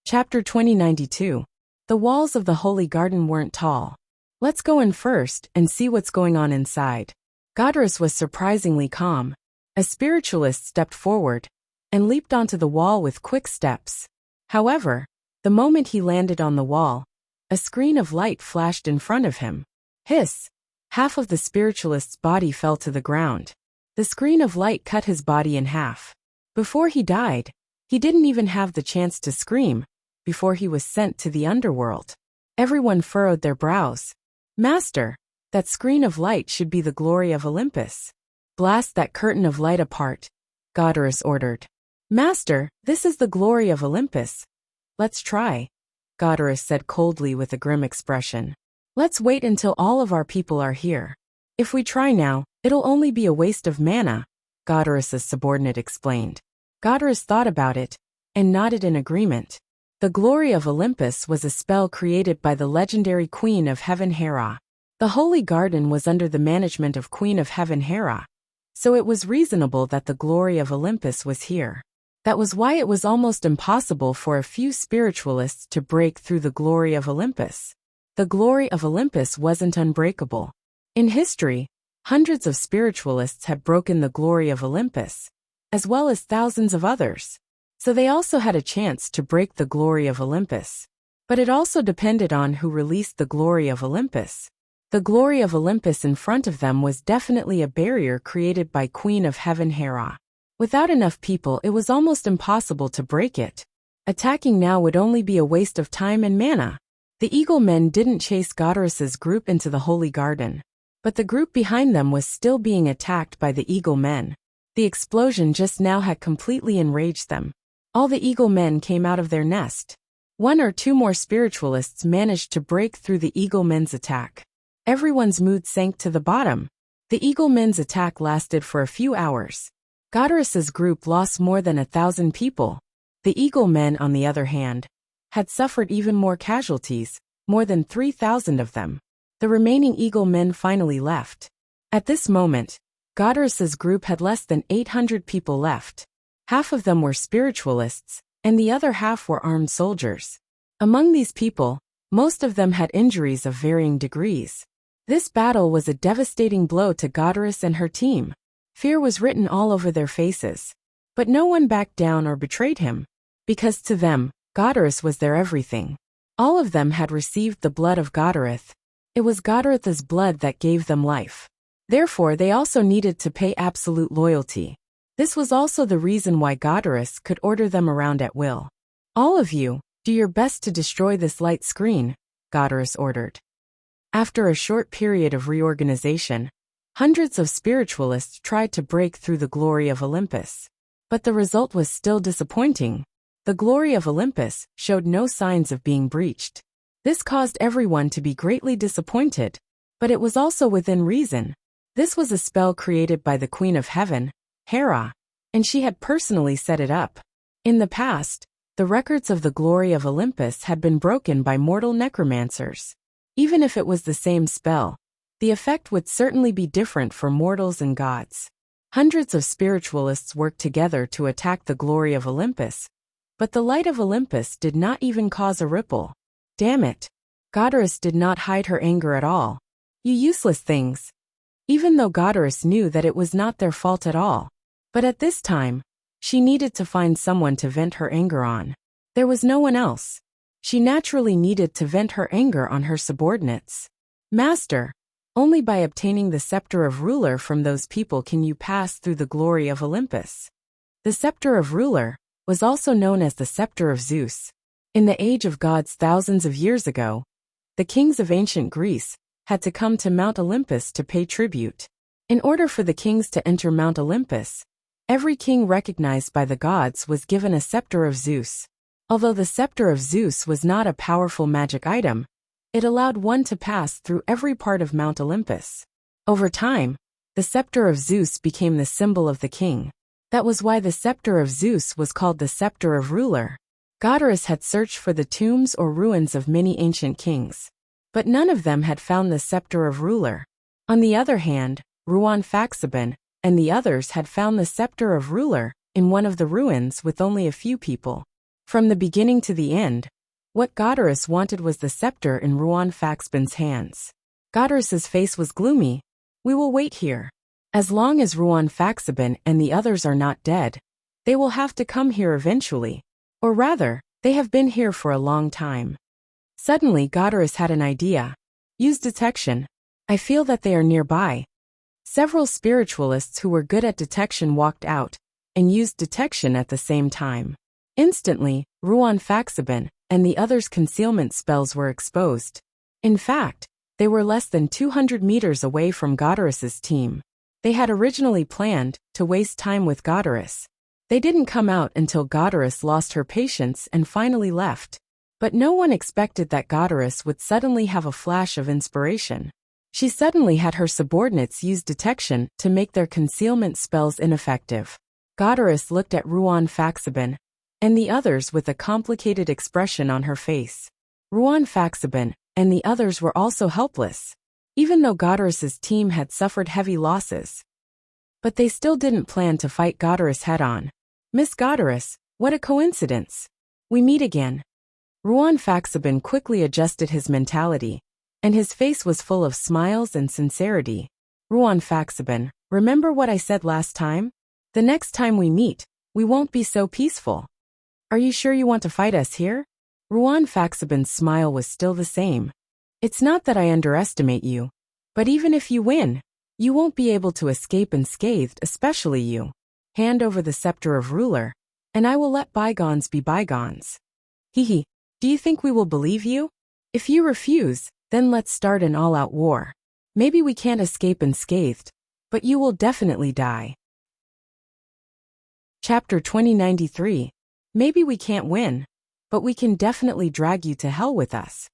Chapter 2092. The walls of the holy garden weren't tall. Let's go in first and see what's going on inside. Godrus was surprisingly calm. A spiritualist stepped forward and leaped onto the wall with quick steps. However, the moment he landed on the wall, a screen of light flashed in front of him. Hiss! Half of the spiritualist's body fell to the ground. The screen of light cut his body in half. Before he died, he didn't even have the chance to scream before he was sent to the underworld. Everyone furrowed their brows. Master, that screen of light should be the glory of Olympus. Blast that curtain of light apart, Godrus ordered. Master, this is the glory of Olympus. Let's try, Godrus said coldly with a grim expression. Let's wait until all of our people are here. If we try now, it'll only be a waste of mana, Godrus's subordinate explained. Godrus thought about it and nodded in agreement. The glory of Olympus was a spell created by the legendary Queen of Heaven Hera. The Holy Garden was under the management of Queen of Heaven Hera, so it was reasonable that the glory of Olympus was here. That was why it was almost impossible for a few spiritualists to break through the glory of Olympus. The glory of Olympus wasn't unbreakable. In history, hundreds of spiritualists had broken the glory of Olympus, as well as thousands of others. So they also had a chance to break the glory of Olympus. But it also depended on who released the glory of Olympus. The glory of Olympus in front of them was definitely a barrier created by Queen of Heaven Hera. Without enough people, it was almost impossible to break it. Attacking now would only be a waste of time and mana. The Eagle Men didn't chase Godrus's group into the Holy Garden, but the group behind them was still being attacked by the Eagle Men. The explosion just now had completely enraged them. All the Eagle Men came out of their nest. One or two more spiritualists managed to break through the Eagle Men's attack. Everyone's mood sank to the bottom. The Eagle Men's attack lasted for a few hours. Godrus's group lost more than 1,000 people. The Eagle Men, on the other hand, had suffered even more casualties, more than 3,000 of them. The remaining Eagle Men finally left. At this moment, Godrus's group had less than 800 people left. Half of them were spiritualists, and the other half were armed soldiers. Among these people, most of them had injuries of varying degrees. This battle was a devastating blow to Godrus and her team. Fear was written all over their faces. But no one backed down or betrayed him, because to them, Godrus was their everything. All of them had received the blood of Godrith. It was Godrith's blood that gave them life. Therefore, they also needed to pay absolute loyalty. This was also the reason why Godrus could order them around at will. All of you, do your best to destroy this light screen, Godrus ordered. After a short period of reorganization, hundreds of spiritualists tried to break through the glory of Olympus. But the result was still disappointing. The glory of Olympus showed no signs of being breached. This caused everyone to be greatly disappointed, but it was also within reason. This was a spell created by the Queen of Heaven, Hera, and she had personally set it up. In the past, the records of the glory of Olympus had been broken by mortal necromancers. Even if it was the same spell, the effect would certainly be different for mortals and gods. Hundreds of spiritualists worked together to attack the glory of Olympus, but the light of Olympus did not even cause a ripple. Damn it! Godrus did not hide her anger at all. You useless things! Even though Godrus knew that it was not their fault at all. But at this time, she needed to find someone to vent her anger on. There was no one else. She naturally needed to vent her anger on her subordinates. Master, only by obtaining the scepter of ruler from those people can you pass through the glory of Olympus. The scepter of ruler was also known as the scepter of Zeus. In the age of gods thousands of years ago, the kings of ancient Greece had to come to Mount Olympus to pay tribute. In order for the kings to enter Mount Olympus, every king recognized by the gods was given a scepter of Zeus. Although the scepter of Zeus was not a powerful magic item, it allowed one to pass through every part of Mount Olympus. Over time, the scepter of Zeus became the symbol of the king. That was why the scepter of Zeus was called the scepter of ruler. Godrus had searched for the tombs or ruins of many ancient kings, but none of them had found the scepter of ruler. On the other hand, Ruan Faxaban and the others had found the scepter of ruler in one of the ruins with only a few people. From the beginning to the end, what Godarus wanted was the scepter in Ruan Faxban's hands. Godarus's face was gloomy. We will wait here. As long as Ruan Faxban and the others are not dead, they will have to come here eventually. Or rather, they have been here for a long time. Suddenly Godarus had an idea. Use detection. I feel that they are nearby. Several spiritualists who were good at detection walked out and used detection at the same time. Instantly, Ruan Faxban and the others' concealment spells were exposed. In fact, they were less than 200 meters away from Godarus's team. They had originally planned to waste time with Godarus. They didn't come out until Godarus lost her patience and finally left. But no one expected that Godarus would suddenly have a flash of inspiration. She suddenly had her subordinates use detection to make their concealment spells ineffective. Godarus looked at Ruan Faxban and the others with a complicated expression on her face. Ruan Faxban and the others were also helpless, even though Godarus's team had suffered heavy losses. But they still didn't plan to fight Godarus head-on. Miss Godarus, what a coincidence. We meet again. Ruan Faxban quickly adjusted his mentality, and his face was full of smiles and sincerity. Ruan Faxban, remember what I said last time? The next time we meet, we won't be so peaceful. Are you sure you want to fight us here? Ruan Faxban's smile was still the same. It's not that I underestimate you, but even if you win, you won't be able to escape unscathed, especially you. Hand over the scepter of ruler, and I will let bygones be bygones. Hehe, do you think we will believe you? If you refuse, then let's start an all-out war. Maybe we can't escape unscathed, but you will definitely die. Chapter 2093. Maybe we can't win, but we can definitely drag you to hell with us.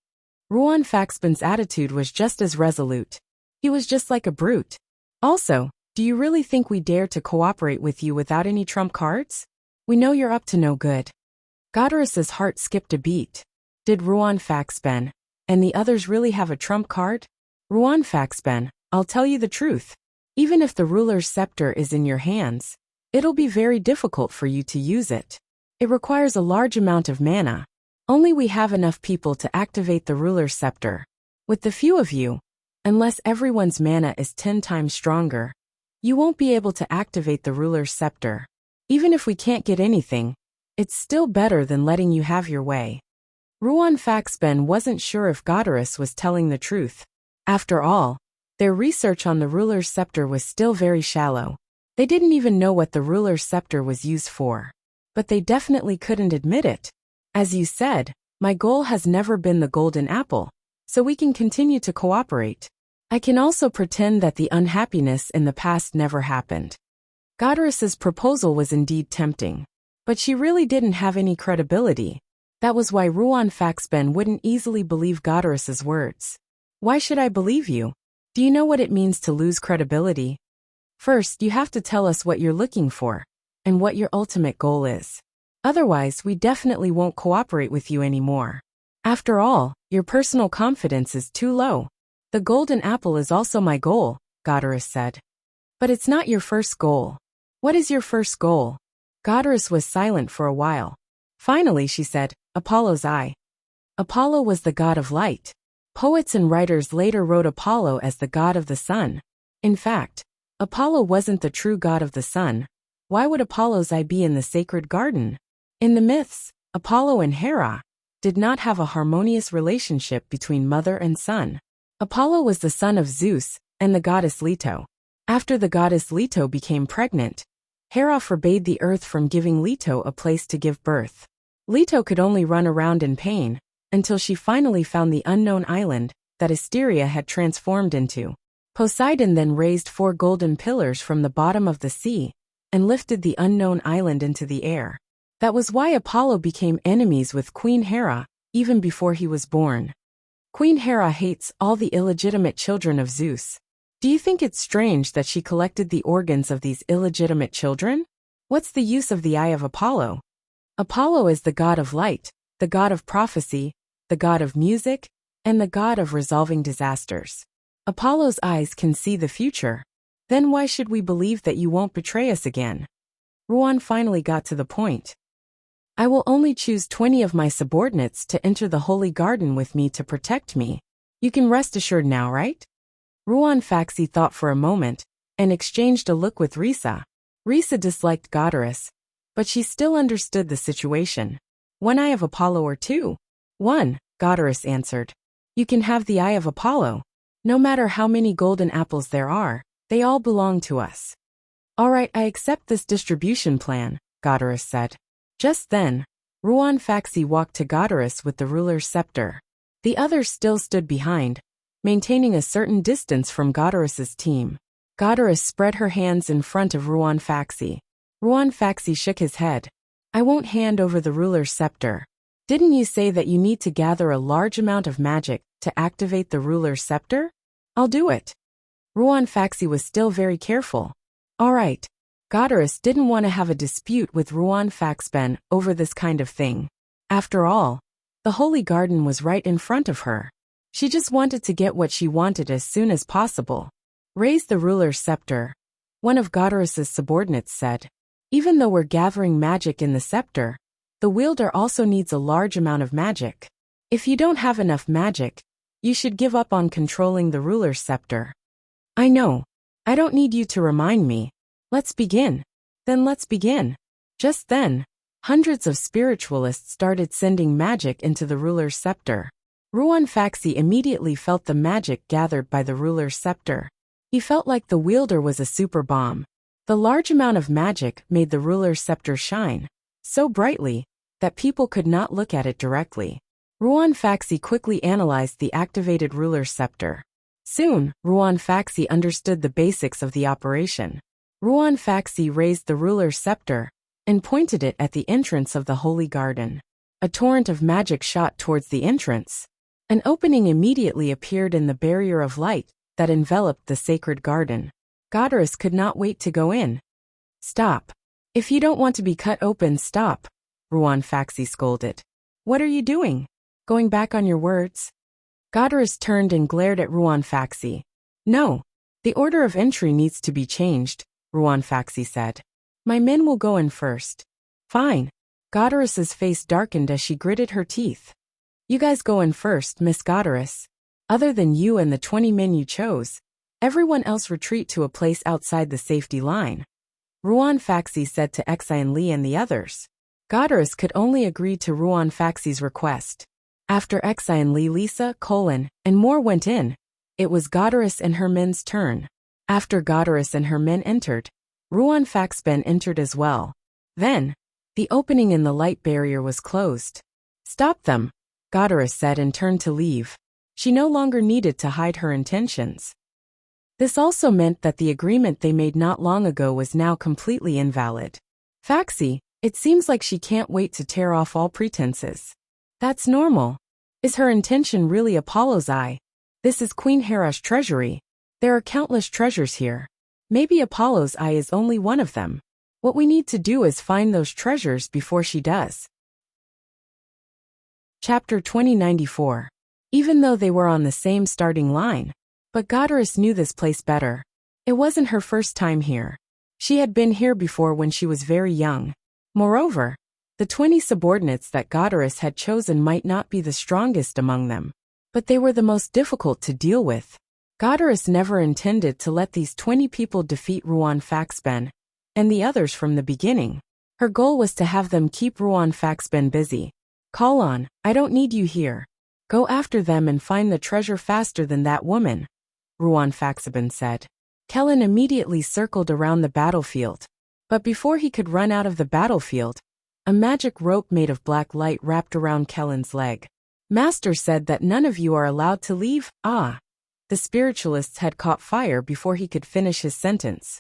Ruan Faxban's attitude was just as resolute. He was just like a brute. Also, do you really think we dare to cooperate with you without any trump cards? We know you're up to no good. Godarus's heart skipped a beat. Did Ruan Faxban and the others really have a trump card? Ruan Faxban, I'll tell you the truth. Even if the ruler's scepter is in your hands, it'll be very difficult for you to use it. It requires a large amount of mana. Only we have enough people to activate the ruler's scepter. With the few of you, unless everyone's mana is 10 times stronger, you won't be able to activate the ruler's scepter. Even if we can't get anything, it's still better than letting you have your way. Ruan Faxban wasn't sure if Godarus was telling the truth. After all, their research on the ruler's scepter was still very shallow. They didn't even know what the ruler's scepter was used for. But they definitely couldn't admit it. As you said, my goal has never been the golden apple, so we can continue to cooperate. I can also pretend that the unhappiness in the past never happened. Godarus's proposal was indeed tempting, but she really didn't have any credibility. That was why Ruan Faxban wouldn't easily believe Godarus's words. Why should I believe you? Do you know what it means to lose credibility? First, you have to tell us what you're looking for and what your ultimate goal is. Otherwise, we definitely won't cooperate with you anymore. After all, your personal confidence is too low. The golden apple is also my goal, Godarus said. But it's not your first goal. What is your first goal? Godarus was silent for a while. Finally, she said, Apollo's eye. Apollo was the god of light. Poets and writers later wrote Apollo as the god of the sun. In fact, Apollo wasn't the true god of the sun. Why would Apollo's eye be in the sacred garden? In the myths, Apollo and Hera did not have a harmonious relationship between mother and son. Apollo was the son of Zeus and the goddess Leto. After the goddess Leto became pregnant, Hera forbade the earth from giving Leto a place to give birth. Leto could only run around in pain until she finally found the unknown island that Asteria had transformed into. Poseidon then raised 4 golden pillars from the bottom of the sea and lifted the unknown island into the air. That was why Apollo became enemies with Queen Hera, even before he was born. Queen Hera hates all the illegitimate children of Zeus. Do you think it's strange that she collected the organs of these illegitimate children? What's the use of the eye of Apollo? Apollo is the god of light, the god of prophecy, the god of music, and the god of resolving disasters. Apollo's eyes can see the future. Then why should we believe that you won't betray us again? Ruan finally got to the point. I will only choose 20 of my subordinates to enter the holy garden with me to protect me. You can rest assured now, right? Ruan Faxi thought for a moment, and exchanged a look with Risa. Risa disliked Goddess, but she still understood the situation. One eye of Apollo or two? One, Goddess answered. You can have the eye of Apollo. No matter how many golden apples there are, they all belong to us. All right, I accept this distribution plan, Goddess said. Just then, Ruan Faxi walked to Goddess with the ruler's scepter. The others still stood behind, maintaining a certain distance from Goddess's team. Goddess spread her hands in front of Ruan Faxi. Ruan Faxi shook his head. I won't hand over the ruler's scepter. Didn't you say that you need to gather a large amount of magic to activate the ruler's scepter? I'll do it. Ruan Faxi was still very careful. All right. Goddess didn't want to have a dispute with Ruan Faxben over this kind of thing. After all, the holy garden was right in front of her. She just wanted to get what she wanted as soon as possible. Raise the ruler's scepter, one of Goddess's subordinates said. Even though we're gathering magic in the scepter, the wielder also needs a large amount of magic. If you don't have enough magic, you should give up on controlling the ruler's scepter. I know. I don't need you to remind me. Let's begin. Then let's begin. Just then, hundreds of spiritualists started sending magic into the ruler's scepter. Ruan Faxi immediately felt the magic gathered by the ruler's scepter. He felt like the wielder was a super bomb. The large amount of magic made the ruler's scepter shine so brightly that people could not look at it directly. Ruan Faxi quickly analyzed the activated ruler's scepter. Soon, Ruan Faxi understood the basics of the operation. Ruan Faxi raised the ruler's scepter and pointed it at the entrance of the holy garden. A torrent of magic shot towards the entrance. An opening immediately appeared in the barrier of light that enveloped the sacred garden. Goddess could not wait to go in. Stop. If you don't want to be cut open, stop, Ruan Faxi scolded. What are you doing? Going back on your words? Goddess turned and glared at Ruan Faxi. No. The order of entry needs to be changed, Ruan Faxi said. My men will go in first. Fine. Goddess's face darkened as she gritted her teeth. You guys go in first, Miss Goddess. Other than you and the 20 men you chose, everyone else retreat to a place outside the safety line, Ruan Faxi said to Exian Li and the others. Goddess could only agree to Ruan Faxi's request. After Exian Li, Lisa, Colin, and more went in, it was Goddess and her men's turn. After Goddess and her men entered, Ruan Faxben entered as well. Then, the opening in the light barrier was closed. Stop them, Goddess said and turned to leave. She no longer needed to hide her intentions. This also meant that the agreement they made not long ago was now completely invalid. Faxi, it seems like she can't wait to tear off all pretenses. That's normal. Is her intention really Apollo's eye? This is Queen Hera's treasury. There are countless treasures here. Maybe Apollo's eye is only one of them. What we need to do is find those treasures before she does. Chapter 2094. Even though they were on the same starting line, but Goddess knew this place better. It wasn't her first time here. She had been here before when she was very young. Moreover, the 20 subordinates that Goddess had chosen might not be the strongest among them, but they were the most difficult to deal with. Goddess never intended to let these 20 people defeat Ruan Faxben and the others from the beginning. Her goal was to have them keep Ruan Faxben busy. Call on, I don't need you here. Go after them and find the treasure faster than that woman, Ruan Faxben said. Kellen immediately circled around the battlefield. But before he could run out of the battlefield, a magic rope made of black light wrapped around Kellen's leg. Master said that none of you are allowed to leave. Ah. The spiritualists had caught fire before he could finish his sentence.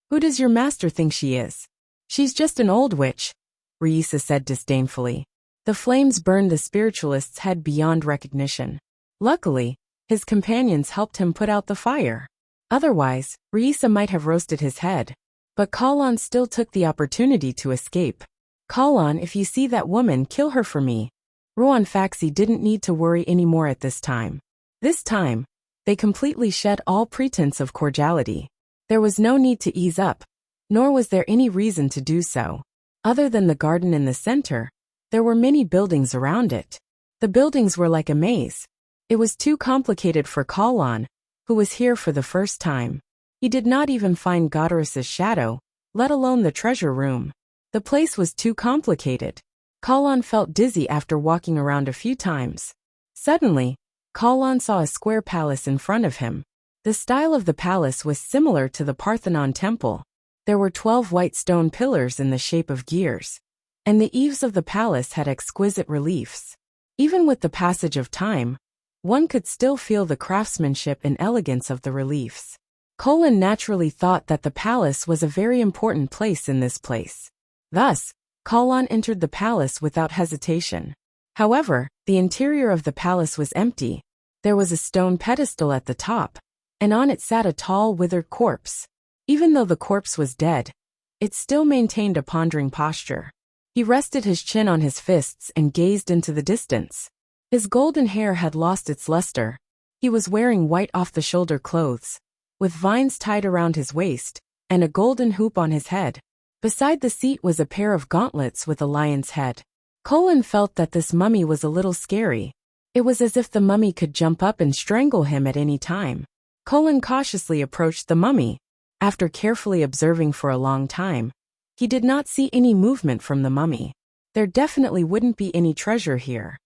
Who does your master think she is? She's just an old witch, Risa said disdainfully. The flames burned the spiritualist's head beyond recognition. Luckily, his companions helped him put out the fire. Otherwise, Risa might have roasted his head. But Kalon still took the opportunity to escape. Kalon, if you see that woman, kill her for me. Ruan Faxi didn't need to worry anymore at this time. This time, they completely shed all pretense of cordiality. There was no need to ease up, nor was there any reason to do so. Other than the garden in the center, There were many buildings around it. The buildings were like a maze. It was too complicated for Kalon, who was here for the first time. He did not even find Godorus's shadow, let alone the treasure room. The place was too complicated. Kalon felt dizzy after walking around a few times. Suddenly, Kalon saw a square palace in front of him. The style of the palace was similar to the Parthenon temple. There were 12 white stone pillars in the shape of gears, and the eaves of the palace had exquisite reliefs. Even with the passage of time, one could still feel the craftsmanship and elegance of the reliefs. Colin naturally thought that the palace was a very important place in this place. Thus, Kalon entered the palace without hesitation. However, the interior of the palace was empty. There was a stone pedestal at the top, and on it sat a tall, withered corpse. Even though the corpse was dead, it still maintained a pondering posture. He rested his chin on his fists and gazed into the distance. His golden hair had lost its luster. He was wearing white off-the-shoulder clothes, with vines tied around his waist, and a golden hoop on his head. Beside the seat was a pair of gauntlets with a lion's head. Colin felt that this mummy was a little scary. It was as if the mummy could jump up and strangle him at any time. Colin cautiously approached the mummy. After carefully observing for a long time, he did not see any movement from the mummy. There definitely wouldn't be any treasure here.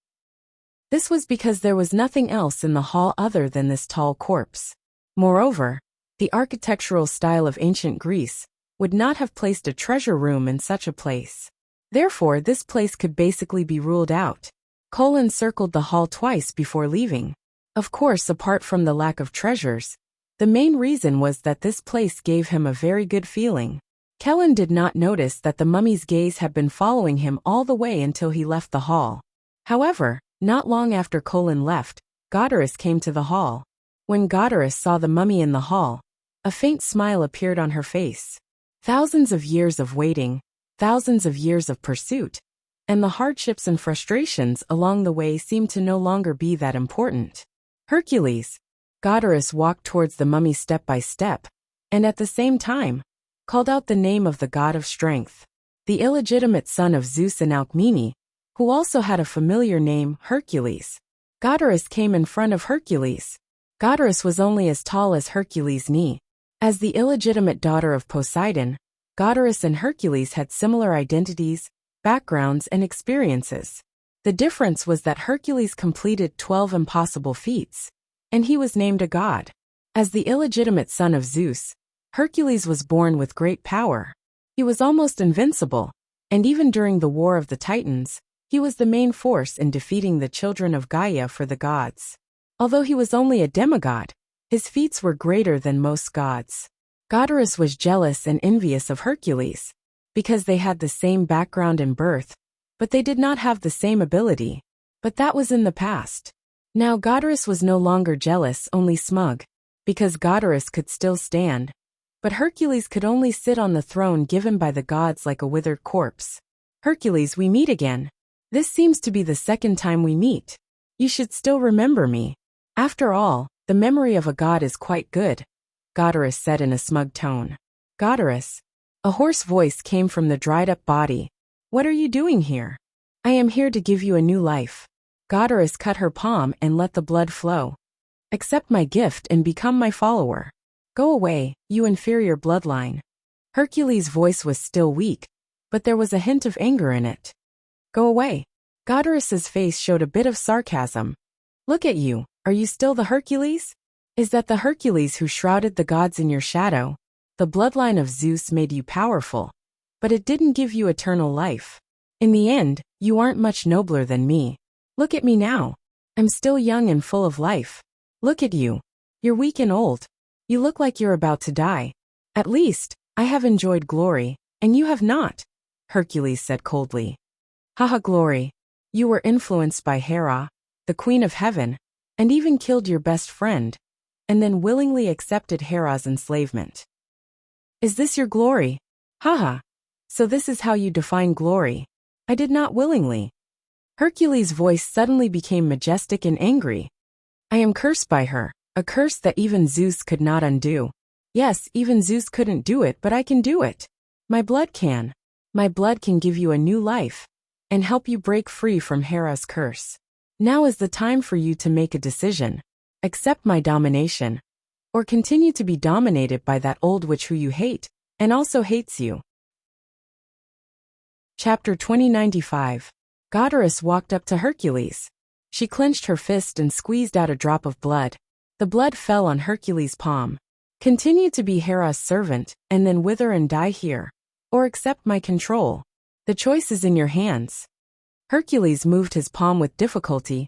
This was because there was nothing else in the hall other than this tall corpse. Moreover, the architectural style of ancient Greece would not have placed a treasure room in such a place. Therefore, this place could basically be ruled out. Colin circled the hall twice before leaving. Of course, apart from the lack of treasures, the main reason was that this place gave him a very good feeling. Kellen did not notice that the mummy's gaze had been following him all the way until he left the hall. However, not long after Colin left, Godorus came to the hall. When Godorus saw the mummy in the hall, a faint smile appeared on her face. Thousands of years of waiting, thousands of years of pursuit, and the hardships and frustrations along the way seemed to no longer be that important. Hercules. Godorus walked towards the mummy step by step, and at the same time, called out the name of the god of strength, the illegitimate son of Zeus and Alcmene, who also had a familiar name, Hercules. Godorus came in front of Hercules. Godorus was only as tall as Hercules' knee. As the illegitimate daughter of Poseidon, Godorus and Hercules had similar identities, backgrounds, and experiences. The difference was that Hercules completed 12 impossible feats, and he was named a god. As the illegitimate son of Zeus, Hercules was born with great power. He was almost invincible, and even during the War of the Titans, he was the main force in defeating the children of Gaia for the gods. Although he was only a demigod, his feats were greater than most gods. Godorus was jealous and envious of Hercules, because they had the same background and birth, but they did not have the same ability. But that was in the past. Now Godorus was no longer jealous, only smug, because Godorus could still stand, but Hercules could only sit on the throne given by the gods like a withered corpse. Hercules, we meet again. This seems to be the second time we meet. You should still remember me. After all, the memory of a god is quite good, Godorus said in a smug tone. Godorus. A hoarse voice came from the dried-up body. What are you doing here? I am here to give you a new life. Godorus cut her palm and let the blood flow. Accept my gift and become my follower. Go away, you inferior bloodline. Hercules' voice was still weak, but there was a hint of anger in it. Go away. Godorus's face showed a bit of sarcasm. Look at you, are you still the Hercules? Is that the Hercules who shrouded the gods in your shadow? The bloodline of Zeus made you powerful, but it didn't give you eternal life. In the end, you aren't much nobler than me. Look at me now. I'm still young and full of life. Look at you. You're weak and old. You look like you're about to die. At least, I have enjoyed glory, and you have not, Hercules said coldly. Haha, glory. You were influenced by Hera, the queen of heaven, and even killed your best friend, and then willingly accepted Hera's enslavement. Is this your glory? Haha. So this is how you define glory. I did not willingly. Hercules' voice suddenly became majestic and angry. I am cursed by her, a curse that even Zeus could not undo. Yes, even Zeus couldn't do it, but I can do it. My blood can. My blood can give you a new life. and help you break free from Hera's curse. Now is the time for you to make a decision. Accept my domination, or continue to be dominated by that old witch who you hate, and also hates you. Chapter 2095. Goddess walked up to Hercules. She clenched her fist and squeezed out a drop of blood. The blood fell on Hercules' palm. Continue to be Hera's servant, and then wither and die here. Or accept my control. The choice is in your hands. Hercules moved his palm with difficulty,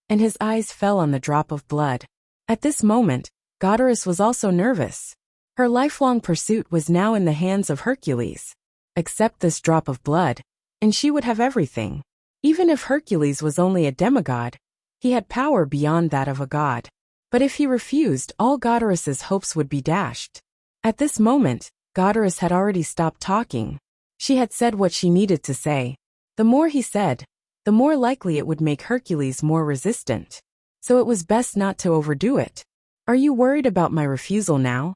and his eyes fell on the drop of blood. At this moment, Goddess was also nervous. Her lifelong pursuit was now in the hands of Hercules. Accept this drop of blood, and she would have everything. Even if Hercules was only a demigod, he had power beyond that of a god. But if he refused, all Goddess's hopes would be dashed. At this moment, Goddess had already stopped talking. She had said what she needed to say. The more he said, the more likely it would make Hercules more resistant. So it was best not to overdo it. Are you worried about my refusal now?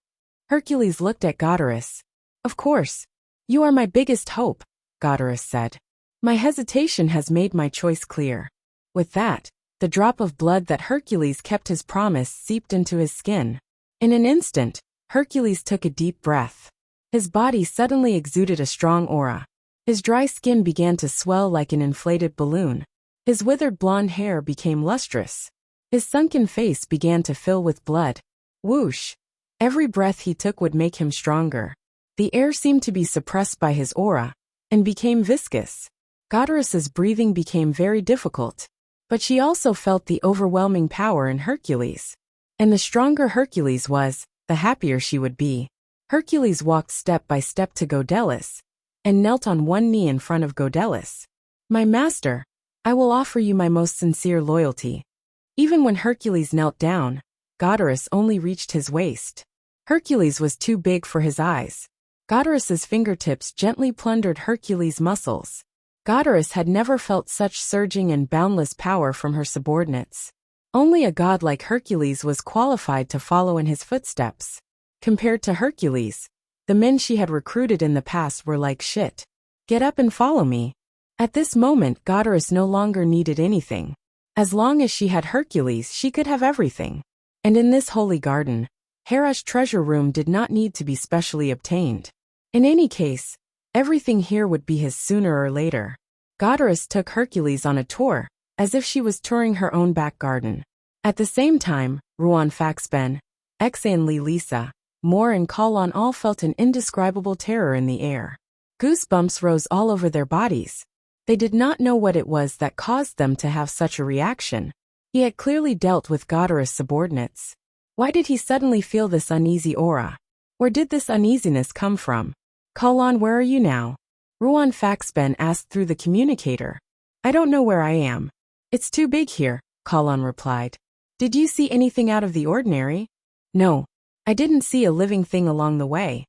Hercules looked at Goddess. Of course. You are my biggest hope, Goddess said. My hesitation has made my choice clear. With that, the drop of blood that Hercules kept his promise seeped into his skin. In an instant, Hercules took a deep breath. His body suddenly exuded a strong aura. His dry skin began to swell like an inflated balloon. His withered blonde hair became lustrous. His sunken face began to fill with blood. Whoosh! Every breath he took would make him stronger. The air seemed to be suppressed by his aura, and became viscous. Goddess's breathing became very difficult. But she also felt the overwhelming power in Hercules. And the stronger Hercules was, the happier she would be. Hercules walked step by step to Godelus, and knelt on one knee in front of Godelus. My master, I will offer you my most sincere loyalty. Even when Hercules knelt down, Goddess only reached his waist. Hercules was too big for his eyes. Goddess's fingertips gently plundered Hercules' muscles. Goddess had never felt such surging and boundless power from her subordinates. Only a god like Hercules was qualified to follow in his footsteps. Compared to Hercules, the men she had recruited in the past were like shit. Get up and follow me. At this moment, Goddess no longer needed anything. As long as she had Hercules, she could have everything. And in this holy garden, Hera's treasure room did not need to be specially obtained. In any case, everything here would be his sooner or later. Goddess took Hercules on a tour, as if she was touring her own back garden. At the same time, Ruan Faxben, Exanli Lisa, Moore and Kalon all felt an indescribable terror in the air. Goosebumps rose all over their bodies. They did not know what it was that caused them to have such a reaction. He had clearly dealt with Goddess subordinates. Why did he suddenly feel this uneasy aura? Where did this uneasiness come from? Kalon, where are you now? Ruan Faxben asked through the communicator. I don't know where I am. It's too big here, Kalon replied. Did you see anything out of the ordinary? No. I didn't see a living thing along the way.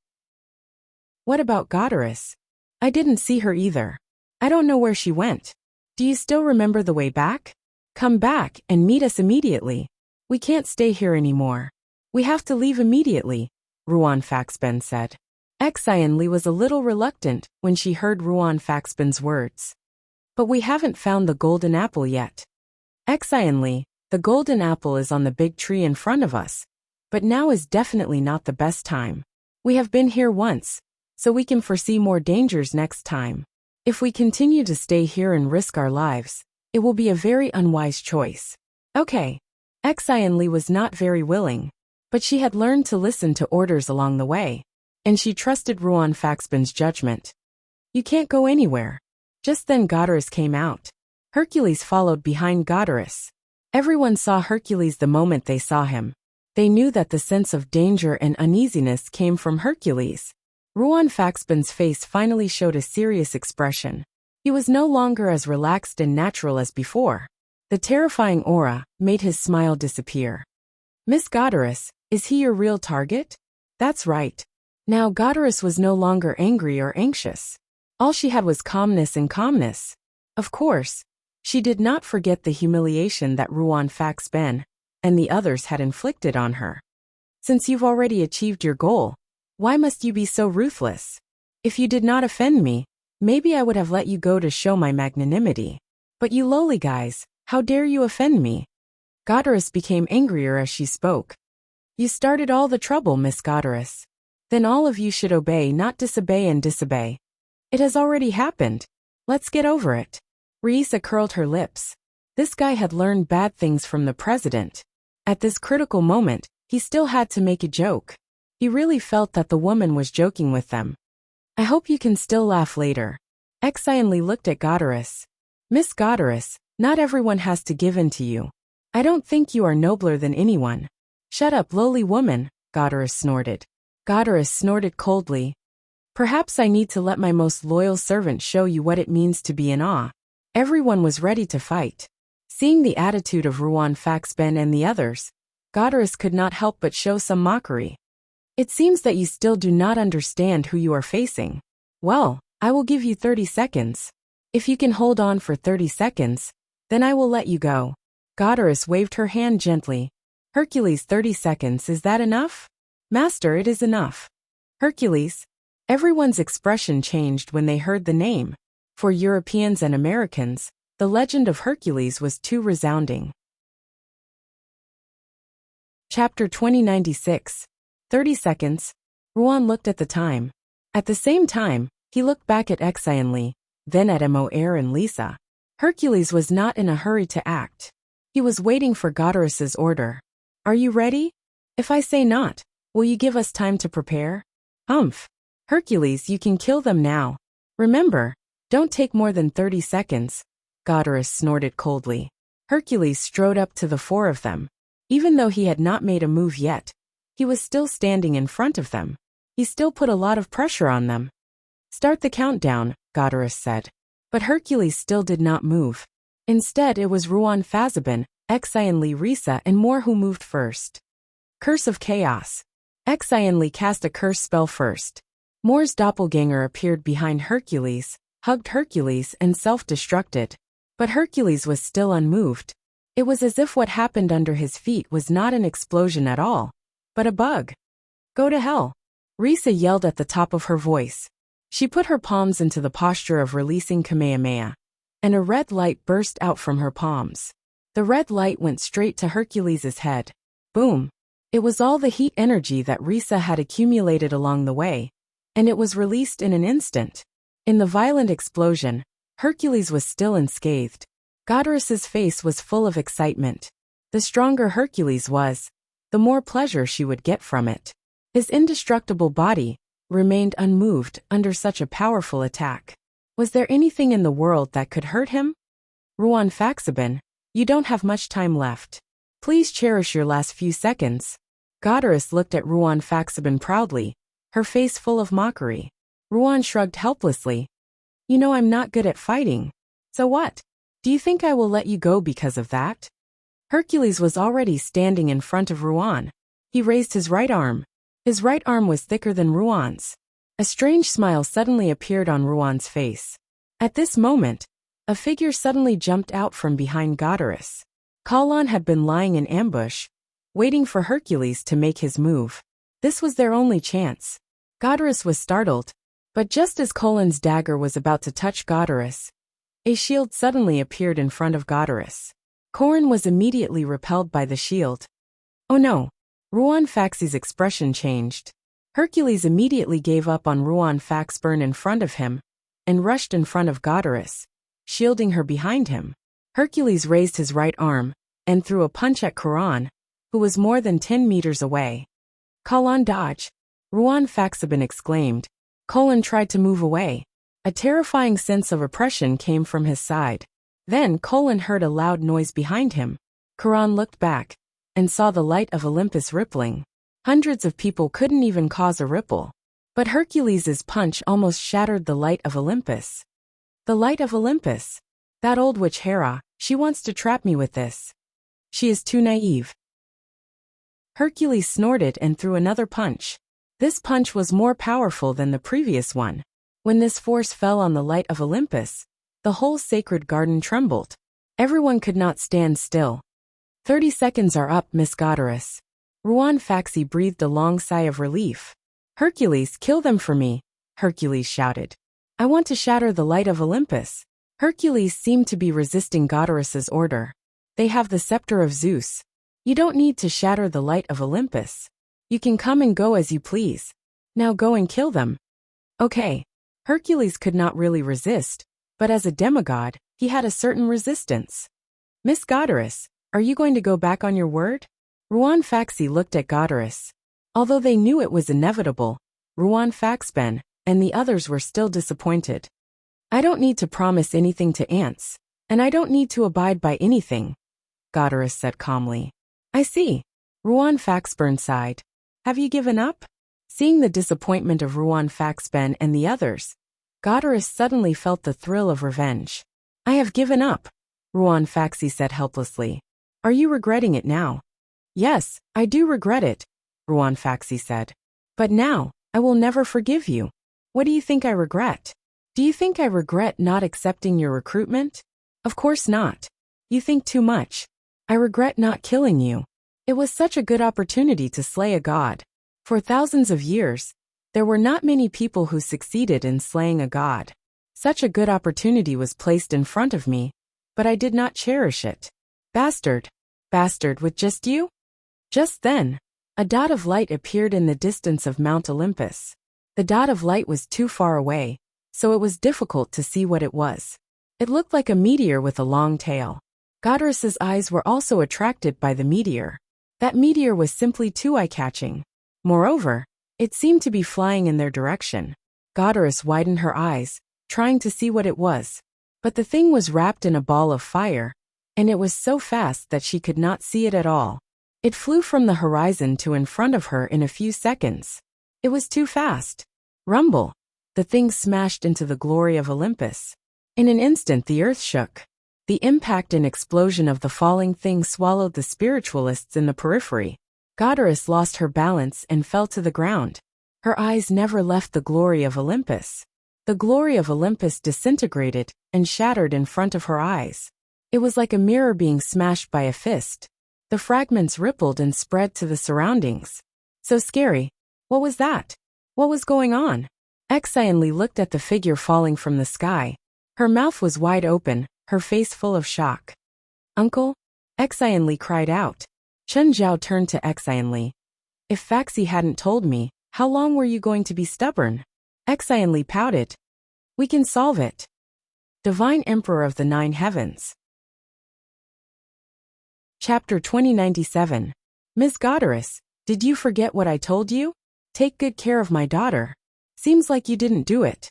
What about Goddess? I didn't see her either. I don't know where she went. Do you still remember the way back? Come back and meet us immediately. We can't stay here anymore. We have to leave immediately, Ruan Faxben said. Exionli was a little reluctant when she heard Ruan Faxben's words. But we haven't found the golden apple yet. Exionli, the golden apple is on the big tree in front of us. But now is definitely not the best time. We have been here once, so we can foresee more dangers next time. If we continue to stay here and risk our lives, it will be a very unwise choice. Okay. Exionli was not very willing, but she had learned to listen to orders along the way, and she trusted Ruan Faxben's judgment. You can't go anywhere. Just then Goddess came out. Hercules followed behind Goddess. Everyone saw Hercules the moment they saw him. They knew that the sense of danger and uneasiness came from Hercules. Ruan Faxben's face finally showed a serious expression. He was no longer as relaxed and natural as before. The terrifying aura made his smile disappear. Miss Goddess, is he your real target? That's right. Now Goddess was no longer angry or anxious. All she had was calmness and calmness. Of course, she did not forget the humiliation that Ruan Faxben and the others had inflicted on her. Since you've already achieved your goal, why must you be so ruthless? If you did not offend me, Maybe I would have let you go to show my magnanimity. But you lowly guys, how dare you offend me? Goddess became angrier as she spoke. You started all the trouble, Miss Goddess. Then all of you should obey, not disobey and disobey. It has already happened. Let's get over it. Risa curled her lips. This guy had learned bad things from the president. At this critical moment, he still had to make a joke. He really felt that the woman was joking with them. I hope you can still laugh later. Exionly looked at Goddess. Miss Goddess, not everyone has to give in to you. I don't think you are nobler than anyone. Shut up, lowly woman, Goddess snorted. Goddess snorted coldly. Perhaps I need to let my most loyal servant show you what it means to be in awe. Everyone was ready to fight. Seeing the attitude of Ruan Faxben and the others, Goddess could not help but show some mockery. It seems that you still do not understand who you are facing. Well, I will give you 30 seconds. If you can hold on for 30 seconds, then I will let you go. Goddess waved her hand gently. Hercules, 30 seconds, is that enough? Master, it is enough. Hercules. Everyone's expression changed when they heard the name. For Europeans and Americans, the legend of Hercules was too resounding. Chapter 2096. 30 seconds. Ruan looked at the time. At the same time, he looked back at Exionly, then at Moer and Lisa. Hercules was not in a hurry to act. He was waiting for Goddess's order. Are you ready? If I say not, will you give us time to prepare? Humph. Hercules, you can kill them now. Remember, don't take more than 30 seconds. Goddess snorted coldly. Hercules strode up to the four of them. Even though he had not made a move yet, he was still standing in front of them. He still put a lot of pressure on them. Start the countdown, Goddess said. But Hercules still did not move. Instead, it was Ruan Faxben, Exionly, Risa and Moore who moved first. Curse of Chaos. Exionly cast a curse spell first. Moore's doppelganger appeared behind Hercules, hugged Hercules and self-destructed. But Hercules was still unmoved. It was as if what happened under his feet was not an explosion at all, but a bug. Go to hell. Risa yelled at the top of her voice. She put her palms into the posture of releasing Kamehameha, and a red light burst out from her palms. The red light went straight to Hercules' head. Boom. It was all the heat energy that Risa had accumulated along the way, and it was released in an instant. In the violent explosion, Hercules was still unscathed. Goddess's face was full of excitement. The stronger Hercules was, the more pleasure she would get from it. His indestructible body remained unmoved under such a powerful attack. Was there anything in the world that could hurt him? Ruan Faxben, you don't have much time left. Please cherish your last few seconds. Goddess looked at Ruan Faxben proudly, her face full of mockery. Ruan shrugged helplessly. You know I'm not good at fighting. So what? Do you think I will let you go because of that? Hercules was already standing in front of Ruan. He raised his right arm. His right arm was thicker than Ruan's. A strange smile suddenly appeared on Ruan's face. At this moment, a figure suddenly jumped out from behind Goddess. Kalon had been lying in ambush, waiting for Hercules to make his move. This was their only chance. Goddess was startled, but just as Kalon's dagger was about to touch Goddess, a shield suddenly appeared in front of Goddess. Korin was immediately repelled by the shield. Oh no! Ruan Fax's expression changed. Hercules immediately gave up on Ruan Faxben in front of him, and rushed in front of Goddess, shielding her behind him. Hercules raised his right arm, and threw a punch at Korin, who was more than 10 meters away. Kalon dodge! Ruan Faxben exclaimed. Kalon tried to move away. A terrifying sense of oppression came from his side. Then Kalon heard a loud noise behind him. Korin looked back, and saw the light of Olympus rippling. Hundreds of people couldn't even cause a ripple. But Hercules' punch almost shattered the light of Olympus. The light of Olympus. That old witch Hera, she wants to trap me with this. She is too naive. Hercules snorted and threw another punch. This punch was more powerful than the previous one. When this force fell on the light of Olympus, the whole sacred garden trembled. Everyone could not stand still. 30 seconds are up, Miss Goddess. Ruan Faxi breathed a long sigh of relief. Hercules, kill them for me, Hercules shouted. I want to shatter the light of Olympus. Hercules seemed to be resisting Godarus's order. They have the scepter of Zeus. You don't need to shatter the light of Olympus. You can come and go as you please. Now go and kill them. Okay. Hercules could not really resist, but as a demigod, he had a certain resistance. Miss Godarus, are you going to go back on your word? Ruan Faxi looked at Godarus. Although they knew it was inevitable, Ruan Faxben and the others were still disappointed. I don't need to promise anything to ants, and I don't need to abide by anything, Godarus said calmly. I see. Ruan Faxburn sighed. Have you given up? Seeing the disappointment of Ruan Faxben and the others, Godarus suddenly felt the thrill of revenge. I have given up, Ruan Faxi said helplessly. Are you regretting it now? Yes, I do regret it, Ruan Faxi said. But now, I will never forgive you. What do you think I regret? Do you think I regret not accepting your recruitment? Of course not. You think too much. I regret not killing you. It was such a good opportunity to slay a god. For thousands of years, there were not many people who succeeded in slaying a god. Such a good opportunity was placed in front of me, but I did not cherish it. Bastard. Bastard with just you? Just then, a dot of light appeared in the distance of Mount Olympus. The dot of light was too far away, so it was difficult to see what it was. It looked like a meteor with a long tail. Godarus's eyes were also attracted by the meteor. That meteor was simply too eye-catching. Moreover, it seemed to be flying in their direction. Godarus widened her eyes, trying to see what it was. But the thing was wrapped in a ball of fire, and it was so fast that she could not see it at all. It flew from the horizon to in front of her in a few seconds. It was too fast. Rumble! The thing smashed into the glory of Olympus. In an instant the earth shook. The impact and explosion of the falling thing swallowed the spiritualists in the periphery. Godarus lost her balance and fell to the ground. Her eyes never left the glory of Olympus. The glory of Olympus disintegrated and shattered in front of her eyes. It was like a mirror being smashed by a fist. The fragments rippled and spread to the surroundings. So scary. What was that? What was going on? Exionly looked at the figure falling from the sky. Her mouth was wide open, her face full of shock. Uncle? Exionly cried out. Chen Zhao turned to Exionly. If Faxi hadn't told me, how long were you going to be stubborn? Exionly pouted. We can solve it. Divine Emperor of the Nine Heavens. Chapter 2097. Miss Godarus, did you forget what I told you? Take good care of my daughter. Seems like you didn't do it.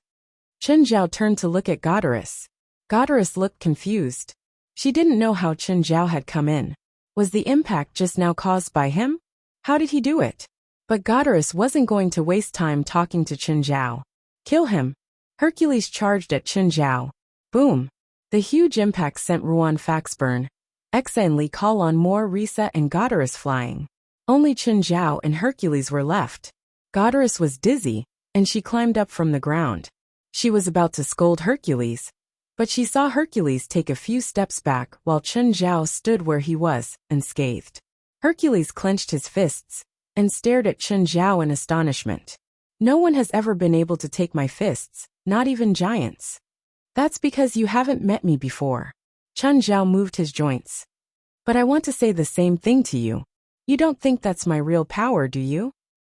Chen Zhao turned to look at Godarus. Godarus looked confused. She didn't know how Chen Zhao had come in. Was the impact just now caused by him? How did he do it? But Godarus wasn't going to waste time talking to Chen Zhao. Kill him. Hercules charged at Chen Zhao. Boom. The huge impact sent Ruan Faxburn, Exionly call on more Risa and Godarus flying. Only Chen Zhao and Hercules were left. Godarus was dizzy, and she climbed up from the ground. She was about to scold Hercules, but she saw Hercules take a few steps back while Chen Zhao stood where he was, unscathed. Hercules clenched his fists and stared at Chen Zhao in astonishment. No one has ever been able to take my fists, not even giants. That's because you haven't met me before. Chen Zhao moved his joints. But I want to say the same thing to you. You don't think that's my real power, do you?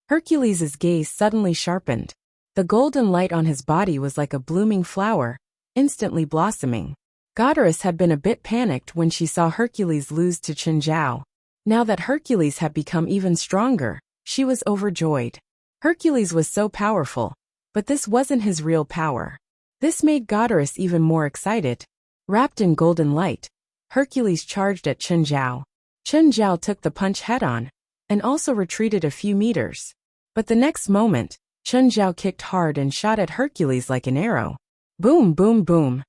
Hercules's gaze suddenly sharpened. The golden light on his body was like a blooming flower, instantly blossoming. Godarus had been a bit panicked when she saw Hercules lose to Chen Zhao. Now that Hercules had become even stronger, she was overjoyed. Hercules was so powerful, but this wasn't his real power. This made Godarus even more excited. Wrapped in golden light, Hercules charged at Chen Zhao. Chen Zhao took the punch head-on, and also retreated a few meters. But the next moment, Chen Zhao kicked hard and shot at Hercules like an arrow. Boom, boom, boom.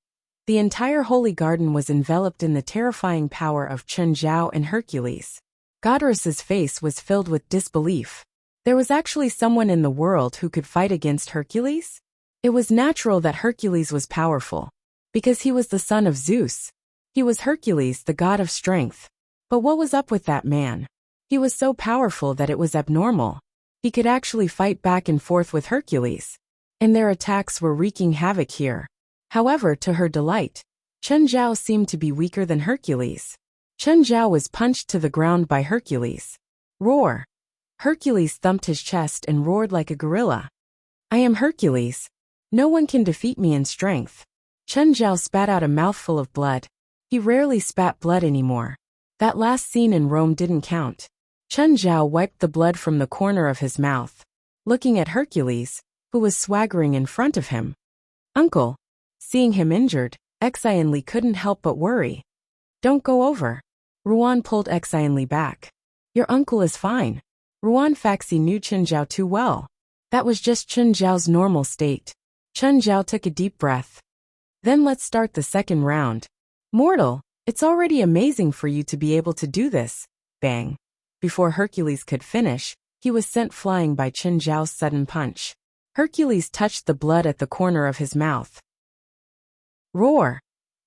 The entire holy garden was enveloped in the terrifying power of Chen Zhao and Hercules. Godarus's face was filled with disbelief. There was actually someone in the world who could fight against Hercules? It was natural that Hercules was powerful, because he was the son of Zeus. He was Hercules, the god of strength. But what was up with that man? He was so powerful that it was abnormal. He could actually fight back and forth with Hercules. and their attacks were wreaking havoc here. However, to her delight, Chen Zhao seemed to be weaker than Hercules. Chen Zhao was punched to the ground by Hercules. Roar! Hercules thumped his chest and roared like a gorilla. I am Hercules. No one can defeat me in strength. Chen Zhao spat out a mouthful of blood. He rarely spat blood anymore. That last scene in Rome didn't count. Chen Zhao wiped the blood from the corner of his mouth, looking at Hercules, who was swaggering in front of him. Uncle. Seeing him injured, Exionly couldn't help but worry. Don't go over. Ruan pulled Exionly back. Your uncle is fine. Ruan Faxi knew Chen Zhao too well. That was just Chen Zhao's normal state. Chen Zhao took a deep breath. Then let's start the second round. Mortal, it's already amazing for you to be able to do this. Bang. Before Hercules could finish, he was sent flying by Chen Zhao's sudden punch. Hercules touched the blood at the corner of his mouth. Roar!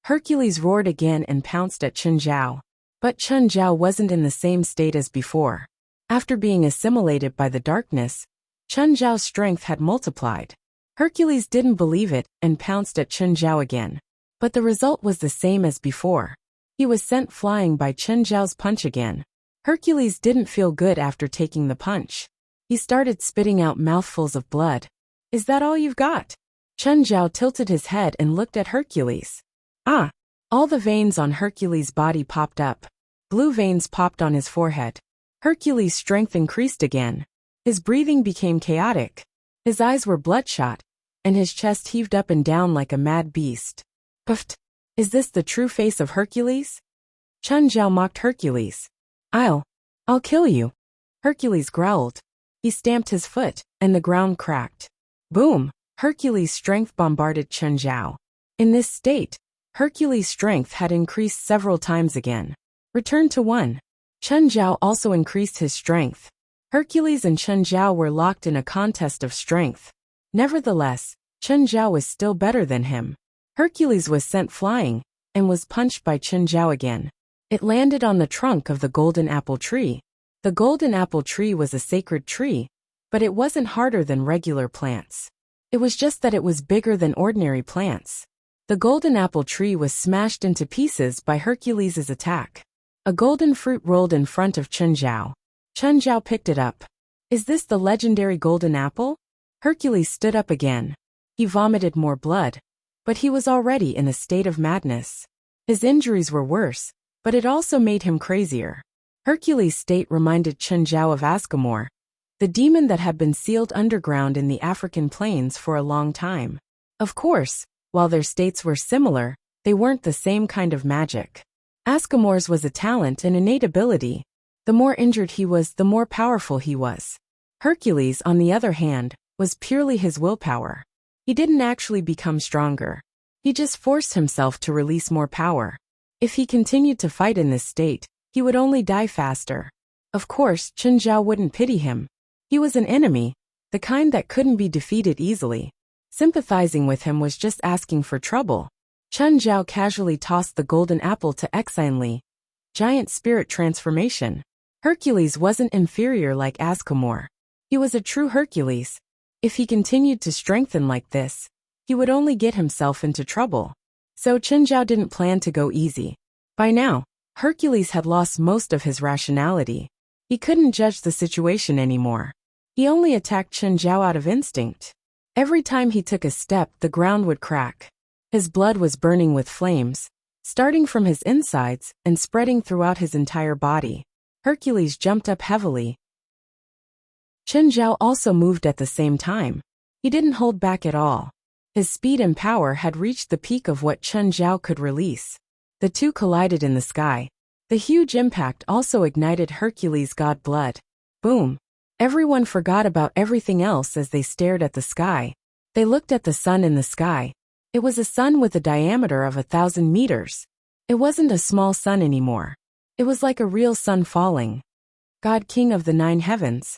Hercules roared again and pounced at Chen Zhao. But Chen Zhao wasn't in the same state as before. After being assimilated by the darkness, Chen Zhao's strength had multiplied. Hercules didn't believe it and pounced at Chen Zhao again. But the result was the same as before. He was sent flying by Chen Zhao's punch again. Hercules didn't feel good after taking the punch. He started spitting out mouthfuls of blood. Is that all you've got? Chen Zhao tilted his head and looked at Hercules. Ah! All the veins on Hercules' body popped up. Blue veins popped on his forehead. Hercules' strength increased again. His breathing became chaotic. His eyes were bloodshot, and his chest heaved up and down like a mad beast. Puffed! Is this the true face of Hercules? Chen Zhao mocked Hercules. I'll kill you. Hercules growled. He stamped his foot, and the ground cracked. Boom! Hercules' strength bombarded Chen Zhao. In this state, Hercules' strength had increased several times again. Return to 1. Chen Zhao also increased his strength. Hercules and Chen Zhao were locked in a contest of strength. Nevertheless, Chen Zhao was still better than him. Hercules was sent flying, and was punched by Chen Zhao again. It landed on the trunk of the golden apple tree. The golden apple tree was a sacred tree, but it wasn't harder than regular plants. It was just that it was bigger than ordinary plants. The golden apple tree was smashed into pieces by Hercules' attack. A golden fruit rolled in front of Chen Zhao. Chen Zhao picked it up. Is this the legendary golden apple? Hercules stood up again. He vomited more blood, but he was already in a state of madness. His injuries were worse, but it also made him crazier. Hercules' state reminded Chen Zhao of Ascamore, the demon that had been sealed underground in the African plains for a long time. Of course, while their states were similar, they weren't the same kind of magic. Ascamore's was a talent and innate ability. The more injured he was, the more powerful he was. Hercules, on the other hand, was purely his willpower. He didn't actually become stronger. He just forced himself to release more power. If he continued to fight in this state, he would only die faster. Of course, Chen Zhao wouldn't pity him. He was an enemy, the kind that couldn't be defeated easily. Sympathizing with him was just asking for trouble. Chen Zhao casually tossed the golden apple to Exionly. Giant spirit transformation. Hercules wasn't inferior like Ascamore. He was a true Hercules. If he continued to strengthen like this, he would only get himself into trouble. So Chen Zhao didn't plan to go easy. By now, Hercules had lost most of his rationality. He couldn't judge the situation anymore. He only attacked Chen Zhao out of instinct. Every time he took a step, the ground would crack. His blood was burning with flames, starting from his insides and spreading throughout his entire body. Hercules jumped up heavily. Chen Zhao also moved at the same time. He didn't hold back at all. His speed and power had reached the peak of what Chen Zhao could release. The two collided in the sky. The huge impact also ignited Hercules' god blood. Boom! Everyone forgot about everything else as they stared at the sky. They looked at the sun in the sky. It was a sun with a diameter of 1,000 meters. It wasn't a small sun anymore. It was like a real sun falling. God King of the 9 heavens.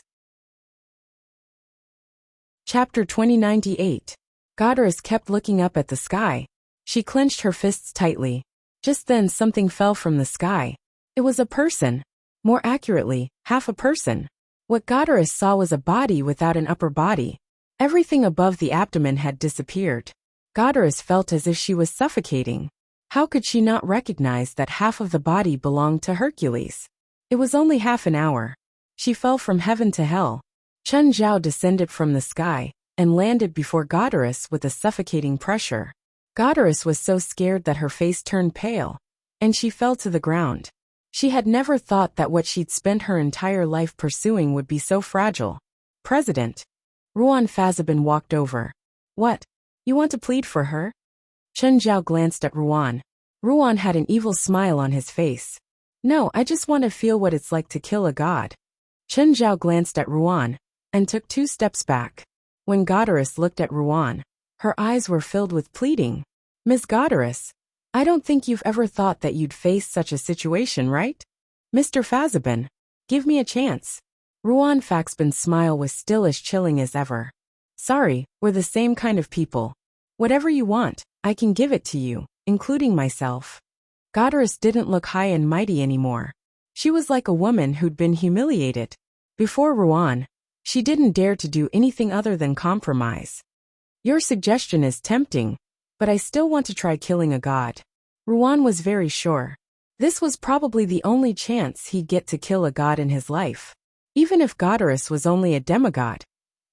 Chapter 2098. Goddess kept looking up at the sky. She clenched her fists tightly. Just then something fell from the sky. It was a person. More accurately, half a person. What Goddess saw was a body without an upper body. Everything above the abdomen had disappeared. Goddess felt as if she was suffocating. How could she not recognize that half of the body belonged to Hercules? It was only half an hour. She fell from heaven to hell. Chen Zhao descended from the sky and landed before Goddess with a suffocating pressure. Goddess was so scared that her face turned pale, and she fell to the ground. She had never thought that what she'd spent her entire life pursuing would be so fragile. President. Ruan Fazabin walked over. What? You want to plead for her? Chen Zhao glanced at Ruan. Ruan had an evil smile on his face. No, I just want to feel what it's like to kill a god. Chen Zhao glanced at Ruan and took 2 steps back. When Goddess looked at Ruan, her eyes were filled with pleading. Miss Goddess, I don't think you've ever thought that you'd face such a situation, right? Mr. Fazabin, give me a chance. Ruan Fazabin's smile was still as chilling as ever. Sorry, we're the same kind of people. Whatever you want, I can give it to you, including myself. Goddess didn't look high and mighty anymore. She was like a woman who'd been humiliated. Before Ruan, she didn't dare to do anything other than compromise. Your suggestion is tempting, but I still want to try killing a god. Ruan was very sure. This was probably the only chance he'd get to kill a god in his life. Even if Goddess was only a demigod.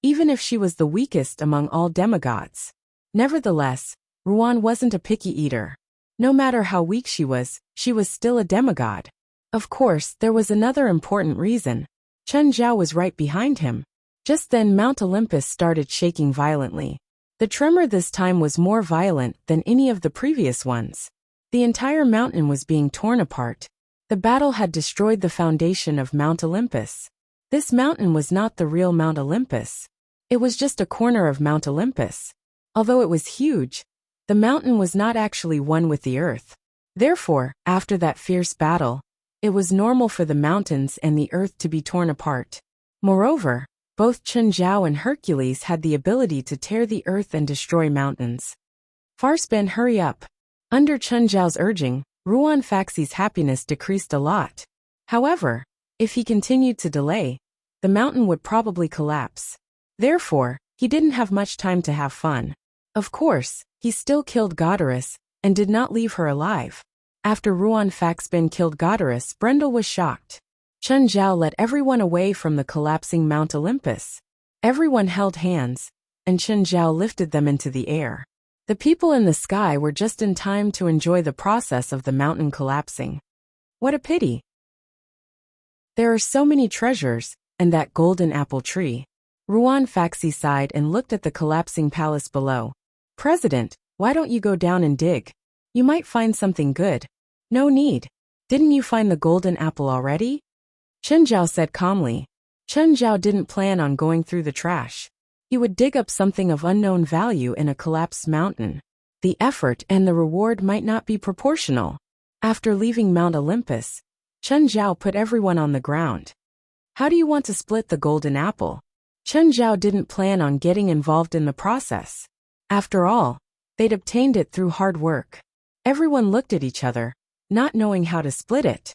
Even if she was the weakest among all demigods. Nevertheless, Ruan wasn't a picky eater. No matter how weak she was still a demigod. Of course, there was another important reason. Chen Zhao was right behind him. Just then Mount Olympus started shaking violently. The tremor this time was more violent than any of the previous ones. The entire mountain was being torn apart. The battle had destroyed the foundation of Mount Olympus. This mountain was not the real Mount Olympus. It was just a corner of Mount Olympus. Although it was huge, the mountain was not actually one with the earth. Therefore, after that fierce battle, it was normal for the mountains and the earth to be torn apart. Moreover, both Chen Zhao and Hercules had the ability to tear the earth and destroy mountains. Farsben, hurry up. Under Chen Zhao's urging, Ruan Faxi's happiness decreased a lot. However, if he continued to delay, the mountain would probably collapse. Therefore, he didn't have much time to have fun. Of course, he still killed Goddess and did not leave her alive. After Ruan Faxben killed Goddess, Brendel was shocked. Chen Zhao led everyone away from the collapsing Mount Olympus. Everyone held hands, and Chen Zhao lifted them into the air. The people in the sky were just in time to enjoy the process of the mountain collapsing. What a pity. There are so many treasures, and that golden apple tree. Ruan Faxi sighed and looked at the collapsing palace below. President, why don't you go down and dig? You might find something good. No need. Didn't you find the golden apple already? Chen Zhao said calmly. Chen Zhao didn't plan on going through the trash. He would dig up something of unknown value in a collapsed mountain. The effort and the reward might not be proportional. After leaving Mount Olympus, Chen Zhao put everyone on the ground. How do you want to split the golden apple? Chen Zhao didn't plan on getting involved in the process. After all, they'd obtained it through hard work. Everyone looked at each other, not knowing how to split it.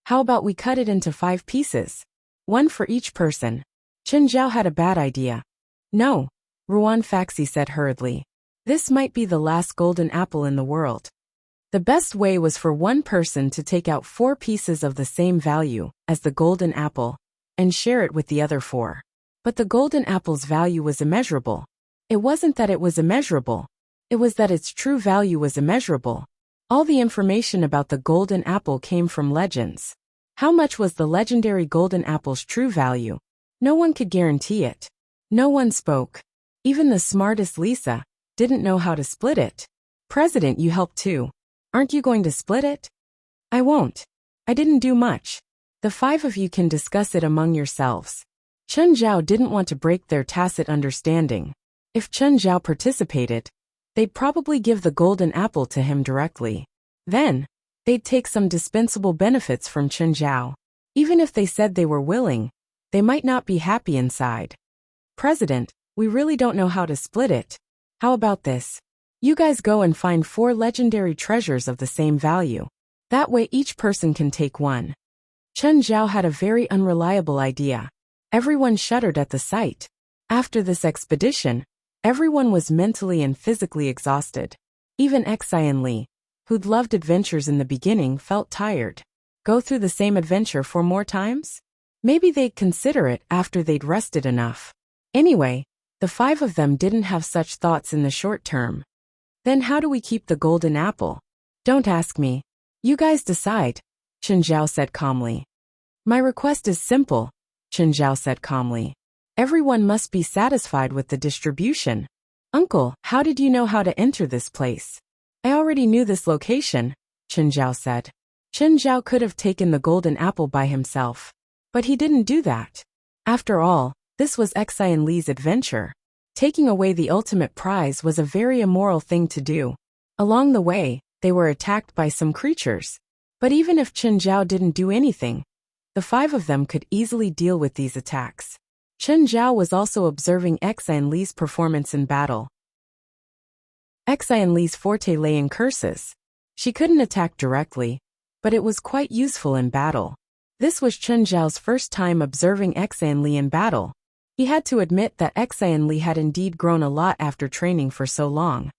How about we cut it into 5 pieces? 1 for each person. Chen Zhao had a bad idea. No, Ruan Faxi said hurriedly. This might be the last golden apple in the world. The best way was for one person to take out 4 pieces of the same value as the golden apple and share it with the other 4. But the golden apple's value was immeasurable. It wasn't that it was immeasurable. It was that its true value was immeasurable. All the information about the golden apple came from legends. How much was the legendary golden apple's true value? No one could guarantee it. No one spoke. Even the smartest Lisa didn't know how to split it. President, you helped too. Aren't you going to split it? I won't. I didn't do much. The 5 of you can discuss it among yourselves. Chen Zhao didn't want to break their tacit understanding. If Chen Zhao participated, they'd probably give the golden apple to him directly. Then, they'd take some dispensable benefits from Chen Zhao. Even if they said they were willing, they might not be happy inside. President, we really don't know how to split it. How about this? You guys go and find 4 legendary treasures of the same value. That way each person can take 1. Chen Zhao had a very unreliable idea. Everyone shuddered at the sight. After this expedition, everyone was mentally and physically exhausted. Even Exian Li, who'd loved adventures in the beginning, felt tired. Go through the same adventure 4 more times? Maybe they'd consider it after they'd rested enough. Anyway, the 5 of them didn't have such thoughts in the short term. Then how do we keep the golden apple? Don't ask me. You guys decide, Chen Zhao said calmly. My request is simple, Chen Zhao said calmly. Everyone must be satisfied with the distribution. Uncle, how did you know how to enter this place? I already knew this location, Chen Zhao said. Chen Zhao could have taken the golden apple by himself. But he didn't do that. After all, this was Exian Li's adventure. Taking away the ultimate prize was a very immoral thing to do. Along the way, they were attacked by some creatures. But even if Chen Zhao didn't do anything, the 5 of them could easily deal with these attacks. Chen Zhao was also observing Exian Li's performance in battle. Exian Li's forte lay in curses. She couldn't attack directly, but it was quite useful in battle. This was Chen Zhao's first time observing Exian Li in battle. He had to admit that Exian Li had indeed grown a lot after training for so long.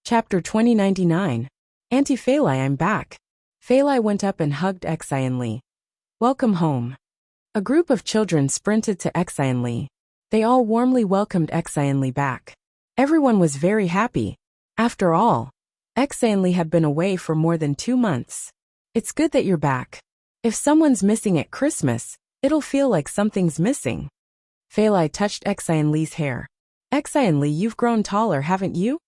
Chapter 2099. Auntie Feilai, I'm back. Feilai went up and hugged Exian Li. Welcome home. A group of children sprinted to Exian Li. They all warmly welcomed Exian Li back. Everyone was very happy. After all, Exian Li had been away for more than 2 months. It's good that you're back. If someone's missing at Christmas, it'll feel like something's missing. Feilai touched Exian Li's hair. Exian Li, you've grown taller, haven't you?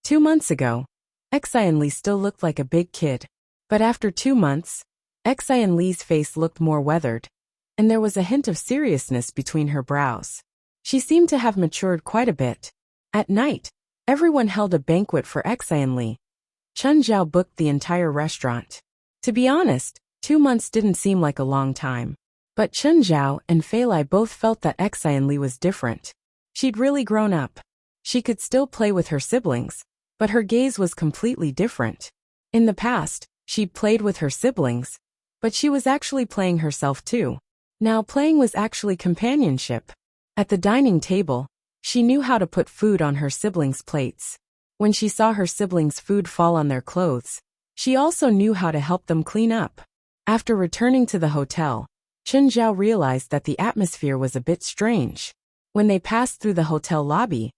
2 months ago, Exian Li still looked like a big kid. But after 2 months, Exian Li's face looked more weathered, and there was a hint of seriousness between her brows. She seemed to have matured quite a bit. At night, everyone held a banquet for Exian Li. Chen Zhao booked the entire restaurant. To be honest, 2 months didn't seem like a long time. But Chen Zhao and Feilai both felt that Exian Li was different. She'd really grown up. She could still play with her siblings, but her gaze was completely different. In the past, she'd played with her siblings, but she was actually playing herself too. Now playing was actually companionship. At the dining table, she knew how to put food on her siblings' plates. When she saw her siblings' food fall on their clothes, she also knew how to help them clean up. After returning to the hotel, Chen Zhao realized that the atmosphere was a bit strange. When they passed through the hotel lobby,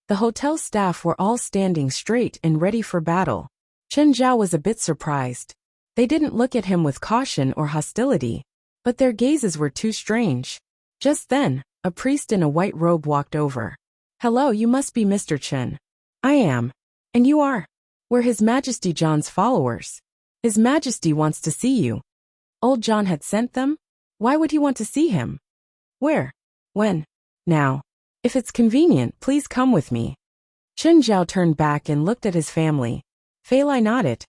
the hotel staff were all standing straight and ready for battle. Chen Zhao was a bit surprised. They didn't look at him with caution or hostility, but their gazes were too strange. Just then, a priest in a white robe walked over. Hello, you must be Mr. Chen. I am. And you are? We're His Majesty John's followers. His Majesty wants to see you. Old John had sent them? Why would he want to see him? Where? When? Now. If it's convenient, please come with me. Chen Zhao turned back and looked at his family. Feilai nodded.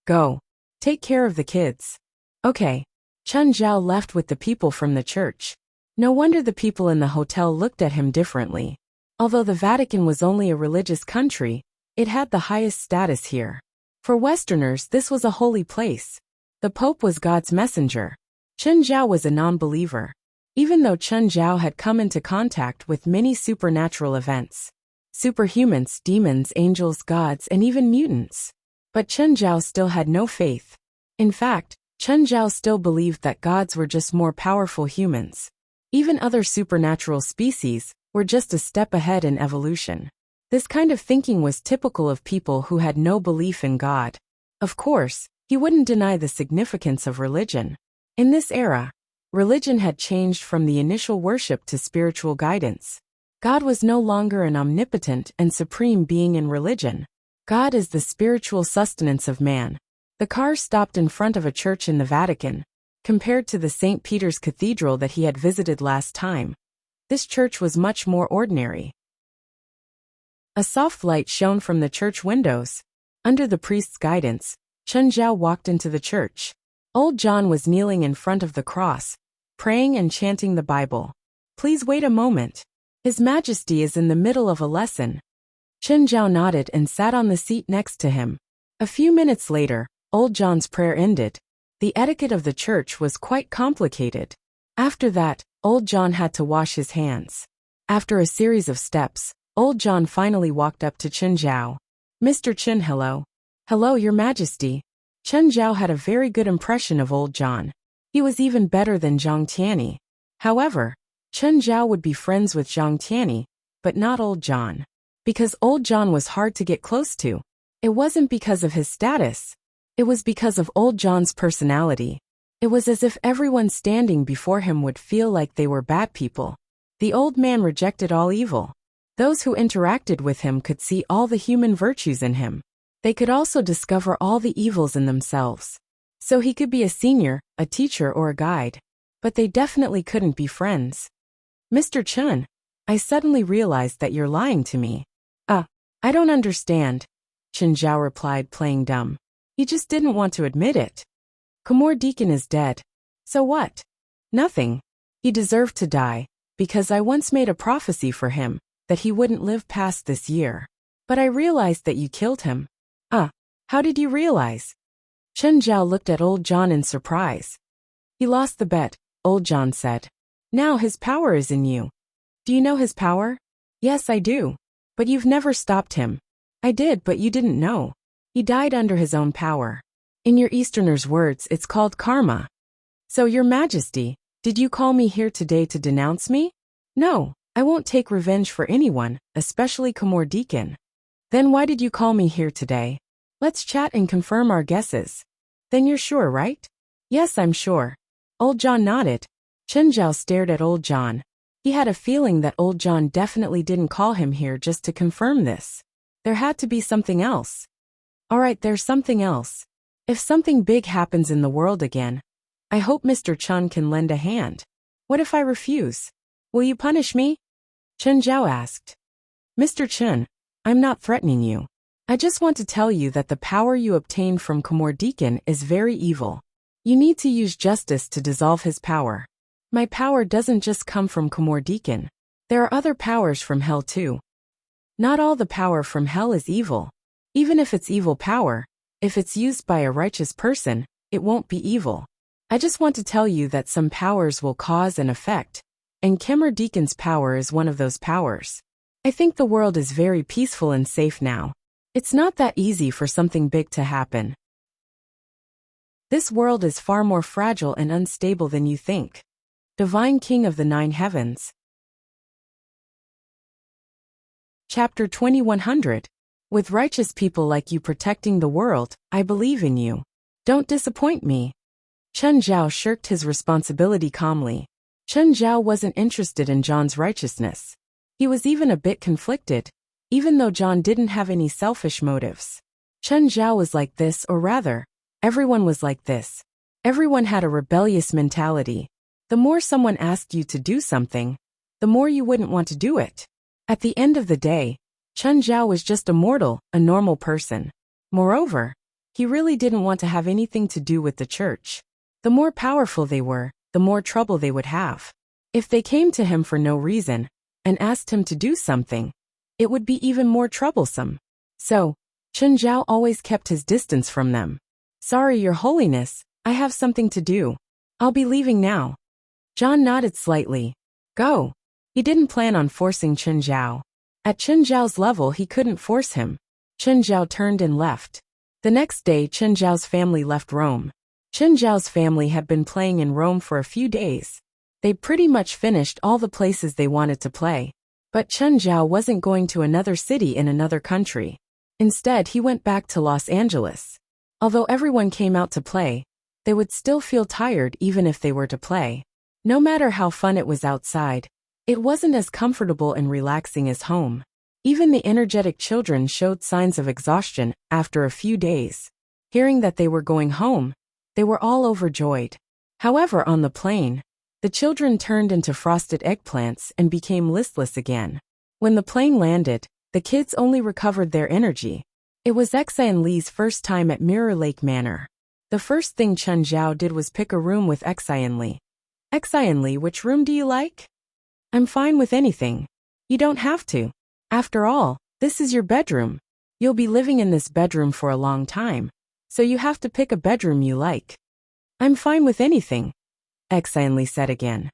Go. Take care of the kids. Okay. Chen Zhao left with the people from the church. No wonder the people in the hotel looked at him differently. Although the Vatican was only a religious country, it had the highest status here. For Westerners, this was a holy place. The Pope was God's messenger. Chen Zhao was a non-believer. Even though Chen Zhao had come into contact with many supernatural events. Superhumans, demons, angels, gods, and even mutants. But Chen Zhao still had no faith. In fact, Chen Zhao still believed that gods were just more powerful humans. Even other supernatural species were just a step ahead in evolution. This kind of thinking was typical of people who had no belief in God. Of course, he wouldn't deny the significance of religion. In this era, religion had changed from the initial worship to spiritual guidance. God was no longer an omnipotent and supreme being in religion. God is the spiritual sustenance of man. The car stopped in front of a church in the Vatican. Compared to the St. Peter's Cathedral that he had visited last time, this church was much more ordinary. A soft light shone from the church windows. Under the priest's guidance, Chen Zhao walked into the church. Old John was kneeling in front of the cross, praying and chanting the Bible. Please wait a moment. His Majesty is in the middle of a lesson. Chen Zhao nodded and sat on the seat next to him. A few minutes later, Old John's prayer ended. The etiquette of the church was quite complicated. After that, Old John had to wash his hands. After a series of steps, Old John finally walked up to Chen Zhao. Mr. Chen, hello. Hello, Your Majesty. Chen Zhao had a very good impression of Old John. He was even better than Zhang Tianyi. However, Chen Zhao would be friends with Zhang Tianyi, but not Old John. Because Old John was hard to get close to. It wasn't because of his status. It was because of Old John's personality. It was as if everyone standing before him would feel like they were bad people. The old man rejected all evil. Those who interacted with him could see all the human virtues in him. They could also discover all the evils in themselves. So he could be a senior, a teacher, or a guide. But they definitely couldn't be friends. Mr. Chen, I suddenly realized that you're lying to me. I don't understand, Chen Zhao replied, playing dumb. He just didn't want to admit it. Khmor Deacon is dead. So what? Nothing. He deserved to die, because I once made a prophecy for him, that he wouldn't live past this year. But I realized that you killed him. How did you realize? Chen Zhao looked at Old John in surprise. He lost the bet, Old John said. Now his power is in you. Do you know his power? Yes, I do. But you've never stopped him. I did, but you didn't know. He died under his own power. In your Easterners' words, it's called karma. So, Your Majesty, did you call me here today to denounce me? No, I won't take revenge for anyone, especially Khmor Deacon. Then why did you call me here today? Let's chat and confirm our guesses. Then you're sure, right? Yes, I'm sure. Old John nodded. Chen Zhao stared at Old John. He had a feeling that Old John definitely didn't call him here just to confirm this. There had to be something else. Alright, there's something else. If something big happens in the world again, I hope Mr. Chen can lend a hand. What if I refuse? Will you punish me? Chen Zhao asked. Mr. Chen, I'm not threatening you. I just want to tell you that the power you obtained from Khmor Deacon is very evil. You need to use justice to dissolve his power. My power doesn't just come from Khmor Deacon. There are other powers from hell too. Not all the power from hell is evil. Even if it's evil power, if it's used by a righteous person, it won't be evil. I just want to tell you that some powers will cause an effect, and Khmor Deacon's power is one of those powers. I think the world is very peaceful and safe now. It's not that easy for something big to happen. This world is far more fragile and unstable than you think. Divine King of the Nine Heavens. Chapter 2100. With righteous people like you protecting the world, I believe in you. Don't disappoint me. Chen Zhao shirked his responsibility calmly. Chen Zhao wasn't interested in John's righteousness. He was even a bit conflicted, even though John didn't have any selfish motives. Chen Zhao was like this, or rather, everyone was like this. Everyone had a rebellious mentality. The more someone asked you to do something, the more you wouldn't want to do it. At the end of the day, Chen Zhao was just a mortal, a normal person. Moreover, he really didn't want to have anything to do with the church. The more powerful they were, the more trouble they would have. If they came to him for no reason, and asked him to do something, it would be even more troublesome. So, Chen Zhao always kept his distance from them. Sorry, Your Holiness, I have something to do. I'll be leaving now. John nodded slightly. Go. He didn't plan on forcing Chen Zhao. At Chen Zhao's level he couldn't force him. Chen Zhao turned and left. The next day Chen Zhao's family left Rome. Chen Zhao's family had been playing in Rome for a few days. They pretty much finished all the places they wanted to play. But Chen Zhao wasn't going to another city in another country. Instead he went back to Los Angeles. Although everyone came out to play, they would still feel tired even if they were to play. No matter how fun it was outside, it wasn't as comfortable and relaxing as home. Even the energetic children showed signs of exhaustion after a few days. Hearing that they were going home, they were all overjoyed. However, on the plane, the children turned into frosted eggplants and became listless again. When the plane landed, the kids only recovered their energy. It was Exian Li's first time at Mirror Lake Manor. The first thing Chen Zhao did was pick a room with Exian Li. Exian Li, which room do you like? I'm fine with anything. You don't have to. After all, this is your bedroom. You'll be living in this bedroom for a long time, so you have to pick a bedroom you like. I'm fine with anything, Exian Li said again.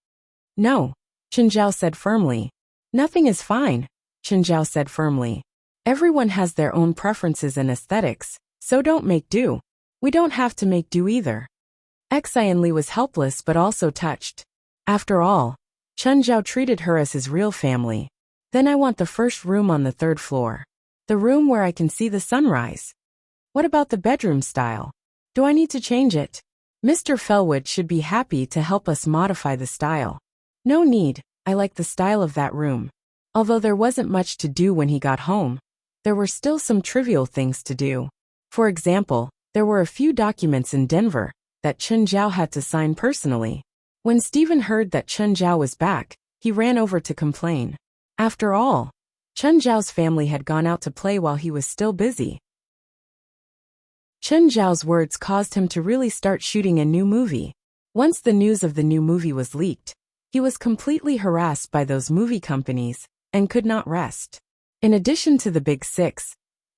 No, Chen Zhao said firmly. Nothing is fine, Chen Zhao said firmly. Everyone has their own preferences and aesthetics, so don't make do. We don't have to make do either. Li was helpless but also touched. After all, Chen Zhao treated her as his real family. Then I want the first room on the 3rd floor. The room where I can see the sunrise. What about the bedroom style? Do I need to change it? Mr. Fellwood should be happy to help us modify the style. No need, I like the style of that room. Although there wasn't much to do when he got home, there were still some trivial things to do. For example, there were a few documents in Denver that Chen Zhao had to sign personally. When Stephen heard that Chen Zhao was back, he ran over to complain. After all, Chen Zhao's family had gone out to play while he was still busy. Chen Zhao's words caused him to really start shooting a new movie. Once the news of the new movie was leaked, he was completely harassed by those movie companies and could not rest. In addition to the big 6,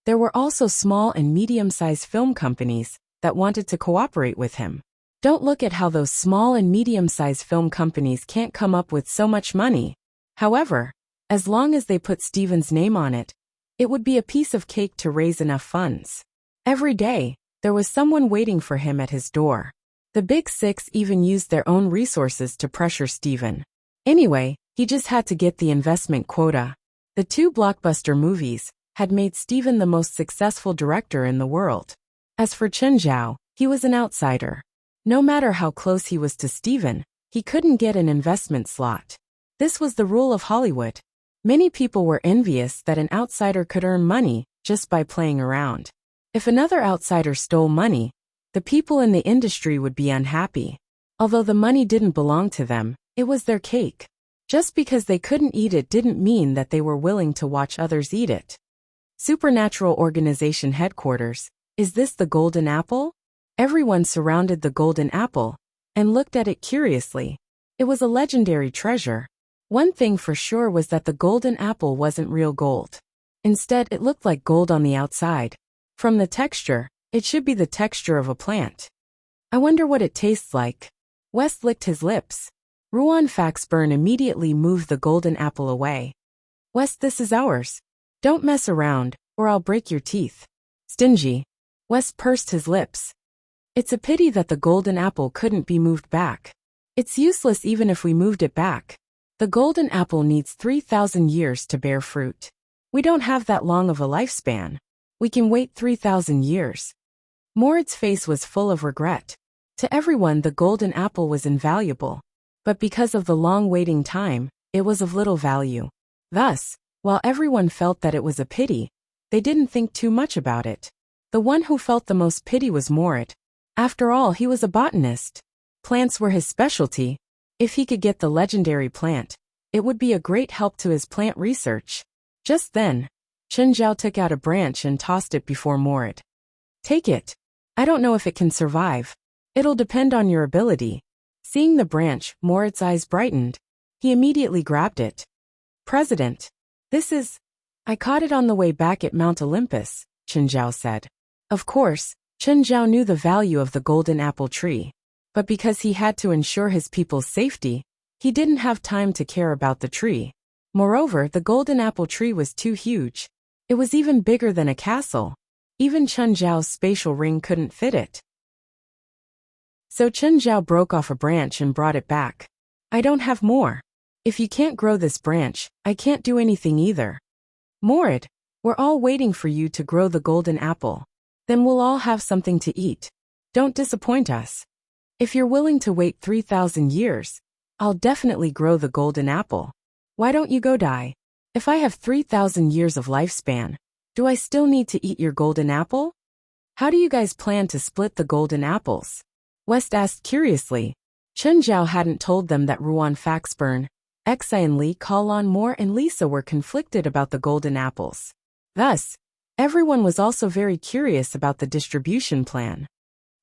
there were also small and medium-sized film companies that wanted to cooperate with him. Don't look at how those small and medium-sized film companies can't come up with so much money. However, as long as they put Stephen's name on it, it would be a piece of cake to raise enough funds. Every day, there was someone waiting for him at his door. The big 6 even used their own resources to pressure Stephen. Anyway, he just had to get the investment quota. The 2 blockbuster movies had made Stephen the most successful director in the world. As for Chen Zhao, he was an outsider. No matter how close he was to Stephen, he couldn't get an investment slot. This was the rule of Hollywood. Many people were envious that an outsider could earn money just by playing around. If another outsider stole money, the people in the industry would be unhappy. Although the money didn't belong to them, it was their cake. Just because they couldn't eat it didn't mean that they were willing to watch others eat it. Supernatural Organization Headquarters. Is this the golden apple? Everyone surrounded the golden apple and looked at it curiously. It was a legendary treasure. One thing for sure was that the golden apple wasn't real gold. Instead, it looked like gold on the outside. From the texture, it should be the texture of a plant. I wonder what it tastes like. West licked his lips. Ruan Faxburn immediately moved the golden apple away. West, this is ours. Don't mess around, or I'll break your teeth. Stingy. West pursed his lips. It's a pity that the golden apple couldn't be moved back. It's useless even if we moved it back. The golden apple needs 3,000 years to bear fruit. We don't have that long of a lifespan. We can wait 3,000 years. Morit's face was full of regret. To everyone, the golden apple was invaluable. But because of the long waiting time, it was of little value. Thus, while everyone felt that it was a pity, they didn't think too much about it. The one who felt the most pity was Morit. After all, he was a botanist. Plants were his specialty. If he could get the legendary plant, it would be a great help to his plant research. Just then, Chen Zhao took out a branch and tossed it before Morit. Take it. I don't know if it can survive. It'll depend on your ability. Seeing the branch, Morit's eyes brightened. He immediately grabbed it. President. This is... I caught it on the way back at Mount Olympus, Chen Zhao said. Of course, Chen Zhao knew the value of the golden apple tree. But because he had to ensure his people's safety, he didn't have time to care about the tree. Moreover, the golden apple tree was too huge. It was even bigger than a castle. Even Chen Zhao's spatial ring couldn't fit it. So Chen Zhao broke off a branch and brought it back. I don't have more. If you can't grow this branch, I can't do anything either. Morit, we're all waiting for you to grow the golden apple. Then we'll all have something to eat. Don't disappoint us. If you're willing to wait 3,000 years, I'll definitely grow the golden apple. Why don't you go die? If I have 3,000 years of lifespan, do I still need to eat your golden apple? How do you guys plan to split the golden apples? West asked curiously. Chen Zhao hadn't told them that Ruan Faxburn, Xian Li, Kalon Moore and Lisa were conflicted about the golden apples. Thus, everyone was also very curious about the distribution plan.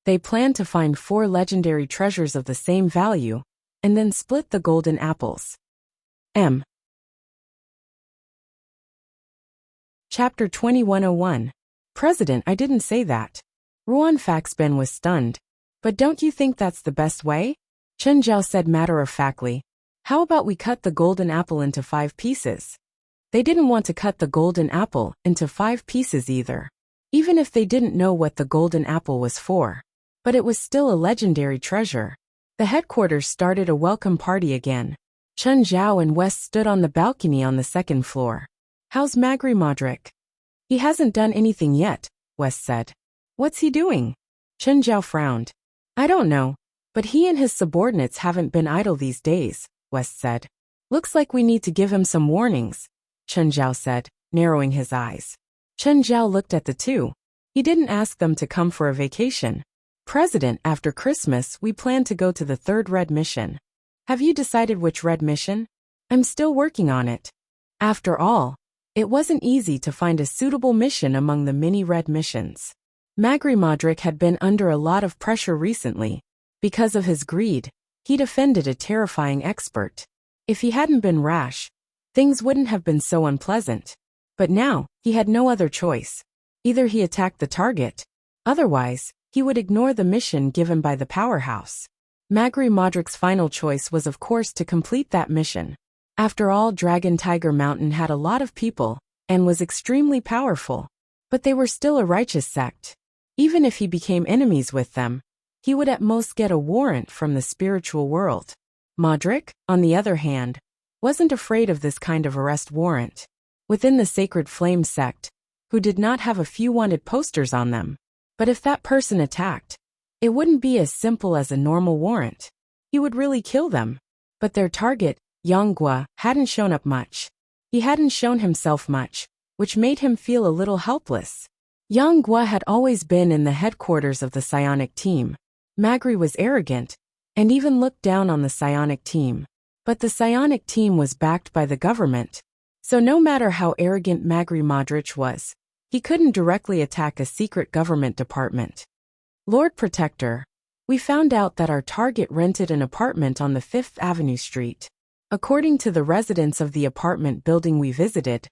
They planned to find 4 legendary treasures of the same value, and then split the golden apples. Chapter 2101. President, I didn't say that. Ruan Faxben was stunned. But don't you think that's the best way? Chen Zhao said matter-of-factly. How about we cut the golden apple into 5 pieces? They didn't want to cut the golden apple into 5 pieces either, even if they didn't know what the golden apple was for. But it was still a legendary treasure. The headquarters started a welcome party again. Chen Zhao and West stood on the balcony on the 2nd floor. How's Magri Modric? He hasn't done anything yet, West said. What's he doing? Chen Zhao frowned. I don't know, but he and his subordinates haven't been idle these days, West said. Looks like we need to give him some warnings, Chen Zhao said, narrowing his eyes. Chen Zhao looked at the two. He didn't ask them to come for a vacation. President, after Christmas, we plan to go to the 3rd red mission. Have you decided which red mission? I'm still working on it. After all, it wasn't easy to find a suitable mission among the many red missions. Magri Modric had been under a lot of pressure recently. Because of his greed, he'd offended a terrifying expert. If he hadn't been rash, things wouldn't have been so unpleasant. But now, he had no other choice. Either he attacked the target, otherwise, he would ignore the mission given by the powerhouse. Magri Modric's final choice was of course to complete that mission. After all, Dragon Tiger Mountain had a lot of people, and was extremely powerful. But they were still a righteous sect. Even if he became enemies with them, he would at most get a warrant from the spiritual world. Modric, on the other hand, wasn't afraid of this kind of arrest warrant. Within the Sacred Flame sect, who did not have a few wanted posters on them. But if that person attacked, it wouldn't be as simple as a normal warrant. He would really kill them. But their target, Yang Guo, hadn't shown up much. He hadn't shown himself much, which made him feel a little helpless. Yang Guo had always been in the headquarters of the psionic team. Magri was arrogant, and even looked down on the psionic team. But the psionic team was backed by the government. So no matter how arrogant Magri Modric was, he couldn't directly attack a secret government department. Lord Protector, we found out that our target rented an apartment on the 5th Avenue Street. According to the residents of the apartment building we visited,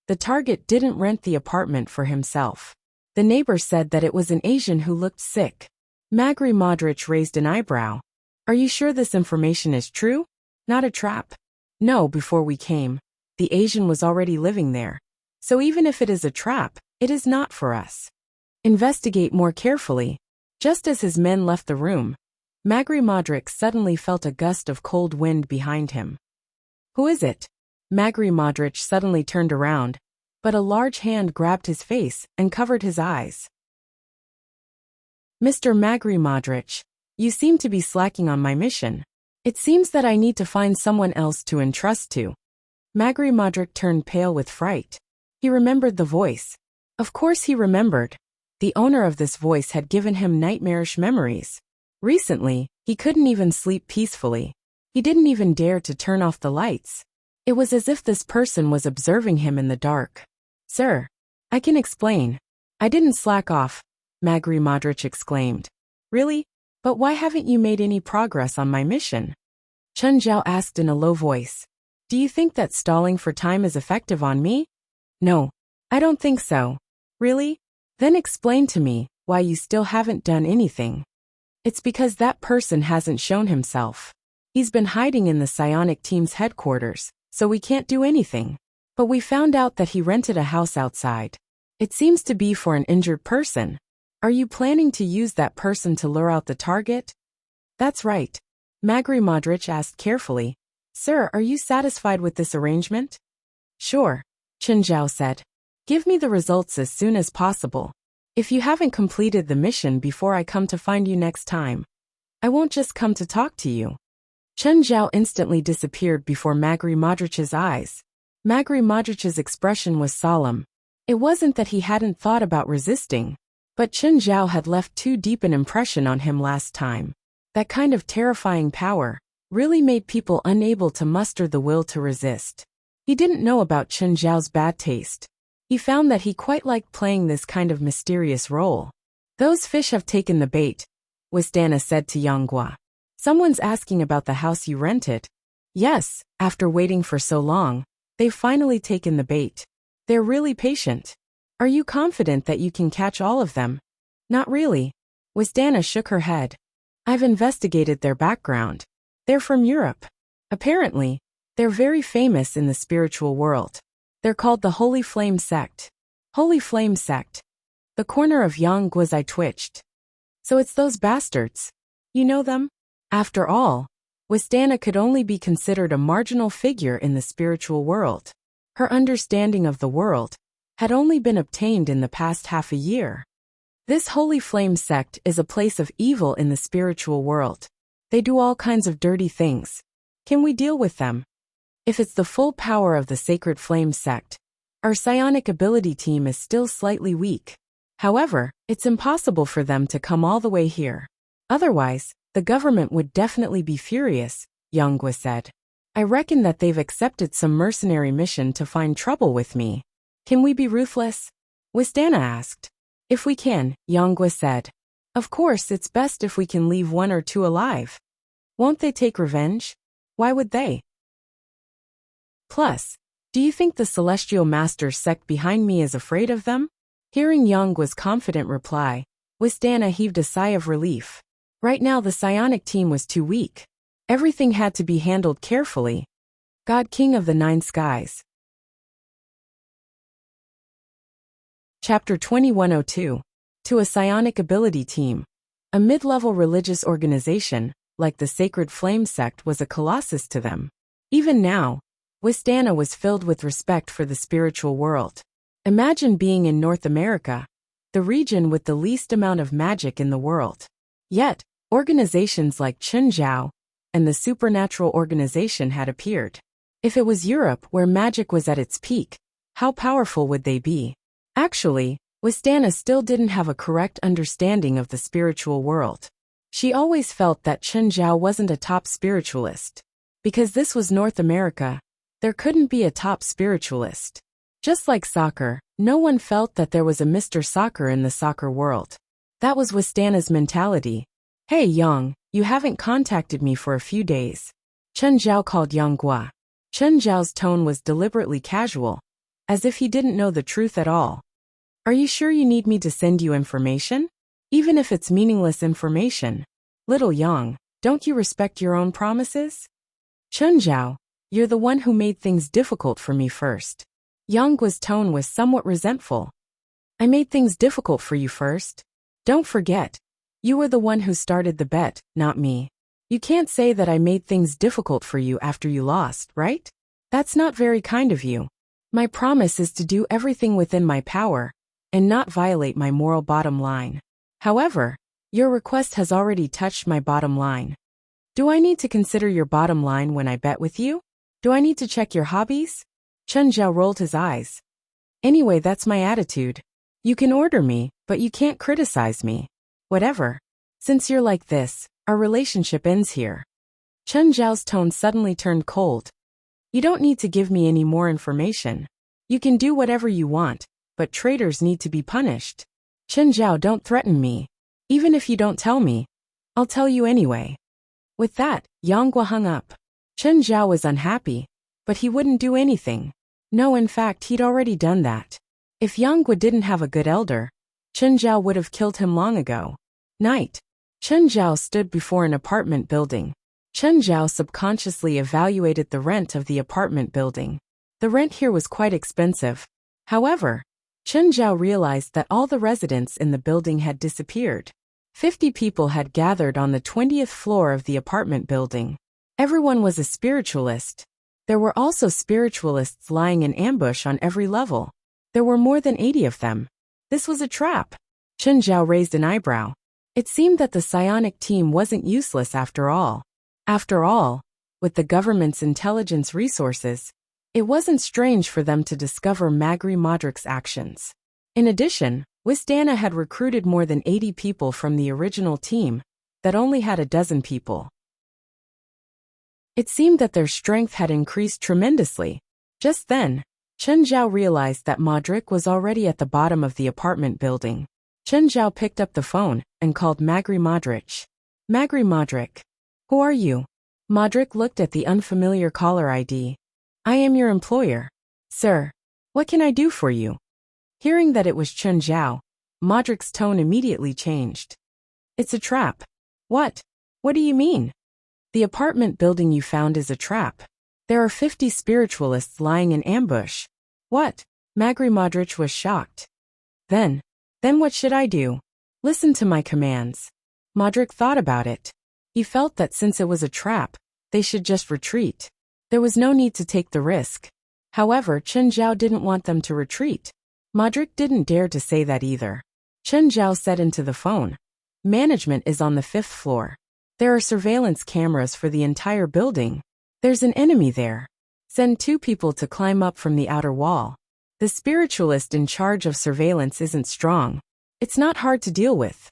the target didn't rent the apartment for himself. The neighbor said that it was an Asian who looked sick. Magri Modric raised an eyebrow. Are you sure this information is true? Not a trap? No, before we came, the Asian was already living there. So even if it is a trap, it is not for us. Investigate more carefully. Just as his men left the room, Magri Modric suddenly felt a gust of cold wind behind him. Who is it? Magri Modric suddenly turned around, but a large hand grabbed his face and covered his eyes. Mr. Magri Modric, you seem to be slacking on my mission. It seems that I need to find someone else to entrust to. Magri Modric turned pale with fright. He remembered the voice. Of course he remembered. The owner of this voice had given him nightmarish memories. Recently, he couldn't even sleep peacefully. He didn't even dare to turn off the lights. It was as if this person was observing him in the dark. Sir, I can explain. I didn't slack off, Magri Modric exclaimed. Really? But why haven't you made any progress on my mission? Chen Zhao asked in a low voice. Do you think that stalling for time is effective on me? No, I don't think so. Really? Then explain to me why you still haven't done anything. It's because that person hasn't shown himself. He's been hiding in the psionic team's headquarters, so we can't do anything. But we found out that he rented a house outside. It seems to be for an injured person. Are you planning to use that person to lure out the target? That's right. Magri Modric asked carefully. Sir, are you satisfied with this arrangement? Sure, Chen Zhao said. Give me the results as soon as possible. If you haven't completed the mission before I come to find you next time, I won't just come to talk to you. Chen Zhao instantly disappeared before Magri Modric's eyes. Magri Modric's expression was solemn. It wasn't that he hadn't thought about resisting, but Chen Zhao had left too deep an impression on him last time. That kind of terrifying power really made people unable to muster the will to resist. He didn't know about Chen Zhao's bad taste. He found that he quite liked playing this kind of mysterious role. Those fish have taken the bait, Wistana said to Yang Guo. Someone's asking about the house you rented. Yes, after waiting for so long, they've finally taken the bait. They're really patient. Are you confident that you can catch all of them? Not really. Wistana shook her head. I've investigated their background. They're from Europe. Apparently, they're very famous in the spiritual world. They're called the Holy Flame Sect. Holy Flame Sect. The corner of Yang Guo's eye twitched. So it's those bastards. You know them? After all, Wistana could only be considered a marginal figure in the spiritual world. Her understanding of the world had only been obtained in the past half a year. This Holy Flame Sect is a place of evil in the spiritual world. They do all kinds of dirty things. Can we deal with them? If it's the full power of the Sacred Flame Sect, our psionic ability team is still slightly weak. However, it's impossible for them to come all the way here. Otherwise, the government would definitely be furious, Yang Guo said. I reckon that they've accepted some mercenary mission to find trouble with me. Can we be ruthless? Wistana asked. If we can, Yang Guo said. Of course, it's best if we can leave one or two alive. Won't they take revenge? Why would they? Plus, do you think the Celestial Masters sect behind me is afraid of them? Hearing Yang Guo's confident reply, Wistana heaved a sigh of relief. Right now the psionic team was too weak. Everything had to be handled carefully. God King of the Nine Skies. Chapter 2102. To a psionic ability team. A mid-level religious organization, like the Sacred Flame Sect, was a colossus to them. Even now, Wistana was filled with respect for the spiritual world. Imagine being in North America, the region with the least amount of magic in the world. Yet, organizations like Chunjiao and the Supernatural Organization had appeared. If it was Europe where magic was at its peak, how powerful would they be? Actually, Wistana still didn't have a correct understanding of the spiritual world. She always felt that Chunjiao wasn't a top spiritualist. Because this was North America, there couldn't be a top spiritualist. Just like soccer, no one felt that there was a Mr. Soccer in the soccer world. That was Wistana's mentality. Hey Yang, you haven't contacted me for a few days. Chunjiao called Yang Guo. Chunjiao's tone was deliberately casual, as if he didn't know the truth at all. Are you sure you need me to send you information? Even if it's meaningless information. Little Yang, don't you respect your own promises? Chunjiao, you're the one who made things difficult for me first. Yang Guo's tone was somewhat resentful. I made things difficult for you first. Don't forget, you were the one who started the bet, not me. You can't say that I made things difficult for you after you lost, right? That's not very kind of you. My promise is to do everything within my power and not violate my moral bottom line. However, your request has already touched my bottom line. Do I need to consider your bottom line when I bet with you? Do I need to check your hobbies? Chunjiao rolled his eyes. Anyway, that's my attitude. You can order me, but you can't criticize me. Whatever. Since you're like this, our relationship ends here. Chunjiao's tone suddenly turned cold. You don't need to give me any more information. You can do whatever you want, but traitors need to be punished. Chunjiao, don't threaten me. Even if you don't tell me, I'll tell you anyway. With that, Yang Guo hung up. Chunjiao was unhappy, but he wouldn't do anything. No, in fact, he'd already done that. If Yang Guo didn't have a good elder, Chunjiao would have killed him long ago. Night. Chunjiao stood before an apartment building. Chunjiao subconsciously evaluated the rent of the apartment building. The rent here was quite expensive. However, Chunjiao realized that all the residents in the building had disappeared. 50 people had gathered on the 20th floor of the apartment building. Everyone was a spiritualist. There were also spiritualists lying in ambush on every level. There were more than 80 of them. This was a trap. Chunjiao raised an eyebrow. It seemed that the psionic team wasn't useless after all. After all, with the government's intelligence resources, it wasn't strange for them to discover Magri Modric's actions. In addition, Wistana had recruited more than 80 people from the original team that only had a dozen people. It seemed that their strength had increased tremendously. Just then, Chunjiao realized that Modric was already at the bottom of the apartment building. Chunjiao picked up the phone and called Magri Modric. Magri Modric. Who are you? Modric looked at the unfamiliar caller ID. I am your employer. Sir, what can I do for you? Hearing that it was Chunjiao, Modric's tone immediately changed. It's a trap. What? What do you mean? The apartment building you found is a trap. There are 50 spiritualists lying in ambush. What? Magri Modric was shocked. Then what should I do? Listen to my commands. Modric thought about it. He felt that since it was a trap, they should just retreat. There was no need to take the risk. However, Chen Zhao didn't want them to retreat. Modric didn't dare to say that either. Chen Zhao said into the phone, "Management is on the 5th floor. There are surveillance cameras for the entire building. There's an enemy there. Send 2 people to climb up from the outer wall. The spiritualist in charge of surveillance isn't strong. It's not hard to deal with."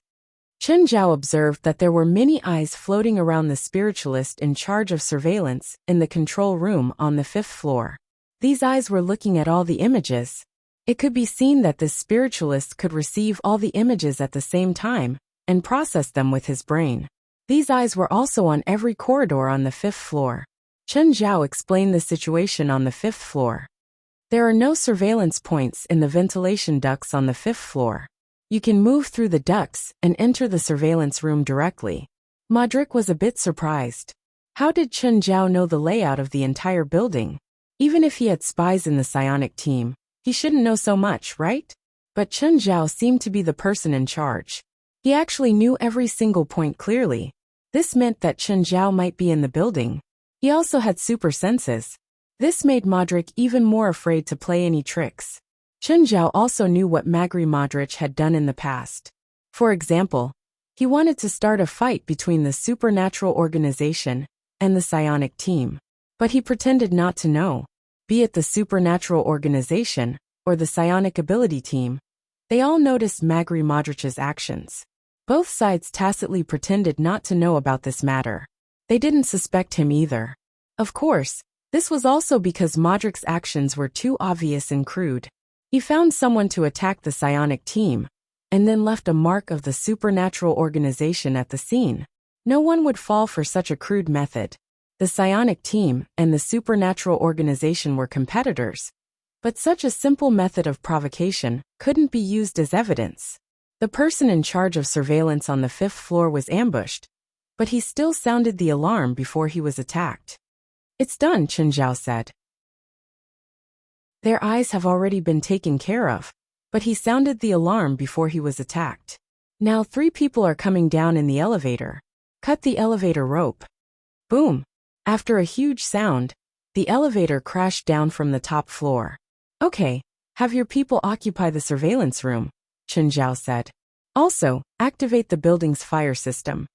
Chen Zhao observed that there were many eyes floating around the spiritualist in charge of surveillance in the control room on the 5th floor. These eyes were looking at all the images. It could be seen that this spiritualist could receive all the images at the same time and process them with his brain. These eyes were also on every corridor on the 5th floor. Chen Zhao explained the situation on the 5th floor. There are no surveillance points in the ventilation ducts on the 5th floor. You can move through the ducts and enter the surveillance room directly. Modric was a bit surprised. How did Chen Zhao know the layout of the entire building? Even if he had spies in the psionic team, he shouldn't know so much, right? But Chen Zhao seemed to be the person in charge. He actually knew every single point clearly. This meant that Chen Zhao might be in the building. He also had super senses. This made Modric even more afraid to play any tricks. Chen Zhao also knew what Magri Modric had done in the past. For example, he wanted to start a fight between the supernatural organization and the psionic team. But he pretended not to know. Be it the supernatural organization or the psionic ability team, they all noticed Magri Modric's actions. Both sides tacitly pretended not to know about this matter. They didn't suspect him either. Of course, this was also because Modric's actions were too obvious and crude. He found someone to attack the psionic team, and then left a mark of the supernatural organization at the scene. No one would fall for such a crude method. The psionic team and the supernatural organization were competitors. But such a simple method of provocation couldn't be used as evidence. The person in charge of surveillance on the 5th floor was ambushed, but he still sounded the alarm before he was attacked. "It's done," Chen Zhao said. Their eyes have already been taken care of, but he sounded the alarm before he was attacked. Now 3 people are coming down in the elevator. Cut the elevator rope. Boom. After a huge sound, the elevator crashed down from the top floor. "Okay, have your people occupy the surveillance room," Chen Zhao said. "Also, activate the building's fire system.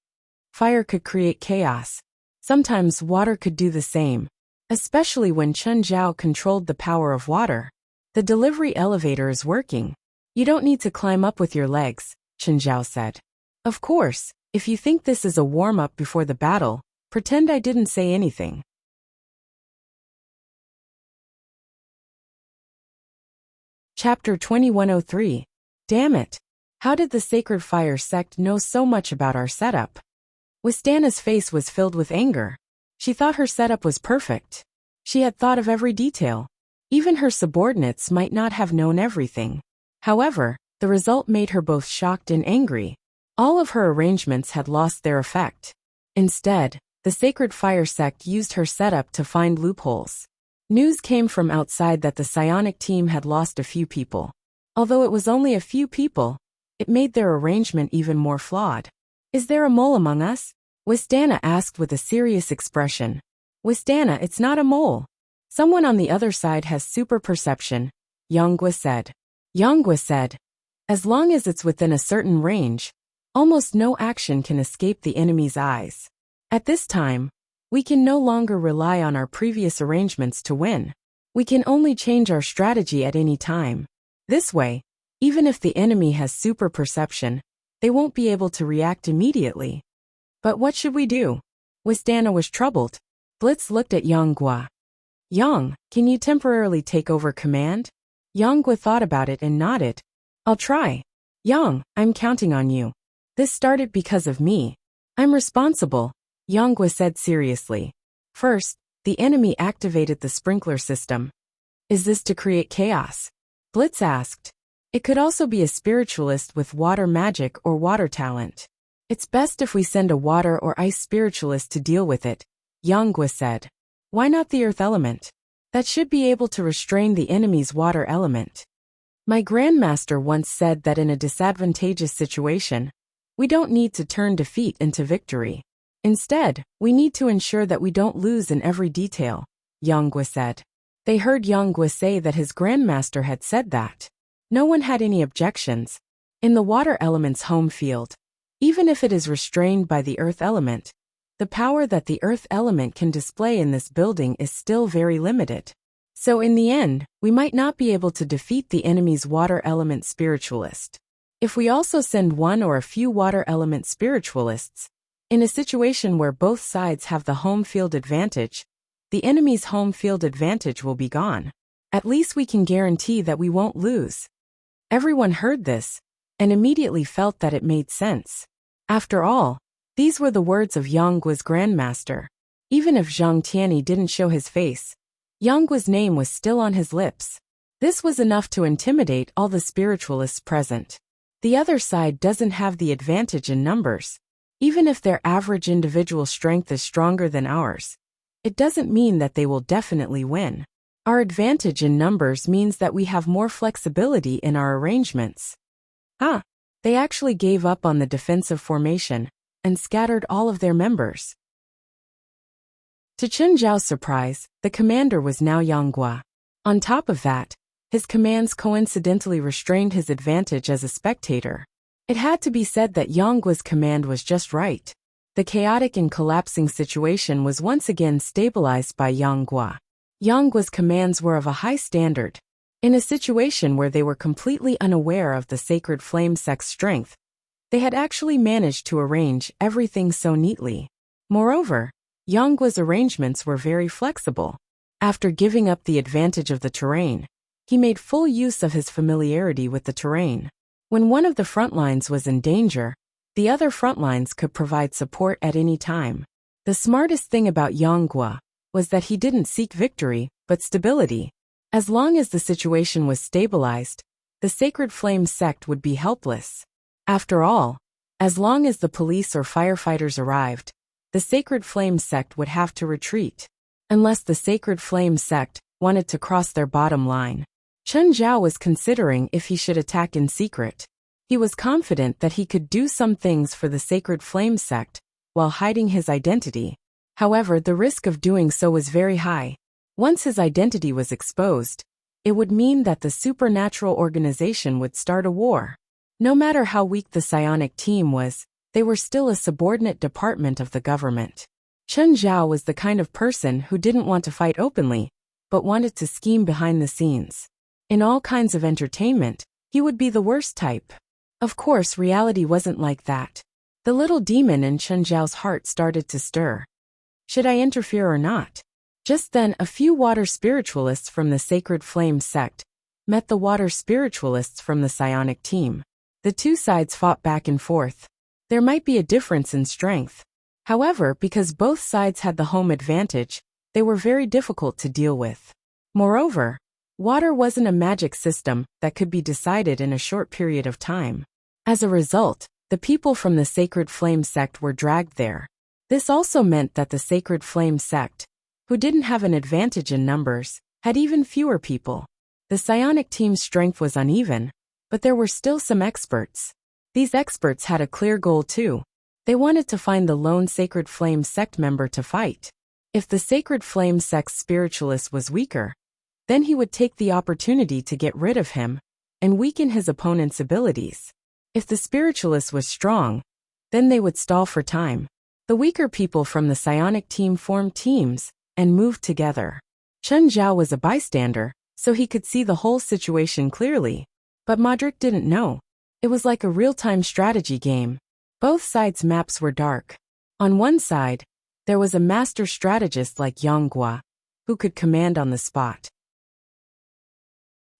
Fire could create chaos. Sometimes water could do the same. Especially when Chen Zhao controlled the power of water. The delivery elevator is working. You don't need to climb up with your legs," Chen Zhao said. "Of course, if you think this is a warm-up before the battle, pretend I didn't say anything." Chapter 2103. Damn it. How did the Sacred Fire sect know so much about our setup? Wistana's face was filled with anger. She thought her setup was perfect. She had thought of every detail. Even her subordinates might not have known everything. However, the result made her both shocked and angry. All of her arrangements had lost their effect. Instead, the Sacred Fire sect used her setup to find loopholes. News came from outside that the psionic team had lost a few people. Although it was only a few people, it made their arrangement even more flawed. "Is there a mole among us?" Wistana asked with a serious expression. "Wistana, it's not a mole. Someone on the other side has super perception," Yonggwa said. Yonggwa said, "As long as it's within a certain range, almost no action can escape the enemy's eyes. At this time, we can no longer rely on our previous arrangements to win. We can only change our strategy at any time. This way, even if the enemy has super perception, they won't be able to react immediately." "But what should we do?" Wistana was troubled. Blitz looked at Yonggwa. "Yang, can you temporarily take over command?" Yonggwa thought about it and nodded. "I'll try. Yang, I'm counting on you. This started because of me. I'm responsible," Yonggwa said seriously. "First, the enemy activated the sprinkler system. Is this to create chaos?" Blitz asked. "It could also be a spiritualist with water magic or water talent. It's best if we send a water or ice spiritualist to deal with it, Yanggwa said. Why not the earth element? That should be able to restrain the enemy's water element. My grandmaster once said that in a disadvantageous situation, we don't need to turn defeat into victory. Instead, we need to ensure that we don't lose in every detail, Yanggwa said. They heard Yanggwa say that his grandmaster had said that. No one had any objections. In the water element's home field, even if it is restrained by the earth element, the power that the earth element can display in this building is still very limited. So in the end, we might not be able to defeat the enemy's water element spiritualist. If we also send one or a few water element spiritualists, in a situation where both sides have the home field advantage, the enemy's home field advantage will be gone. At least we can guarantee that we won't lose. Everyone heard this, and immediately felt that it made sense. After all, these were the words of Yanggwa's grandmaster. Even if Zhang Tianyi didn't show his face, Yanggwa's name was still on his lips. This was enough to intimidate all the spiritualists present. The other side doesn't have the advantage in numbers. Even if their average individual strength is stronger than ours, it doesn't mean that they will definitely win. Our advantage in numbers means that we have more flexibility in our arrangements. They actually gave up on the defensive formation and scattered all of their members. To Chen Zhao's surprise, the commander was now Yanggwa. On top of that, his commands coincidentally restrained his advantage as a spectator. It had to be said that Yanggwa's command was just right. The chaotic and collapsing situation was once again stabilized by Yanggwa. Yanggwa's commands were of a high standard. In a situation where they were completely unaware of the sacred flame sect's strength, they had actually managed to arrange everything so neatly. Moreover, Yanggwa's arrangements were very flexible. After giving up the advantage of the terrain, he made full use of his familiarity with the terrain. When one of the front lines was in danger, the other front lines could provide support at any time. The smartest thing about Yanggwa was that he didn't seek victory, but stability. As long as the situation was stabilized, the Sacred Flame sect would be helpless. After all, as long as the police or firefighters arrived, the Sacred Flame sect would have to retreat. Unless the Sacred Flame sect wanted to cross their bottom line. Chen Zhao was considering if he should attack in secret. He was confident that he could do some things for the Sacred Flame sect while hiding his identity. However, the risk of doing so was very high. Once his identity was exposed, it would mean that the supernatural organization would start a war. No matter how weak the psionic team was, they were still a subordinate department of the government. Chen Zhao was the kind of person who didn't want to fight openly, but wanted to scheme behind the scenes. In all kinds of entertainment, he would be the worst type. Of course, reality wasn't like that. The little demon in Chen Zhao's heart started to stir. Should I interfere or not? Just then, a few water spiritualists from the Sacred Flame sect met the water spiritualists from the psionic team. The two sides fought back and forth. There might be a difference in strength. However, because both sides had the home advantage, they were very difficult to deal with. Moreover, water wasn't a magic system that could be decided in a short period of time. As a result, the people from the Sacred Flame sect were dragged there. This also meant that the Sacred Flame sect, who didn't have an advantage in numbers, had even fewer people. The psionic team's strength was uneven, but there were still some experts. These experts had a clear goal too. They wanted to find the lone Sacred Flame sect member to fight. If the Sacred Flame sect's spiritualist was weaker, then he would take the opportunity to get rid of him and weaken his opponent's abilities. If the spiritualist was strong, then they would stall for time. The weaker people from the psionic team formed teams and moved together. Chen Zhao was a bystander, so he could see the whole situation clearly. But Modric didn't know. It was like a real-time strategy game. Both sides' maps were dark. On one side, there was a master strategist like Yanggwa, who could command on the spot.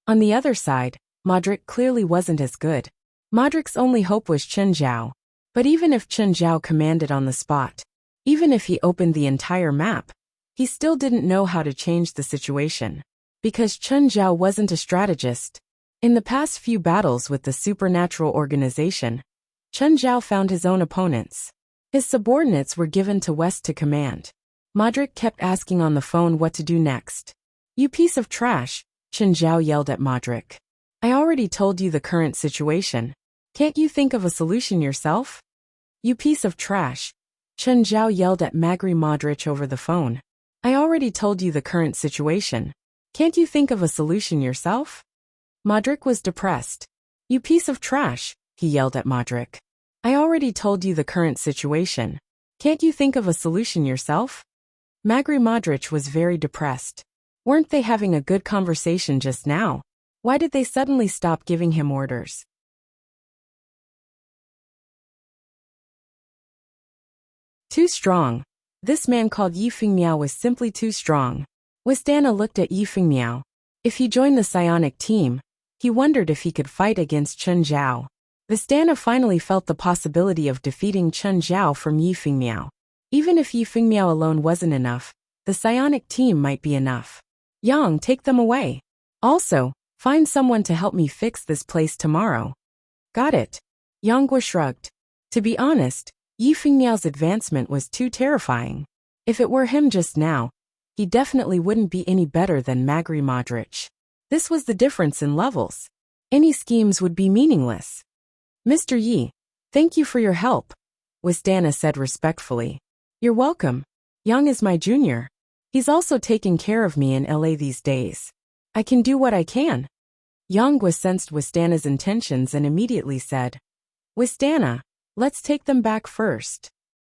On the other side, Modric clearly wasn't as good. Modric's only hope was Chen Zhao. But even if Chen Zhao commanded on the spot, even if he opened the entire map, he still didn't know how to change the situation. Because Chen Zhao wasn't a strategist. In the past few battles with the supernatural organization, Chen Zhao found his own opponents. His subordinates were given to West to command. Modric kept asking on the phone what to do next. "You piece of trash," Chen Zhao yelled at Modric. "I already told you the current situation. Can't you think of a solution yourself?" "You piece of trash," Chen Zhao yelled at Modric over the phone. "I already told you the current situation. Can't you think of a solution yourself?" Modric was depressed. "You piece of trash," he yelled at Modric. "I already told you the current situation. Can't you think of a solution yourself?" Modric was very depressed. Weren't they having a good conversation just now? Why did they suddenly stop giving him orders? Too strong. This man called Yi Fengmiao was simply too strong. Wistana looked at Yi Fengmiao. If he joined the psionic team, he wondered if he could fight against Chen Zhao. Vistana finally felt the possibility of defeating Chen Zhao from Yi Fengmiao. Even if Yi Fengmiao alone wasn't enough, the psionic team might be enough. "Yang, take them away. Also, find someone to help me fix this place tomorrow." "Got it." Yang shrugged. To be honest, Yi Fengmiao's advancement was too terrifying. If it were him just now, he definitely wouldn't be any better than Modric. This was the difference in levels. Any schemes would be meaningless. "Mr. Yi, thank you for your help," Wistana said respectfully. "You're welcome. Yang is my junior. He's also taking care of me in LA these days. I can do what I can." Yang sensed Wistana's intentions and immediately said, "Wistana, let's take them back first."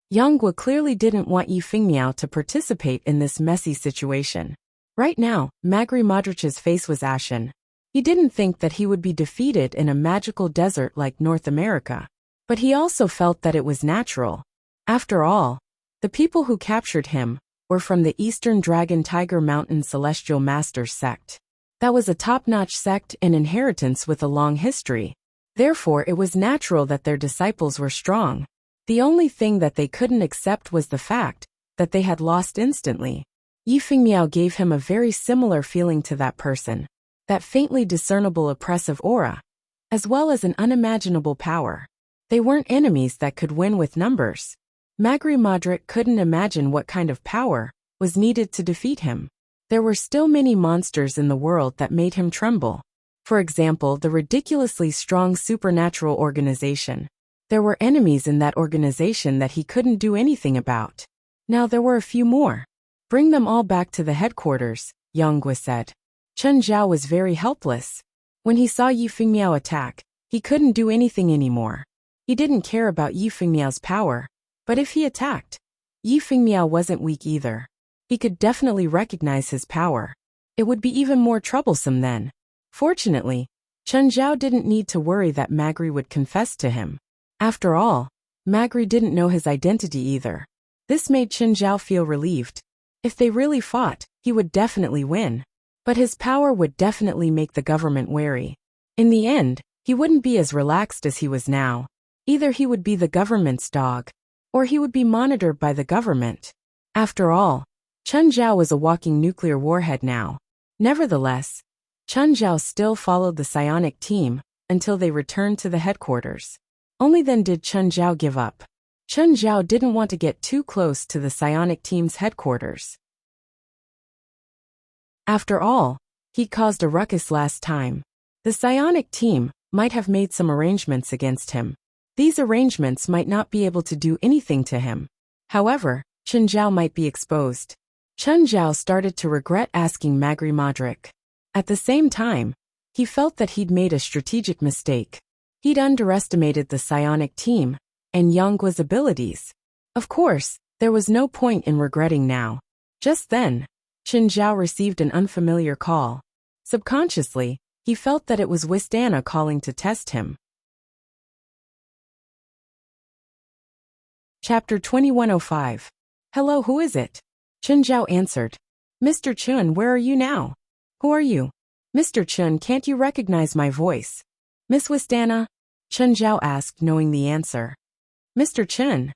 Yang clearly didn't want Yi Fengmiao to participate in this messy situation. Right now, Modric's face was ashen. He didn't think that he would be defeated in a magical desert like North America. But he also felt that it was natural. After all, the people who captured him were from the Eastern Dragon Tiger Mountain Celestial Masters sect. That was a top-notch sect and inheritance with a long history. Therefore, it was natural that their disciples were strong. The only thing that they couldn't accept was the fact that they had lost instantly. Yi Fengmiao gave him a very similar feeling to that person, that faintly discernible oppressive aura, as well as an unimaginable power. They weren't enemies that could win with numbers. Modric couldn't imagine what kind of power was needed to defeat him. There were still many monsters in the world that made him tremble. For example, the ridiculously strong supernatural organization. There were enemies in that organization that he couldn't do anything about. Now there were a few more. "Bring them all back to the headquarters," Yang said. Chen Zhao was very helpless. When he saw Yi Fengmiao attack, he couldn't do anything anymore. He didn't care about Yi Fengmiao's power, but if he attacked, Yi Fengmiao wasn't weak either. He could definitely recognize his power. It would be even more troublesome then. Fortunately, Chen Zhao didn't need to worry that Magri would confess to him. After all, Magri didn't know his identity either. This made Chen Zhao feel relieved. If they really fought, he would definitely win. But his power would definitely make the government wary. In the end, he wouldn't be as relaxed as he was now. Either he would be the government's dog, or he would be monitored by the government. After all, Chen Zhao was a walking nuclear warhead now. Nevertheless, Chen Zhao still followed the psionic team until they returned to the headquarters. Only then did Chen Zhao give up. Chen Zhao didn't want to get too close to the psionic team's headquarters. After all, he caused a ruckus last time. The psionic team might have made some arrangements against him. These arrangements might not be able to do anything to him. However, Chen Zhao might be exposed. Chen Zhao started to regret asking Modric. At the same time, he felt that he'd made a strategic mistake. He'd underestimated the psionic team and Yang's abilities. Of course, there was no point in regretting now. Just then, Chen Zhao received an unfamiliar call. Subconsciously, he felt that it was Wistana calling to test him. Chapter 2105. "Hello, who is it?" Chen Zhao answered. "Mr. Chen, where are you now?" "Who are you?" "Mr. Chen, can't you recognize my voice?" "Miss Wistana?" Chen Zhao asked, knowing the answer. "Mr. Chen,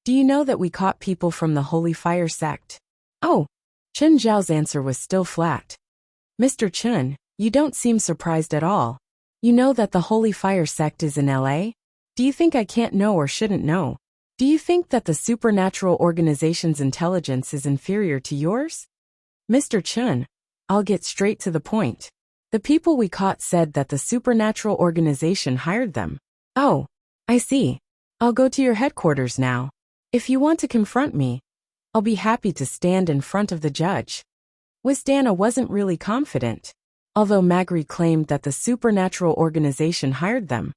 do you know that we caught people from the Holy Fire sect?" "Oh." Chen Zhao's answer was still flat. "Mr. Chen, you don't seem surprised at all. You know that the Holy Fire sect is in LA? Do you think I can't know or shouldn't know? Do you think that the supernatural organization's intelligence is inferior to yours? Mr. Chun, I'll get straight to the point. The people we caught said that the supernatural organization hired them. Oh, I see. I'll go to your headquarters now. If you want to confront me, I'll be happy to stand in front of the judge. Wisdana wasn't really confident. Although Magri claimed that the supernatural organization hired them,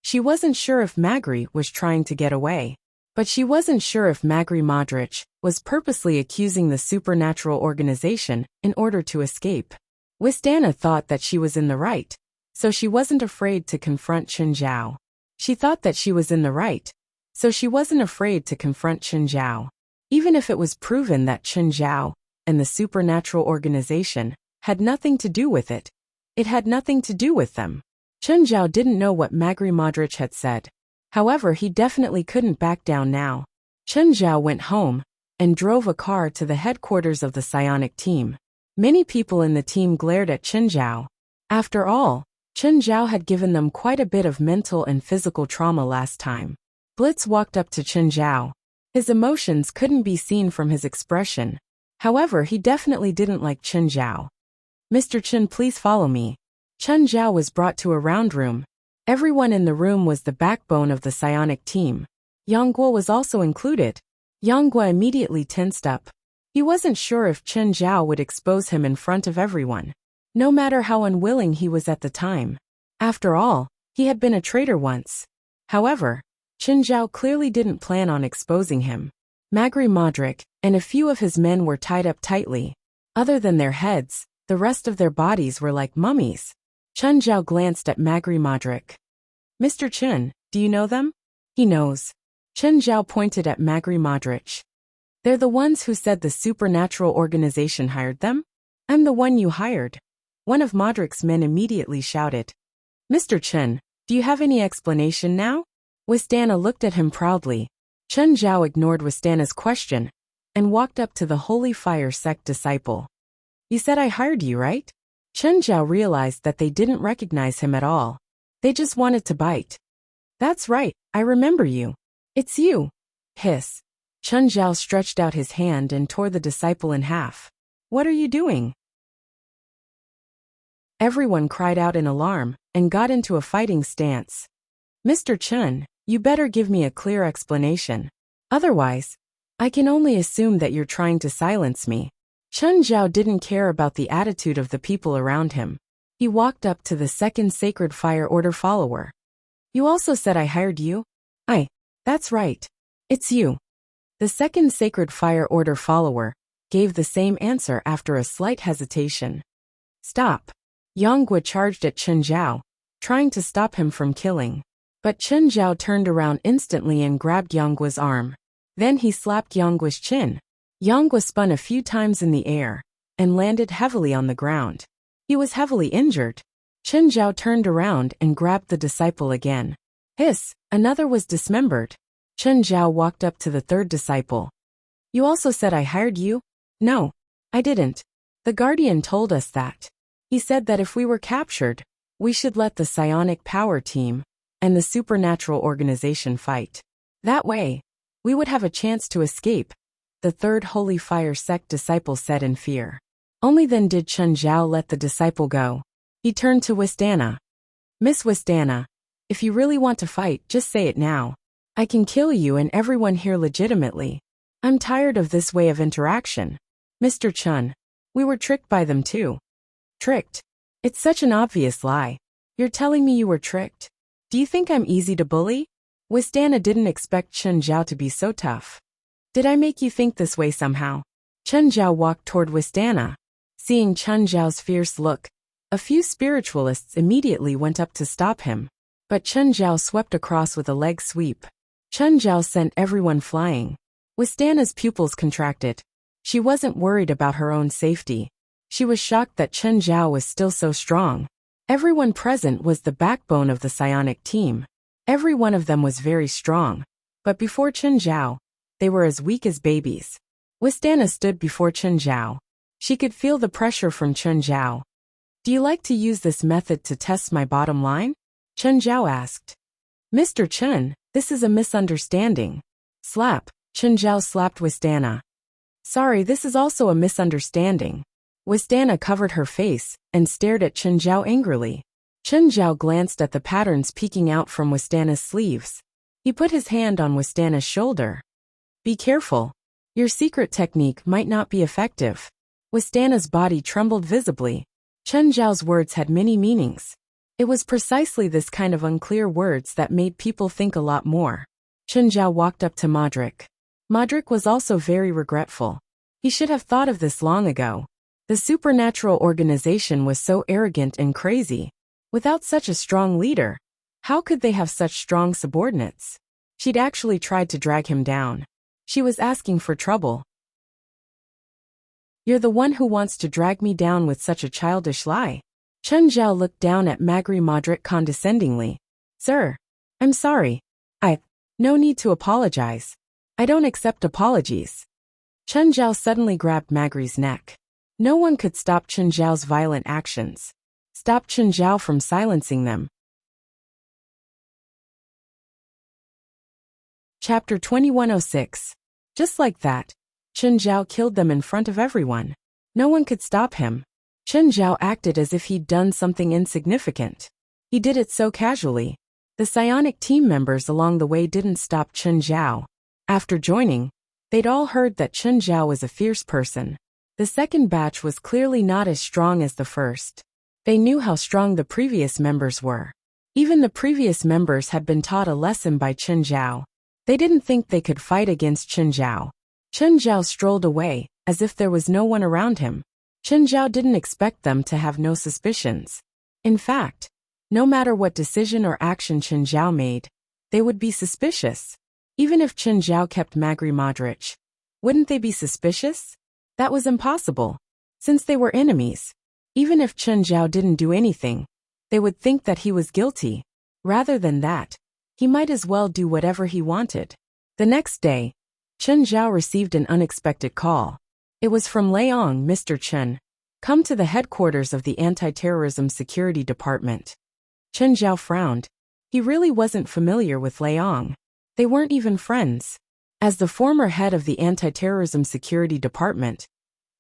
she wasn't sure if Magri was trying to get away. But she wasn't sure if Magri Modric was purposely accusing the supernatural organization in order to escape. Wisdana thought that she was in the right, so she wasn't afraid to confront Chen Zhao. She thought that she was in the right, so she wasn't afraid to confront Chen Zhao. Even if it was proven that Chen Zhao and the supernatural organization had nothing to do with it, it had nothing to do with them. Chen Zhao didn't know what Magri Modric had said. However, he definitely couldn't back down now. Chen Zhao went home and drove a car to the headquarters of the psionic team. Many people in the team glared at Chen Zhao. After all, Chen Zhao had given them quite a bit of mental and physical trauma last time. Blitz walked up to Chen Zhao. His emotions couldn't be seen from his expression. However, he definitely didn't like Chen Zhao. Mr. Chen, please follow me. Chen Zhao was brought to a round room. Everyone in the room was the backbone of the psionic team. Yang Guo was also included. Yang Guo immediately tensed up. He wasn't sure if Chen Zhao would expose him in front of everyone, no matter how unwilling he was at the time. After all, he had been a traitor once. However, Chen Zhao clearly didn't plan on exposing him. Magri Modric and a few of his men were tied up tightly. Other than their heads, the rest of their bodies were like mummies. Chen Zhao glanced at Magri Modric. Mr. Chen, do you know them? He knows. Chen Zhao pointed at Magri Modric. They're the ones who said the supernatural organization hired them? I'm the one you hired. One of Modric's men immediately shouted. Mr. Chen, do you have any explanation now? Wisdana looked at him proudly. Chen Zhao ignored Wisdana's question and walked up to the Holy Fire Sect disciple. You said I hired you, right? Chen Zhao realized that they didn't recognize him at all. They just wanted to bite. That's right, I remember you. It's you. Hiss. Chen Zhao stretched out his hand and tore the disciple in half. What are you doing? Everyone cried out in alarm and got into a fighting stance. Mr. Chen, you better give me a clear explanation. Otherwise, I can only assume that you're trying to silence me. Chen Zhao didn't care about the attitude of the people around him. He walked up to the second Sacred Fire Order follower. You also said I hired you? That's right. It's you. The second Sacred Fire Order follower gave the same answer after a slight hesitation. Stop. Yang Guo charged at Chen Zhao, trying to stop him from killing. But Chen Zhao turned around instantly and grabbed Yang Guo's arm. Then he slapped Yang Guo's chin. Yang Guo spun a few times in the air and landed heavily on the ground. He was heavily injured. Chen Zhao turned around and grabbed the disciple again. Hiss, another was dismembered. Chen Zhao walked up to the third disciple. You also said I hired you? No, I didn't. The Guardian told us that. He said that if we were captured, we should let the psionic power team and the supernatural organization fight. That way, we would have a chance to escape, the third Holy Fire Sect disciple said in fear. Only then did Chen Zhao let the disciple go. He turned to Wisdana. Miss Wisdana, if you really want to fight, just say it now. I can kill you and everyone here legitimately. I'm tired of this way of interaction. Mr. Chun, we were tricked by them too. Tricked? It's such an obvious lie. You're telling me you were tricked? Do you think I'm easy to bully? Wisdana didn't expect Chen Zhao to be so tough. Did I make you think this way somehow? Chen Zhao walked toward Wisdana. Seeing Chen Zhao's fierce look, a few spiritualists immediately went up to stop him. But Chen Zhao swept across with a leg sweep. Chen Zhao sent everyone flying. Wisdana's pupils contracted. She wasn't worried about her own safety. She was shocked that Chen Zhao was still so strong. Everyone present was the backbone of the psionic team. Every one of them was very strong. But before Chen Zhao, they were as weak as babies. Wisdana stood before Chen Zhao. She could feel the pressure from Chen Zhao. Do you like to use this method to test my bottom line? Chen Zhao asked. Mr. Chen, this is a misunderstanding. Slap. Chen Zhao slapped Wistana. Sorry, this is also a misunderstanding. Wistana covered her face and stared at Chen Zhao angrily. Chen Zhao glanced at the patterns peeking out from Wistana's sleeves. He put his hand on Wistana's shoulder. Be careful. Your secret technique might not be effective. Wistana's body trembled visibly. Chen Zhao's words had many meanings. It was precisely this kind of unclear words that made people think a lot more. Chen Zhao walked up to Modric. Modric was also very regretful. He should have thought of this long ago. The supernatural organization was so arrogant and crazy. Without such a strong leader, how could they have such strong subordinates? She'd actually tried to drag him down. She was asking for trouble. You're the one who wants to drag me down with such a childish lie. Chen Zhao looked down at Magri Modric condescendingly. Sir, I'm sorry. No need to apologize. I don't accept apologies. Chen Zhao suddenly grabbed Magri's neck. No one could stop Chen Zhao's violent actions. Stop Chen Zhao from silencing them. Chapter 2106. Just like that, Chen Zhao killed them in front of everyone. No one could stop him. Chen Zhao acted as if he'd done something insignificant. He did it so casually. The psionic team members along the way didn't stop Chen Zhao. After joining, they'd all heard that Chen Zhao was a fierce person. The second batch was clearly not as strong as the first. They knew how strong the previous members were. Even the previous members had been taught a lesson by Chen Zhao. They didn't think they could fight against Chen Zhao. Chen Zhao strolled away, as if there was no one around him. Chen Zhao didn't expect them to have no suspicions. In fact, no matter what decision or action Chen Zhao made, they would be suspicious. Even if Chen Zhao kept Magri Modric, wouldn't they be suspicious? That was impossible. Since they were enemies, even if Chen Zhao didn't do anything, they would think that he was guilty. Rather than that, he might as well do whatever he wanted. The next day, Chen Zhao received an unexpected call. It was from Leong. Mr. Chen, come to the headquarters of the Anti-Terrorism Security Department. Chen Zhao frowned. He really wasn't familiar with Leong. They weren't even friends. As the former head of the Anti-Terrorism Security Department,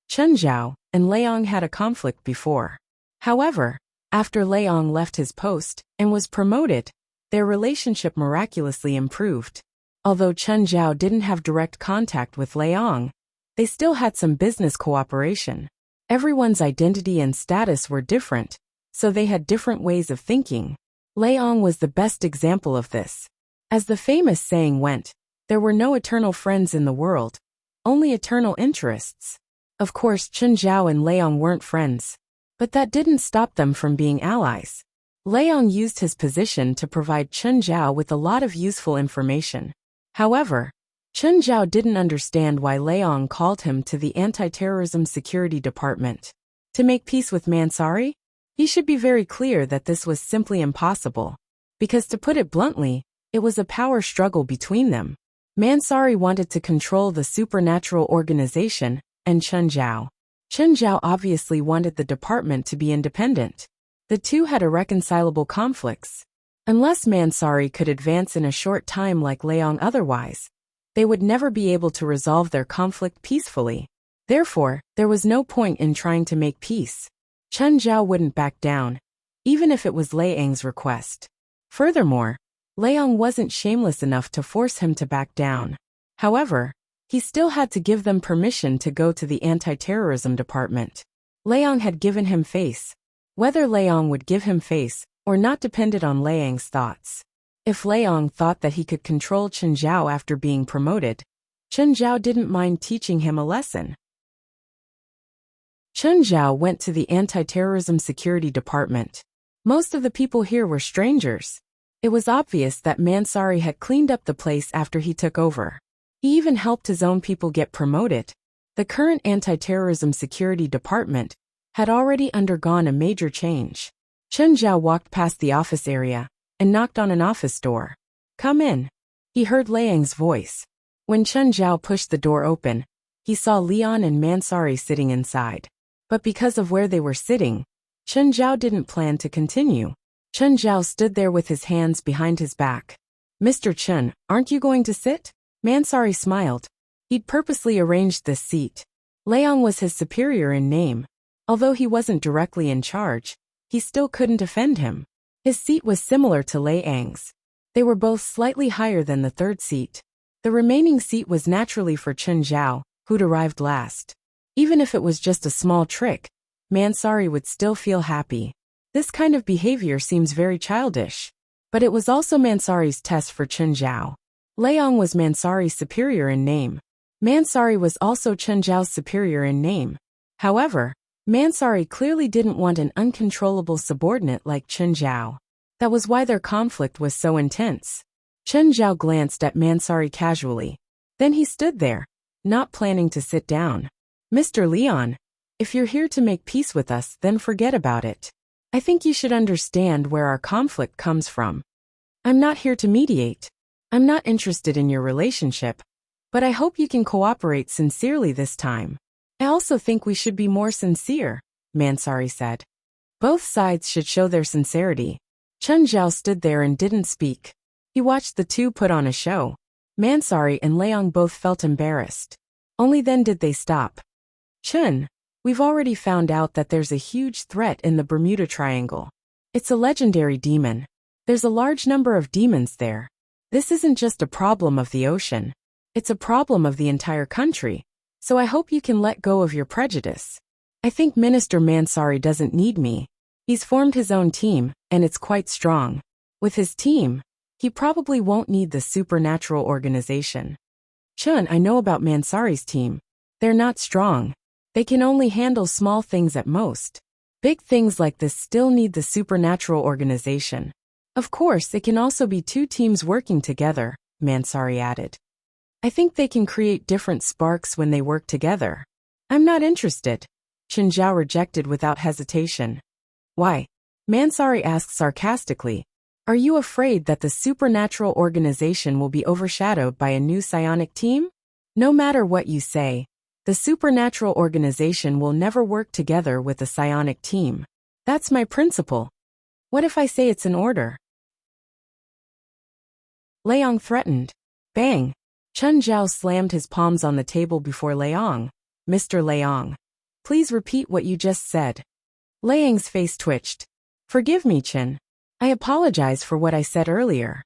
Chen Zhao and Leong had a conflict before. However, after Leong left his post and was promoted, their relationship miraculously improved. Although Chen Zhao didn't have direct contact with Leong, they still had some business cooperation. Everyone's identity and status were different, so they had different ways of thinking. Leong was the best example of this. As the famous saying went, there were no eternal friends in the world, only eternal interests. Of course, Chen Zhao and Leong weren't friends, but that didn't stop them from being allies. Leong used his position to provide Chen Zhao with a lot of useful information. However, Chen Zhao didn't understand why Leong called him to the Anti-Terrorism Security Department. To make peace with Mansari? He should be very clear that this was simply impossible. Because to put it bluntly, it was a power struggle between them. Mansari wanted to control the supernatural organization, and Chen Zhao. Chen Zhao obviously wanted the department to be independent. The two had irreconcilable conflicts. Unless Mansari could advance in a short time like Leong otherwise, they would never be able to resolve their conflict peacefully. Therefore, there was no point in trying to make peace. Chen Zhao wouldn't back down, even if it was Leong's request. Furthermore, Leong wasn't shameless enough to force him to back down. However, he still had to give them permission to go to the anti-terrorism department. Leong had given him face. Whether Leong would give him face or not depended on Leong's thoughts. If Leong thought that he could control Chen Zhao after being promoted, Chen Zhao didn't mind teaching him a lesson. Chen Zhao went to the Anti-Terrorism Security Department. Most of the people here were strangers. It was obvious that Mansari had cleaned up the place after he took over. He even helped his own people get promoted. The current Anti-Terrorism Security Department had already undergone a major change. Chen Zhao walked past the office area and knocked on an office door. Come in. He heard Leong's voice. When Chen Zhao pushed the door open, he saw Leon and Mansari sitting inside. But because of where they were sitting, Chen Zhao didn't plan to continue. Chen Zhao stood there with his hands behind his back. Mr. Chun, aren't you going to sit? Mansari smiled. He'd purposely arranged this seat. Leong was his superior in name. Although he wasn't directly in charge, he still couldn't offend him. His seat was similar to Lei Ang's. They were both slightly higher than the third seat. The remaining seat was naturally for Chun Zhao, who'd arrived last. Even if it was just a small trick, Mansari would still feel happy. This kind of behavior seems very childish. But it was also Mansari's test for Chun Zhao. Leong was Mansari's superior in name. Mansari was also Chun Zhao's superior in name. However, Mansari clearly didn't want an uncontrollable subordinate like Chun Zhao. That was why their conflict was so intense. Chun Zhao glanced at Mansari casually. Then he stood there, not planning to sit down. Mr. Leon, if you're here to make peace with us, then forget about it. I think you should understand where our conflict comes from. I'm not here to mediate. I'm not interested in your relationship, but I hope you can cooperate sincerely this time. I also think we should be more sincere, Mansari said. Both sides should show their sincerity. Chun Zhao stood there and didn't speak. He watched the two put on a show. Mansari and Leong both felt embarrassed. Only then did they stop. Chun, we've already found out that there's a huge threat in the Bermuda Triangle. It's a legendary demon. There's a large number of demons there. This isn't just a problem of the ocean. It's a problem of the entire country. So I hope you can let go of your prejudice. I think Minister Mansari doesn't need me. He's formed his own team, and it's quite strong. With his team, he probably won't need the supernatural organization. Chun, I know about Mansari's team. They're not strong. They can only handle small things at most. Big things like this still need the supernatural organization. Of course, it can also be two teams working together, Mansari added. I think they can create different sparks when they work together. I'm not interested. Chun Zhao rejected without hesitation. Why? Mansari asked sarcastically. Are you afraid that the supernatural organization will be overshadowed by a new psionic team? No matter what you say, the supernatural organization will never work together with a psionic team. That's my principle. What if I say it's an order? Leong threatened. Bang! Chun Zhao slammed his palms on the table before Leong. Mr. Leong, please repeat what you just said. Leong's face twitched. Forgive me, Chun. I apologize for what I said earlier.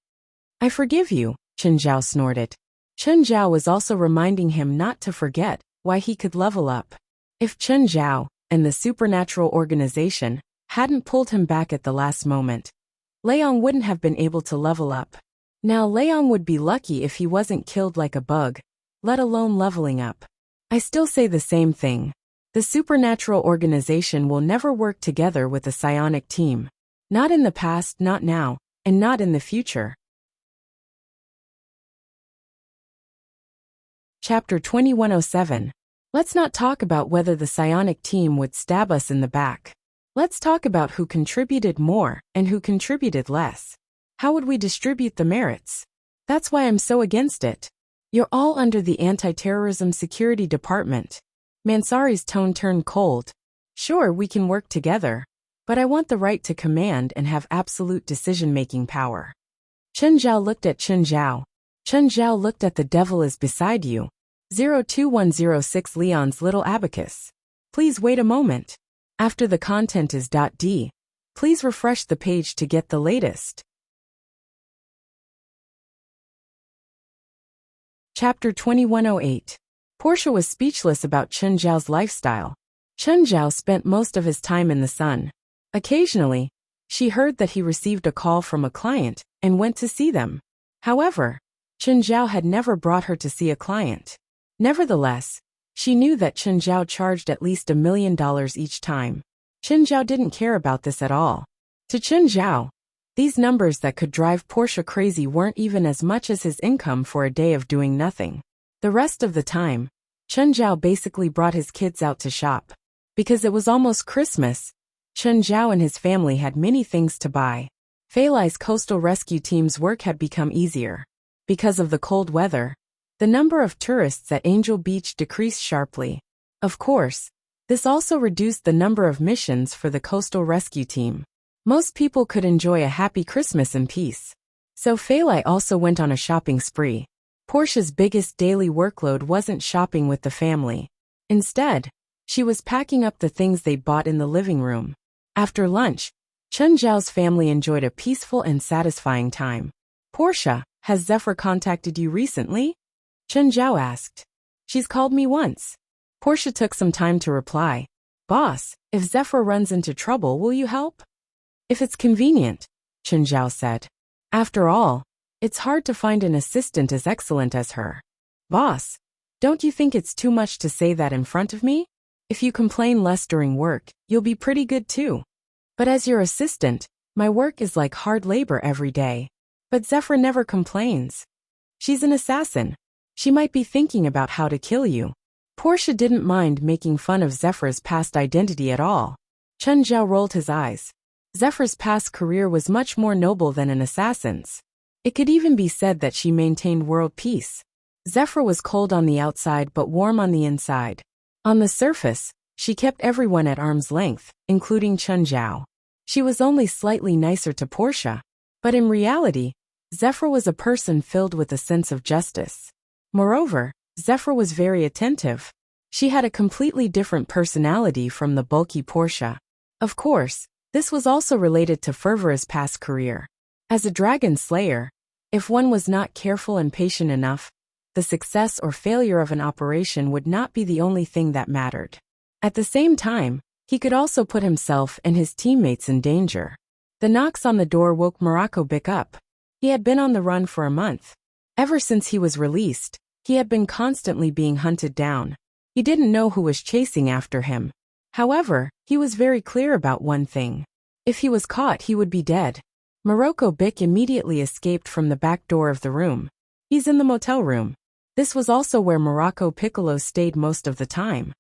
I forgive you, Chun Zhao snorted. Chun Zhao was also reminding him not to forget why he could level up. If Chun Zhao and the supernatural organization hadn't pulled him back at the last moment, Leong wouldn't have been able to level up. Now Leong would be lucky if he wasn't killed like a bug, let alone leveling up. I still say the same thing. The supernatural organization will never work together with a psionic team. Not in the past, not now, and not in the future. Chapter 2107. Let's not talk about whether the psionic team would stab us in the back. Let's talk about who contributed more and who contributed less. How would we distribute the merits? That's why I'm so against it. You're all under the Anti-Terrorism Security Department. Mansari's tone turned cold. Sure, we can work together, but I want the right to command and have absolute decision-making power. Chun Zhao looked at Chun Zhao. Chun Zhao looked at the devil is beside you. 02106 Leon's little abacus. Please wait a moment. After the content is .d. Please refresh the page to get the latest. Chapter 2108. Portia was speechless about Chun Zhao's lifestyle. Chun Zhao spent most of his time in the sun. Occasionally, she heard that he received a call from a client and went to see them. However, Chun Zhao had never brought her to see a client. Nevertheless, she knew that Chun Zhao charged at least $1 million each time. Chun Zhao didn't care about this at all. To Chun Zhao, these numbers that could drive Portia crazy weren't even as much as his income for a day of doing nothing. The rest of the time, Chun Zhao basically brought his kids out to shop. Because it was almost Christmas, Chun Zhao and his family had many things to buy. Fei Lai's coastal rescue team's work had become easier. Because of the cold weather, the number of tourists at Angel Beach decreased sharply. Of course, this also reduced the number of missions for the coastal rescue team. Most people could enjoy a happy Christmas in peace. So Faylai also went on a shopping spree. Portia's biggest daily workload wasn't shopping with the family. Instead, she was packing up the things they bought in the living room. After lunch, Chen Zhao's family enjoyed a peaceful and satisfying time. Portia, has Zephyr contacted you recently? Chen Zhao asked. She's called me once. Portia took some time to reply. Boss, if Zephyr runs into trouble, will you help? If it's convenient, Chen Zhao said. After all, it's hard to find an assistant as excellent as her. Boss, don't you think it's too much to say that in front of me? If you complain less during work, you'll be pretty good too. But as your assistant, my work is like hard labor every day. But Zephyr never complains. She's an assassin. She might be thinking about how to kill you. Portia didn't mind making fun of Zephyr's past identity at all. Chen Zhao rolled his eyes. Zephyr's past career was much more noble than an assassin's. It could even be said that she maintained world peace. Zephyr was cold on the outside but warm on the inside. On the surface, she kept everyone at arm's length, including Chen Zhao. She was only slightly nicer to Portia. But in reality, Zephyr was a person filled with a sense of justice. Moreover, Zephyr was very attentive. She had a completely different personality from the bulky Portia. Of course, this was also related to Fervor's past career. As a dragon slayer, if one was not careful and patient enough, the success or failure of an operation would not be the only thing that mattered. At the same time, he could also put himself and his teammates in danger. The knocks on the door woke Morocco Bick up. He had been on the run for a month. Ever since he was released, he had been constantly being hunted down. He didn't know who was chasing after him. However, he was very clear about one thing. If he was caught, he would be dead. Morocco Bick immediately escaped from the back door of the room. He's in the motel room. This was also where Morocco Piccolo stayed most of the time.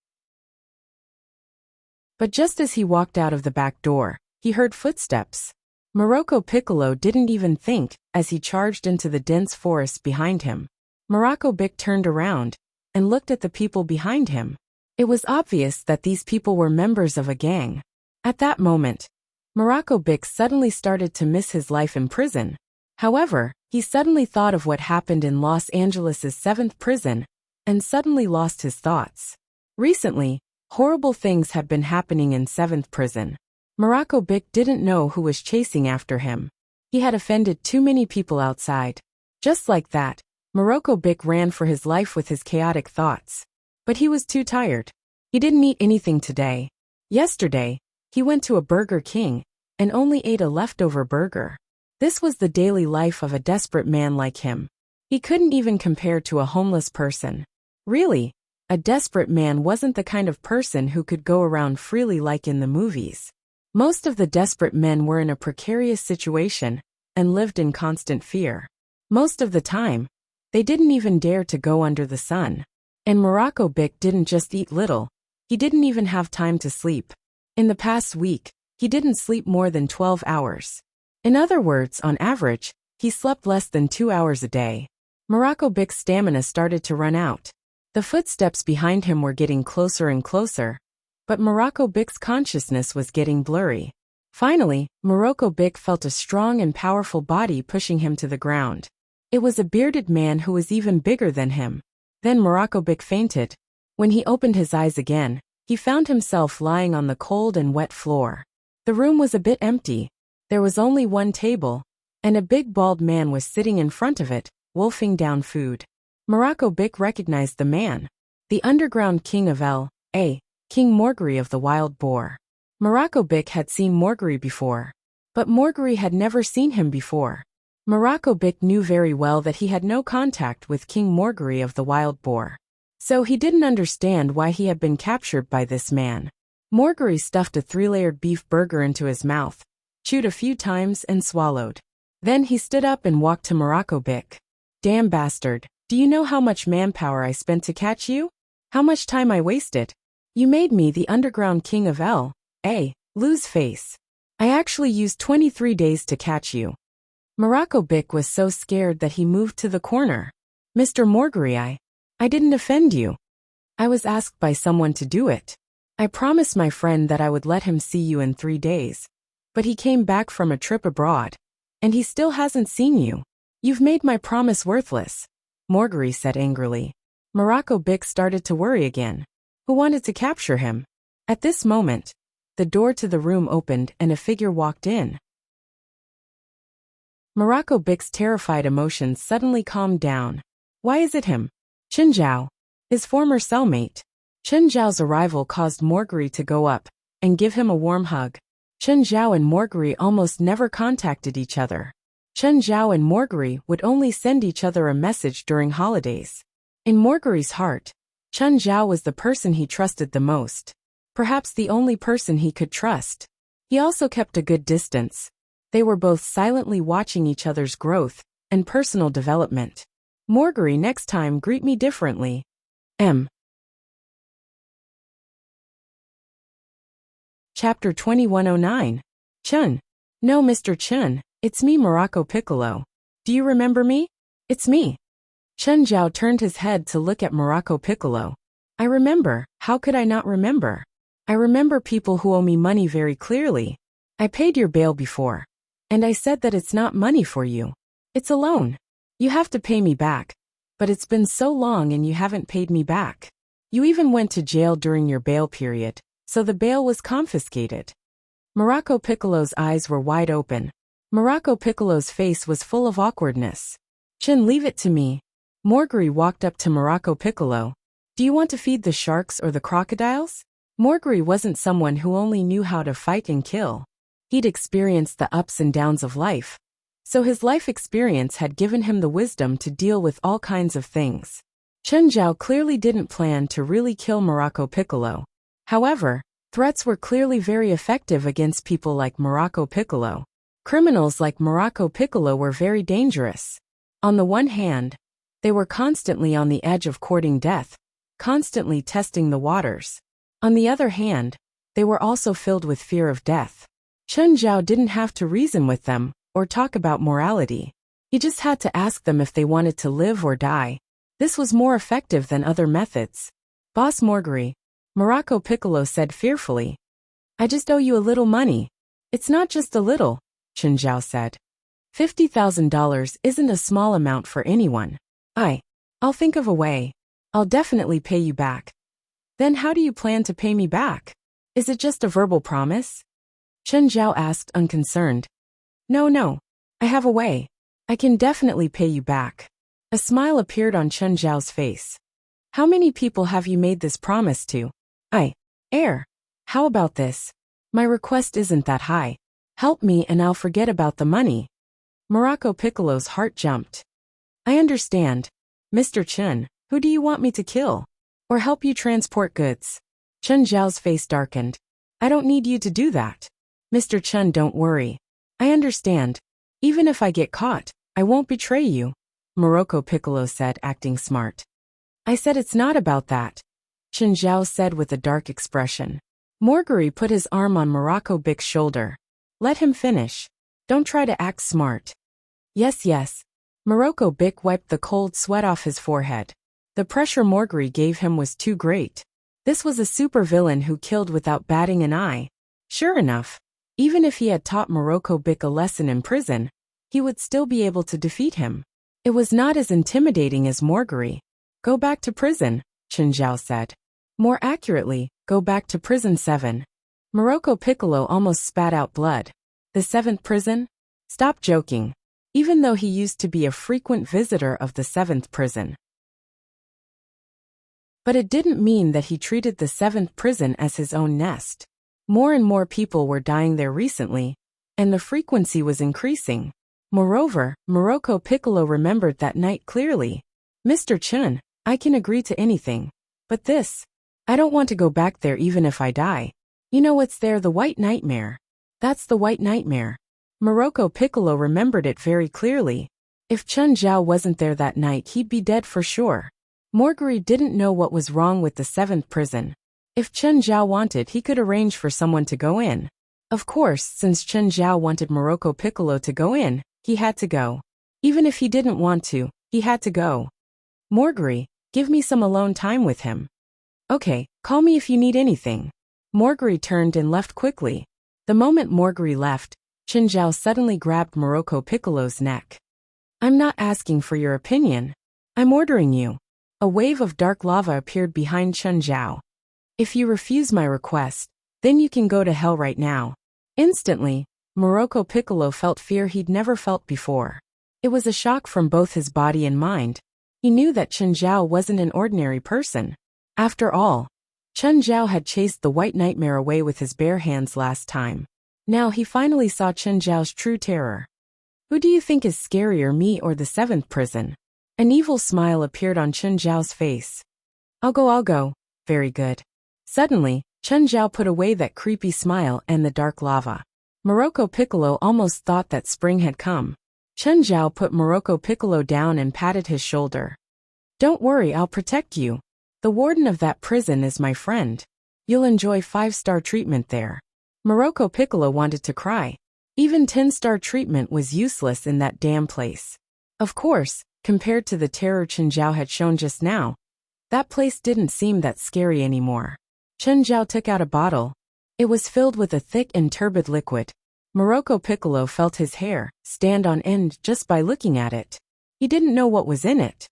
But just as he walked out of the back door, he heard footsteps. Morocco Piccolo didn't even think, as he charged into the dense forest behind him. Morocco Bick turned around and looked at the people behind him. It was obvious that these people were members of a gang. At that moment, Morocco Bick suddenly started to miss his life in prison. However, he suddenly thought of what happened in Los Angeles' 7th prison, and suddenly lost his thoughts. Recently, horrible things had been happening in 7th prison. Morocco Bick didn't know who was chasing after him. He had offended too many people outside. Just like that, Morocco Bick ran for his life with his chaotic thoughts. But he was too tired. He didn't eat anything today. Yesterday, he went to a Burger King and only ate a leftover burger. This was the daily life of a desperate man like him. He couldn't even compare to a homeless person. Really, a desperate man wasn't the kind of person who could go around freely like in the movies. Most of the desperate men were in a precarious situation and lived in constant fear. Most of the time, they didn't even dare to go under the sun. And Morocco Bick didn't just eat little, he didn't even have time to sleep. In the past week, he didn't sleep more than 12 hours. In other words, on average, he slept less than 2 hours a day. Morocco Bick's stamina started to run out. The footsteps behind him were getting closer and closer, but Morocco Bick's consciousness was getting blurry. Finally, Morocco Bick felt a strong and powerful body pushing him to the ground. It was a bearded man who was even bigger than him. Then Morocco Bick fainted. When he opened his eyes again, he found himself lying on the cold and wet floor. The room was a bit empty. There was only one table, and a big bald man was sitting in front of it, wolfing down food. Morocco Bick recognized the man. The underground king of L.A., King Morgary of the Wild Boar. Morocco Bick had seen Morgary before. But Morgary had never seen him before. Morocco Bick knew very well that he had no contact with King Morgary of the Wild Boar. So he didn't understand why he had been captured by this man. Morgary stuffed a 3-layered beef burger into his mouth, chewed a few times and swallowed. Then he stood up and walked to Morocco Bick. Damn bastard, do you know how much manpower I spent to catch you? How much time I wasted? You made me the underground king of L.A., lose face. I actually used 23 days to catch you. Morocco Bick was so scared that he moved to the corner. Mr. Morgary, I didn't offend you. I was asked by someone to do it. I promised my friend that I would let him see you in 3 days. But he came back from a trip abroad. And he still hasn't seen you. You've made my promise worthless, Morguri said angrily. Morocco Bick started to worry again. Who wanted to capture him? At this moment, the door to the room opened and a figure walked in. Morocco Bick's terrified emotions suddenly calmed down. Why is it him? Chen Zhao, his former cellmate. Chen Zhao's arrival caused Morguri to go up and give him a warm hug. Chen Zhao and Morguri almost never contacted each other. Chen Zhao and Morguri would only send each other a message during holidays. In Morguri's heart, Chen Zhao was the person he trusted the most. Perhaps the only person he could trust. He also kept a good distance. They were both silently watching each other's growth and personal development. Morguri, next time greet me differently. Chapter 2109. Chun. No, Mr. Chun, it's me, Morocco Piccolo. Do you remember me? It's me. Chen Zhao turned his head to look at Morocco Piccolo. I remember, how could I not remember? I remember people who owe me money very clearly. I paid your bail before. And I said that it's not money for you. It's a loan. You have to pay me back. But it's been so long and you haven't paid me back. You even went to jail during your bail period, so the bail was confiscated. Morocco Piccolo's eyes were wide open. Morocco Piccolo's face was full of awkwardness. Chin, leave it to me. Morguri walked up to Morocco Piccolo. Do you want to feed the sharks or the crocodiles? Morguri wasn't someone who only knew how to fight and kill. He'd experienced the ups and downs of life. So his life experience had given him the wisdom to deal with all kinds of things. Chen Zhao clearly didn't plan to really kill Morocco Piccolo. However, threats were clearly very effective against people like Morocco Piccolo. Criminals like Morocco Piccolo were very dangerous. On the one hand, they were constantly on the edge of courting death, constantly testing the waters. On the other hand, they were also filled with fear of death. Chen Zhao didn't have to reason with them or talk about morality. He just had to ask them if they wanted to live or die. This was more effective than other methods. Boss Morguri, Morocco Piccolo said fearfully. I just owe you a little money. It's not just a little, Chen Zhao said. $50,000 isn't a small amount for anyone. I'll think of a way. I'll definitely pay you back. Then how do you plan to pay me back? Is it just a verbal promise? Chen Zhao asked unconcerned. No, I have a way. I can definitely pay you back. A smile appeared on Chen Zhao's face. How many people have you made this promise to? How about this? My request isn't that high. Help me and I'll forget about the money. Morocco Piccolo's heart jumped. I understand. Mr. Chen, who do you want me to kill? Or help you transport goods? Chen Zhao's face darkened. I don't need you to do that. Mr. Chen, don't worry. I understand. Even if I get caught, I won't betray you, Morocco Piccolo said, acting smart. I said it's not about that, Chen Zhao said with a dark expression. Morguri put his arm on Morocco Bick's shoulder. Let him finish. Don't try to act smart. Yes. Morocco Bick wiped the cold sweat off his forehead. The pressure Morguri gave him was too great. This was a supervillain who killed without batting an eye. Sure enough, even if he had taught Morocco Bick a lesson in prison, he would still be able to defeat him. It was not as intimidating as Morguri. Go back to prison, Chen Zhao said. More accurately, go back to prison 7. Morocco Piccolo almost spat out blood. The 7th prison? Stop joking. Even though he used to be a frequent visitor of the 7th prison. But it didn't mean that he treated the 7th prison as his own nest. More and more people were dying there recently, and the frequency was increasing. Moreover, Morocco Piccolo remembered that night clearly. Mr. Chen, I can agree to anything. But this, I don't want to go back there even if I die. You know what's there, the White Nightmare. That's the White Nightmare. Morocco Piccolo remembered it very clearly. If Chen Zhao wasn't there that night, he'd be dead for sure. Morguri didn't know what was wrong with the 7th prison. If Chen Zhao wanted, he could arrange for someone to go in. Of course, since Chen Zhao wanted Morocco Piccolo to go in, he had to go. Even if he didn't want to, he had to go. Morguri, give me some alone time with him. Okay, call me if you need anything. Morguri turned and left quickly. The moment Morguri left, Chen Zhao suddenly grabbed Morocco Piccolo's neck. I'm not asking for your opinion. I'm ordering you. A wave of dark lava appeared behind Chen Zhao. If you refuse my request, then you can go to hell right now. Instantly, Morocco Piccolo felt fear he'd never felt before. It was a shock from both his body and mind. He knew that Chen Zhao wasn't an ordinary person. After all, Chen Zhao had chased the white nightmare away with his bare hands last time. Now he finally saw Chen Zhao's true terror. Who do you think is scarier, me or the seventh prison? An evil smile appeared on Chen Zhao's face. I'll go. Very good. Suddenly, Chen Zhao put away that creepy smile and the dark lava. Morocco Piccolo almost thought that spring had come. Chen Zhao put Morocco Piccolo down and patted his shoulder. Don't worry, I'll protect you. The warden of that prison is my friend. You'll enjoy 5-star treatment there. Morocco Piccolo wanted to cry. Even 10-star treatment was useless in that damn place. Of course, compared to the terror Chen Zhao had shown just now, that place didn't seem that scary anymore. Chen Zhao took out a bottle. It was filled with a thick and turbid liquid. Morocco Piccolo felt his hair stand on end just by looking at it. He didn't know what was in it.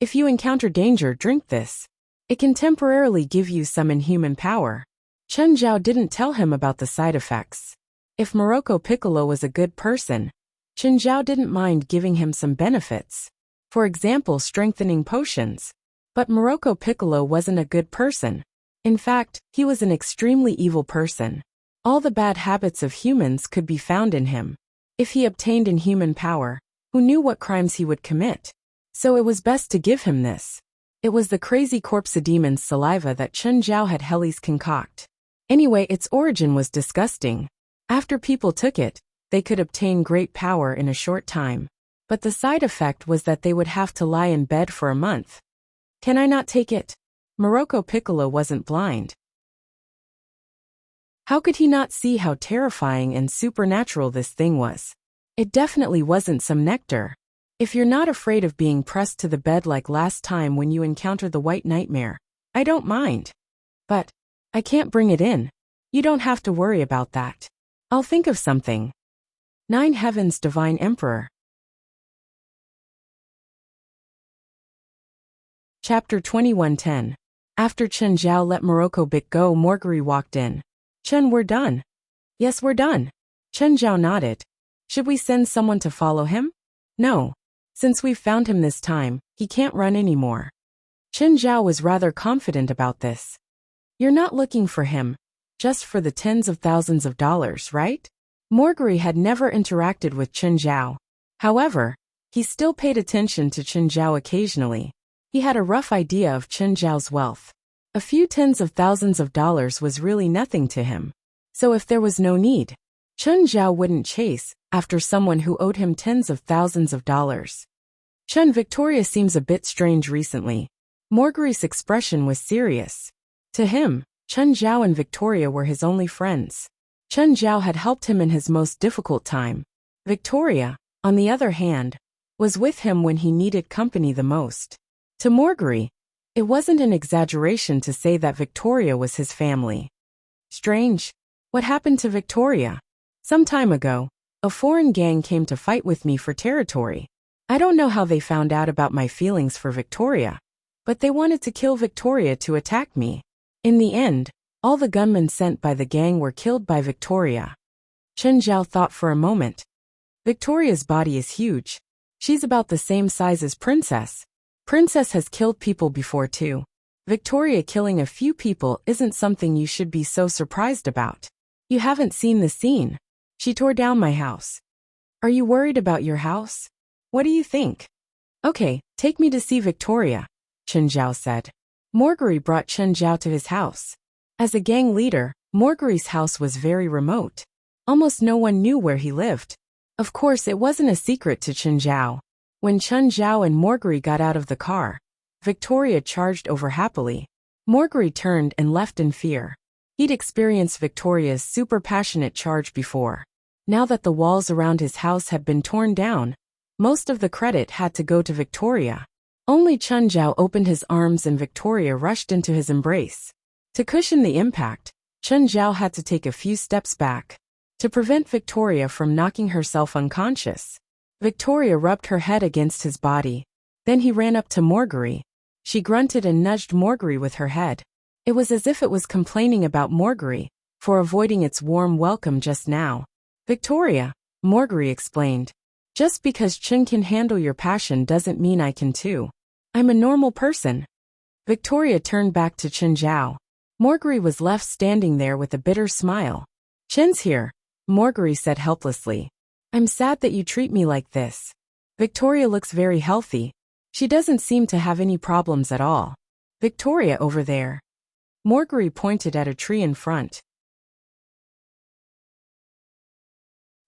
If you encounter danger, drink this. It can temporarily give you some inhuman power. Chen Zhao didn't tell him about the side effects. If Morocco Piccolo was a good person, Chen Zhao didn't mind giving him some benefits. For example, strengthening potions. But Morocco Piccolo wasn't a good person. In fact, he was an extremely evil person. All the bad habits of humans could be found in him. If he obtained inhuman power, who knew what crimes he would commit? So it was best to give him this. It was the crazy corpse demon's saliva that Chen Zhao had Helly's concoct. Anyway, its origin was disgusting. After people took it, they could obtain great power in a short time. But the side effect was that they would have to lie in bed for a month. Can I not take it? Morocco Piccolo wasn't blind. How could he not see how terrifying and supernatural this thing was? It definitely wasn't some nectar. If you're not afraid of being pressed to the bed like last time when you encounter the white nightmare, I don't mind. But I can't bring it in. You don't have to worry about that. I'll think of something. 9 Heavens Divine Emperor. Chapter 21:10. After Chen Zhao let Morocco Bic go, Morguri walked in. Chen, we're done. Yes, we're done. Chen Zhao nodded. Should we send someone to follow him? No. Since we've found him this time, he can't run anymore. Chen Zhao was rather confident about this. You're not looking for him, just for the tens of thousands of dollars, right? Morguri had never interacted with Chen Zhao. However, he still paid attention to Chen Zhao occasionally. He had a rough idea of Chen Zhao's wealth. A few tens of thousands of dollars was really nothing to him. So if there was no need, Chen Zhao wouldn't chase after someone who owed him tens of thousands of dollars. Chen, Victoria seems a bit strange recently. Morguri's expression was serious. To him, Chen Zhao and Victoria were his only friends. Chen Zhao had helped him in his most difficult time. Victoria, on the other hand, was with him when he needed company the most. To Morguri, it wasn't an exaggeration to say that Victoria was his family. Strange. What happened to Victoria? Some time ago, a foreign gang came to fight with me for territory. I don't know how they found out about my feelings for Victoria, but they wanted to kill Victoria to attack me. In the end, all the gunmen sent by the gang were killed by Victoria. Chen Zhao thought for a moment. Victoria's body is huge. She's about the same size as Princess. Princess has killed people before too. Victoria killing a few people isn't something you should be so surprised about. You haven't seen the scene. She tore down my house. Are you worried about your house? What do you think? Okay, take me to see Victoria, Chen Zhao said. Morguri brought Chen Zhao to his house. As a gang leader, Morguri's house was very remote. Almost no one knew where he lived. Of course, it wasn't a secret to Chen Zhao. When Chen Zhao and Morguri got out of the car, Victoria charged over happily. Morguri turned and left in fear. He'd experienced Victoria's super passionate charge before. Now that the walls around his house had been torn down, most of the credit had to go to Victoria. Only Chen Zhao opened his arms and Victoria rushed into his embrace. To cushion the impact, Chen Zhao had to take a few steps back to prevent Victoria from knocking herself unconscious. Victoria rubbed her head against his body. Then he ran up to Marguerite. She grunted and nudged Marguerite with her head. It was as if it was complaining about Marguerite for avoiding its warm welcome just now. Victoria, Marguerite explained. Just because Chen can handle your passion doesn't mean I can too. I'm a normal person. Victoria turned back to Chen Zhao. Marguerite was left standing there with a bitter smile. Chen's here, Marguerite said helplessly. I'm sad that you treat me like this. Victoria looks very healthy. She doesn't seem to have any problems at all. Victoria over there. Marguerite pointed at a tree in front.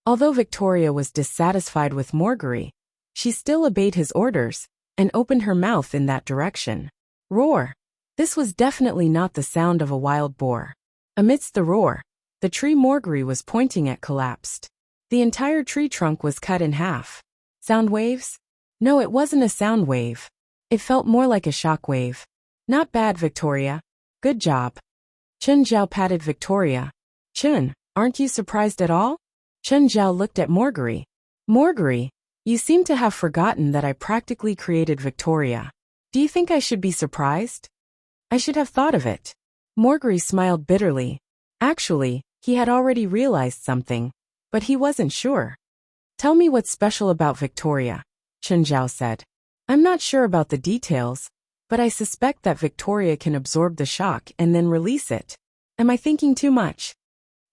Although Victoria was dissatisfied with Marguerite, she still obeyed his orders and opened her mouth in that direction. Roar! This was definitely not the sound of a wild boar. Amidst the roar, the tree Marguerite was pointing at collapsed. The entire tree trunk was cut in half. Sound waves? No, it wasn't a sound wave. It felt more like a shock wave. Not bad, Victoria. Good job. Chen Zhao patted Victoria. Chen, aren't you surprised at all? Chen Zhao looked at Marguerite. Marguerite, you seem to have forgotten that I practically created Victoria. Do you think I should be surprised? I should have thought of it. Marguerite smiled bitterly. Actually, he had already realized something, but he wasn't sure. Tell me what's special about Victoria, Chen Zhao said. I'm not sure about the details, but I suspect that Victoria can absorb the shock and then release it. Am I thinking too much?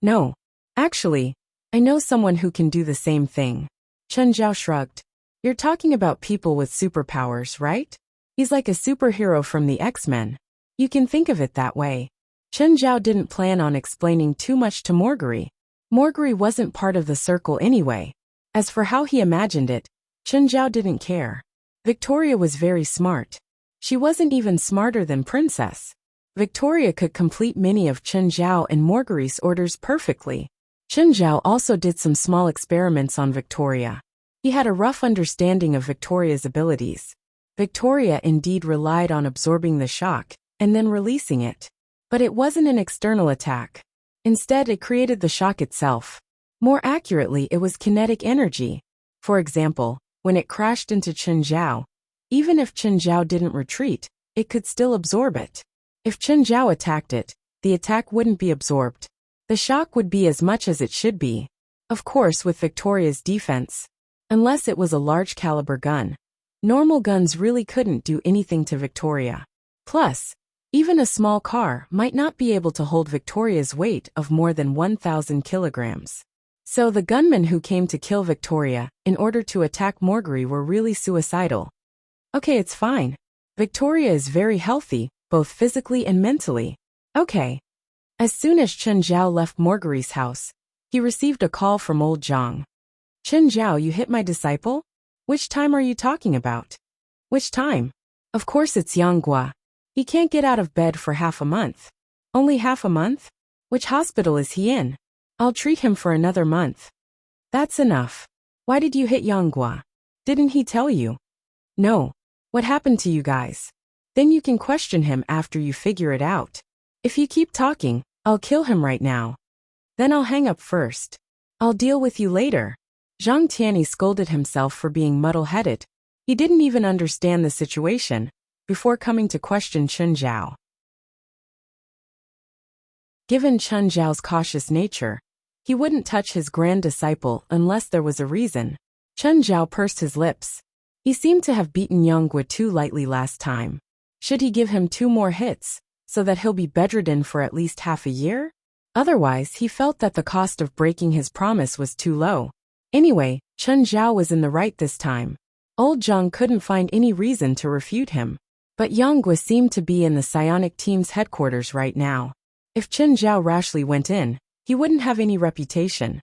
No. Actually, I know someone who can do the same thing. Chen Zhao shrugged. You're talking about people with superpowers, right? He's like a superhero from the X-Men. You can think of it that way. Chen Zhao didn't plan on explaining too much to Marguerite. Marguerite wasn't part of the circle anyway. As for how he imagined it, Chen Zhao didn't care. Victoria was very smart. She wasn't even smarter than Princess. Victoria could complete many of Chen Zhao and Marguerite's orders perfectly. Chen Zhao also did some small experiments on Victoria. He had a rough understanding of Victoria's abilities. Victoria indeed relied on absorbing the shock and then releasing it. But it wasn't an external attack. Instead, it created the shock itself. More accurately, it was kinetic energy. For example, when it crashed into Chen Zhao, even if Chen Zhao didn't retreat, it could still absorb it. If Chen Zhao attacked it, the attack wouldn't be absorbed. The shock would be as much as it should be. Of course, with Victoria's defense. Unless it was a large caliber gun. Normal guns really couldn't do anything to Victoria. Plus, even a small car might not be able to hold Victoria's weight of more than 1,000 kilograms. So the gunmen who came to kill Victoria in order to attack Marguerite were really suicidal. Okay, it's fine. Victoria is very healthy, both physically and mentally. Okay. As soon as Chen Zhao left Marguerite's house, he received a call from old Zhang. Chen Zhao, you hit my disciple? Which time are you talking about? Which time? Of course it's Yanghua. He can't get out of bed for half a month. Only half a month? Which hospital is he in? I'll treat him for another month. That's enough. Why did you hit Yanghua? Didn't he tell you? No. What happened to you guys? Then you can question him after you figure it out. If you keep talking, I'll kill him right now. Then I'll hang up first. I'll deal with you later. Zhang Tianyi scolded himself for being muddle-headed. He didn't even understand the situation before coming to question Chen Zhao. Given Chen Zhao's cautious nature, he wouldn't touch his grand disciple unless there was a reason. Chen Zhao pursed his lips. He seemed to have beaten Yanghua too lightly last time. Should he give him 2 more hits, so that he'll be bedridden for at least half a year? Otherwise, he felt that the cost of breaking his promise was too low. Anyway, Chen Zhao was in the right this time. Old Zhang couldn't find any reason to refute him. But Yanghua seemed to be in the psionic team's headquarters right now. If Chen Zhao rashly went in, he wouldn't have any reputation.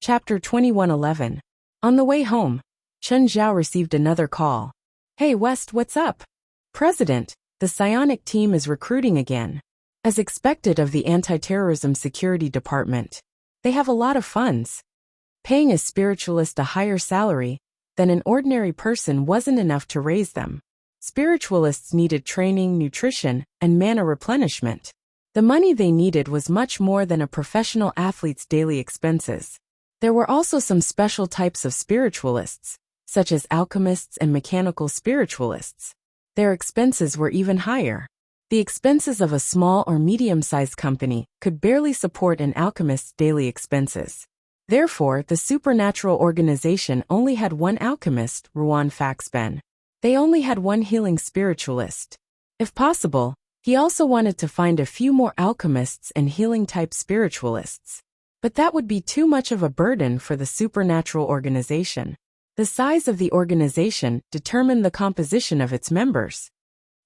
Chapter 2111. On the way home, Chen Zhao received another call. Hey West, what's up? President, the psionic team is recruiting again. As expected of the Anti-Terrorism Security Department. They have a lot of funds. Paying a spiritualist a higher salary than an ordinary person wasn't enough to raise them. Spiritualists needed training, nutrition, and mana replenishment. The money they needed was much more than a professional athlete's daily expenses. There were also some special types of spiritualists, such as alchemists and mechanical spiritualists. Their expenses were even higher. The expenses of a small or medium-sized company could barely support an alchemist's daily expenses. Therefore, the supernatural organization only had one alchemist, Ruan Faxben. They only had one healing spiritualist. If possible, he also wanted to find a few more alchemists and healing-type spiritualists. But that would be too much of a burden for the supernatural organization. The size of the organization determined the composition of its members.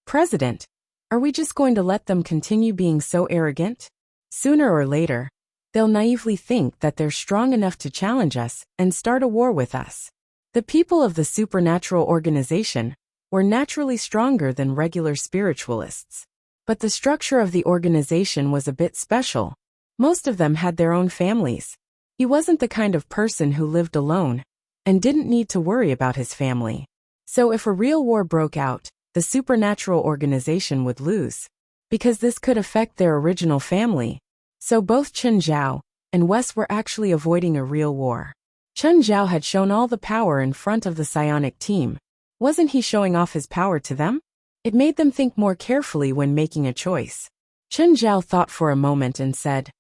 President, are we just going to let them continue being so arrogant? Sooner or later, they'll naively think that they're strong enough to challenge us and start a war with us. The people of the supernatural organization were naturally stronger than regular spiritualists. But the structure of the organization was a bit special. Most of them had their own families. He wasn't the kind of person who lived alone and didn't need to worry about his family. So if a real war broke out, the supernatural organization would lose, because this could affect their original family. So both Chen Zhao and Wes were actually avoiding a real war. Chen Zhao had shown all the power in front of the psionic team. Wasn't he showing off his power to them? It made them think more carefully when making a choice. Chen Zhao thought for a moment and said,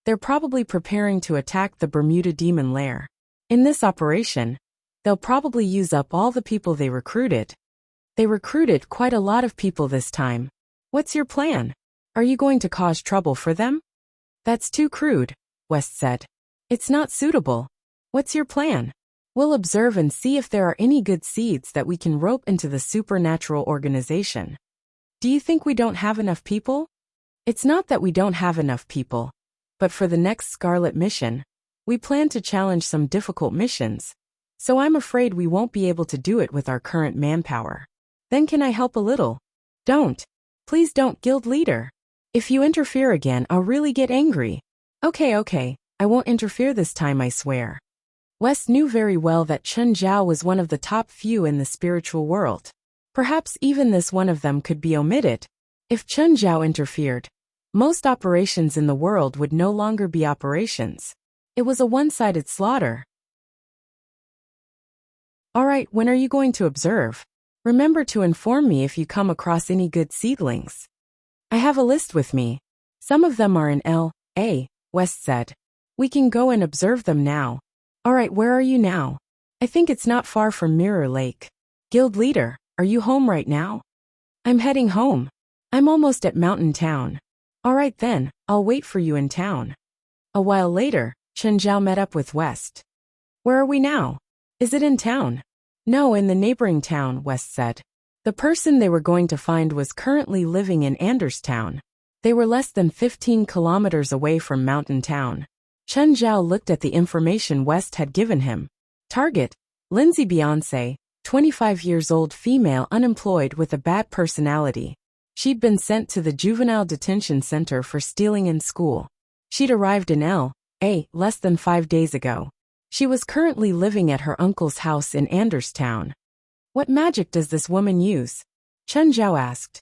"They're probably preparing to attack the Bermuda Demon Lair. In this operation, they'll probably use up all the people they recruited. They recruited quite a lot of people this time. What's your plan? Are you going to cause trouble for them?" "That's too crude," West said. "It's not suitable. What's your plan?" "We'll observe and see if there are any good seeds that we can rope into the supernatural organization." "Do you think we don't have enough people?" "It's not that we don't have enough people. But for the next Scarlet mission, we plan to challenge some difficult missions. So I'm afraid we won't be able to do it with our current manpower." "Then can I help a little?" "Don't. Please don't, guild leader. If you interfere again, I'll really get angry." Okay, I won't interfere this time, I swear." West knew very well that Chen Zhao was one of the top few in the spiritual world. Perhaps even this one of them could be omitted. If Chen Zhao interfered, most operations in the world would no longer be operations. It was a one-sided slaughter. "Alright, when are you going to observe? Remember to inform me if you come across any good seedlings." "I have a list with me. Some of them are in L.A., West said. "We can go and observe them now." "Alright, where are you now?" "I think it's not far from Mirror Lake." "Guild leader, are you home right now?" "I'm heading home. I'm almost at Mountain Town." "Alright then, I'll wait for you in town." A while later, Chen Zhao met up with West. "Where are we now? Is it in town?" "No, in the neighboring town," West said. The person they were going to find was currently living in Anderstown. They were less than 15 kilometers away from Mountain Town. Chen Zhao looked at the information West had given him. Target, Lindsay Beyonce, 25 years old female unemployed with a bad personality. She'd been sent to the juvenile detention center for stealing in school. She'd arrived in L.A. less than 5 days ago. She was currently living at her uncle's house in Anderstown. "What magic does this woman use?" Chen Zhao asked.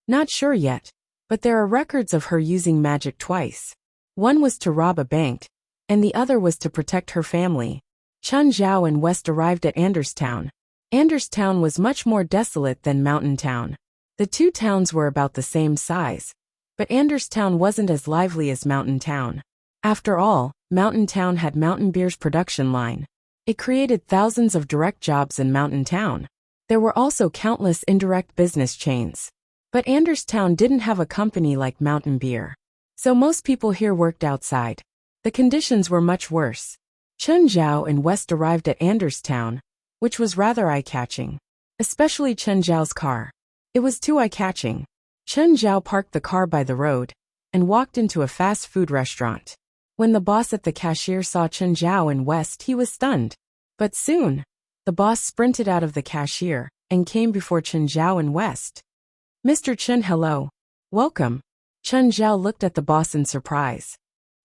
"Not sure yet, but there are records of her using magic twice. One was to rob a bank, and the other was to protect her family." Chen Zhao and West arrived at Anderstown. Anderstown was much more desolate than Mountain Town. The two towns were about the same size, but Anderstown wasn't as lively as Mountain Town. After all, Mountain Town had Mountain Beer's production line. It created thousands of direct jobs in Mountain Town. There were also countless indirect business chains. But Anderstown didn't have a company like Mountain Beer. So most people here worked outside. The conditions were much worse. Chen Zhao and West arrived at Anderstown, which was rather eye-catching. Especially Chen Zhao's car. It was too eye-catching. Chen Zhao parked the car by the road and walked into a fast food restaurant. When the boss at the cashier saw Chen Zhao and West, he was stunned. But soon, the boss sprinted out of the cashier and came before Chen Zhao and West. "Mr. Chen, hello. Welcome." Chen Zhao looked at the boss in surprise.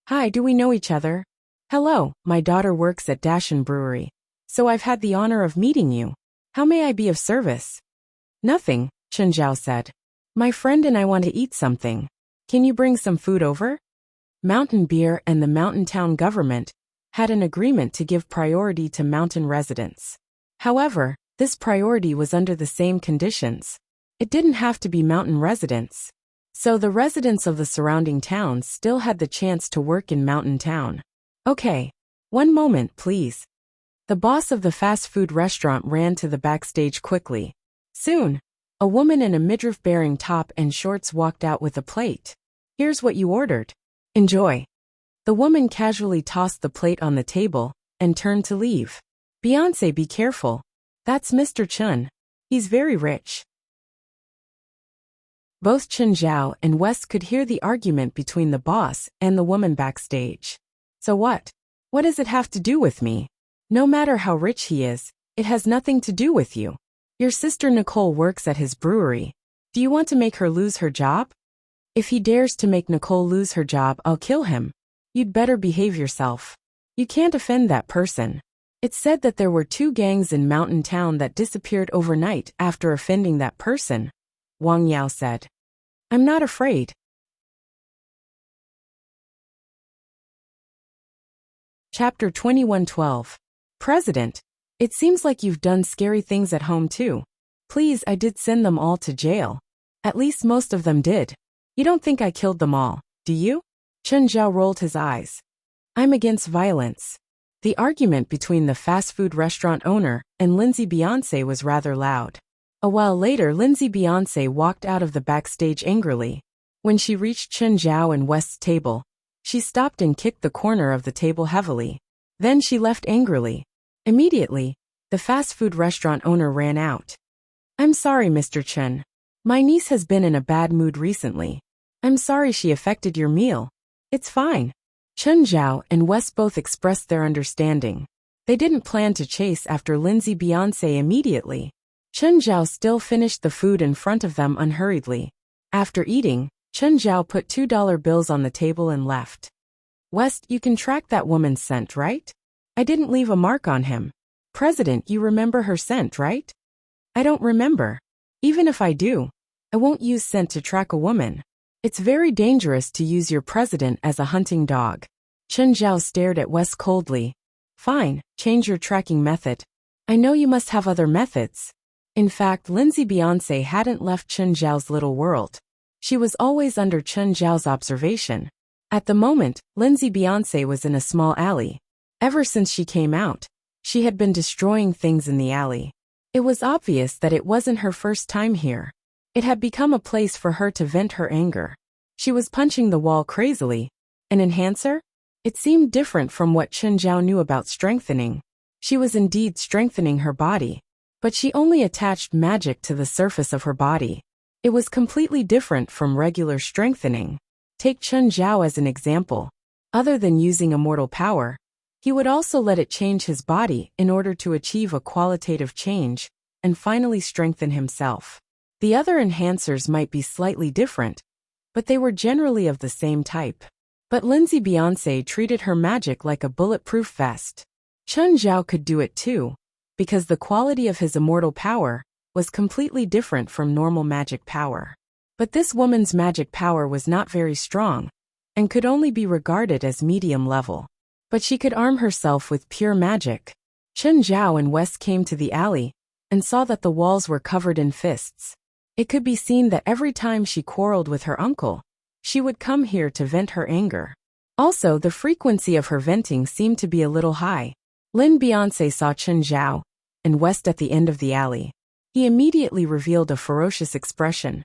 "Hi, do we know each other?" "Hello, my daughter works at Dashin Brewery, so I've had the honor of meeting you. How may I be of service?" "Nothing," Chen Zhao said. "My friend and I want to eat something. Can you bring some food over? Mountain Beer and the Mountain Town government had an agreement to give priority to mountain residents. However, this priority was under the same conditions. It didn't have to be mountain residents. So the residents of the surrounding towns still had the chance to work in Mountain Town. Okay. One moment, please. The boss of the fast food restaurant ran to the backstage quickly. Soon, a woman in a midriff-bearing top and shorts walked out with a plate. Here's what you ordered. Enjoy. The woman casually tossed the plate on the table and turned to leave. Beyonce, be careful. That's Mr. Chun. He's very rich. Both Chun Zhao and West could hear the argument between the boss and the woman backstage. So what? What does it have to do with me? No matter how rich he is, it has nothing to do with you. Your sister Nicole works at his brewery. Do you want to make her lose her job? If he dares to make Nicole lose her job, I'll kill him. You'd better behave yourself. You can't offend that person. It's said that there were 2 gangs in Mountain Town that disappeared overnight after offending that person, Wang Yao said. I'm not afraid. Chapter 21:12. President, it seems like you've done scary things at home too. Please, I did send them all to jail. At least most of them did. You don't think I killed them all, do you? Chun Zhao rolled his eyes. I'm against violence. The argument between the fast food restaurant owner and Lindsay Beyonce was rather loud. A while later, Lindsay Beyonce walked out of the backstage angrily. When she reached Chun Zhao and West's table, she stopped and kicked the corner of the table heavily. Then she left angrily. Immediately, the fast food restaurant owner ran out. I'm sorry, Mr. Chun. My niece has been in a bad mood recently. I'm sorry she affected your meal. It's fine. Chun Zhao and West both expressed their understanding. They didn't plan to chase after Lindsay Beyonce immediately. Chun Zhao still finished the food in front of them unhurriedly. After eating, Chun Zhao put $2 bills on the table and left. West, you can track that woman's scent, right? I didn't leave a mark on him. President, you remember her scent, right? I don't remember. Even if I do, I won't use scent to track a woman. It's very dangerous to use your president as a hunting dog. Chun Zhao stared at West coldly. Fine, change your tracking method. I know you must have other methods. In fact, Lindsay Beyonce hadn't left Chun Zhao's little world. She was always under Chun Zhao's observation. At the moment, Lindsay Beyonce was in a small alley. Ever since she came out, she had been destroying things in the alley. It was obvious that it wasn't her first time here. It had become a place for her to vent her anger. She was punching the wall crazily. An enhancer? It seemed different from what Chun Zhao knew about strengthening. She was indeed strengthening her body, but she only attached magic to the surface of her body. It was completely different from regular strengthening. Take Chun Zhao as an example. Other than using immortal power, he would also let it change his body in order to achieve a qualitative change and finally strengthen himself. The other enhancers might be slightly different, but they were generally of the same type. But Lindsay Beyonce treated her magic like a bulletproof vest. Chun Zhao could do it too, because the quality of his immortal power was completely different from normal magic power. But this woman's magic power was not very strong, and could only be regarded as medium level. But she could arm herself with pure magic. Chun Zhao and West came to the alley, and saw that the walls were covered in fists. It could be seen that every time she quarreled with her uncle, she would come here to vent her anger. Also, the frequency of her venting seemed to be a little high. Lin Beyonce saw Chun Zhao and West at the end of the alley. He immediately revealed a ferocious expression.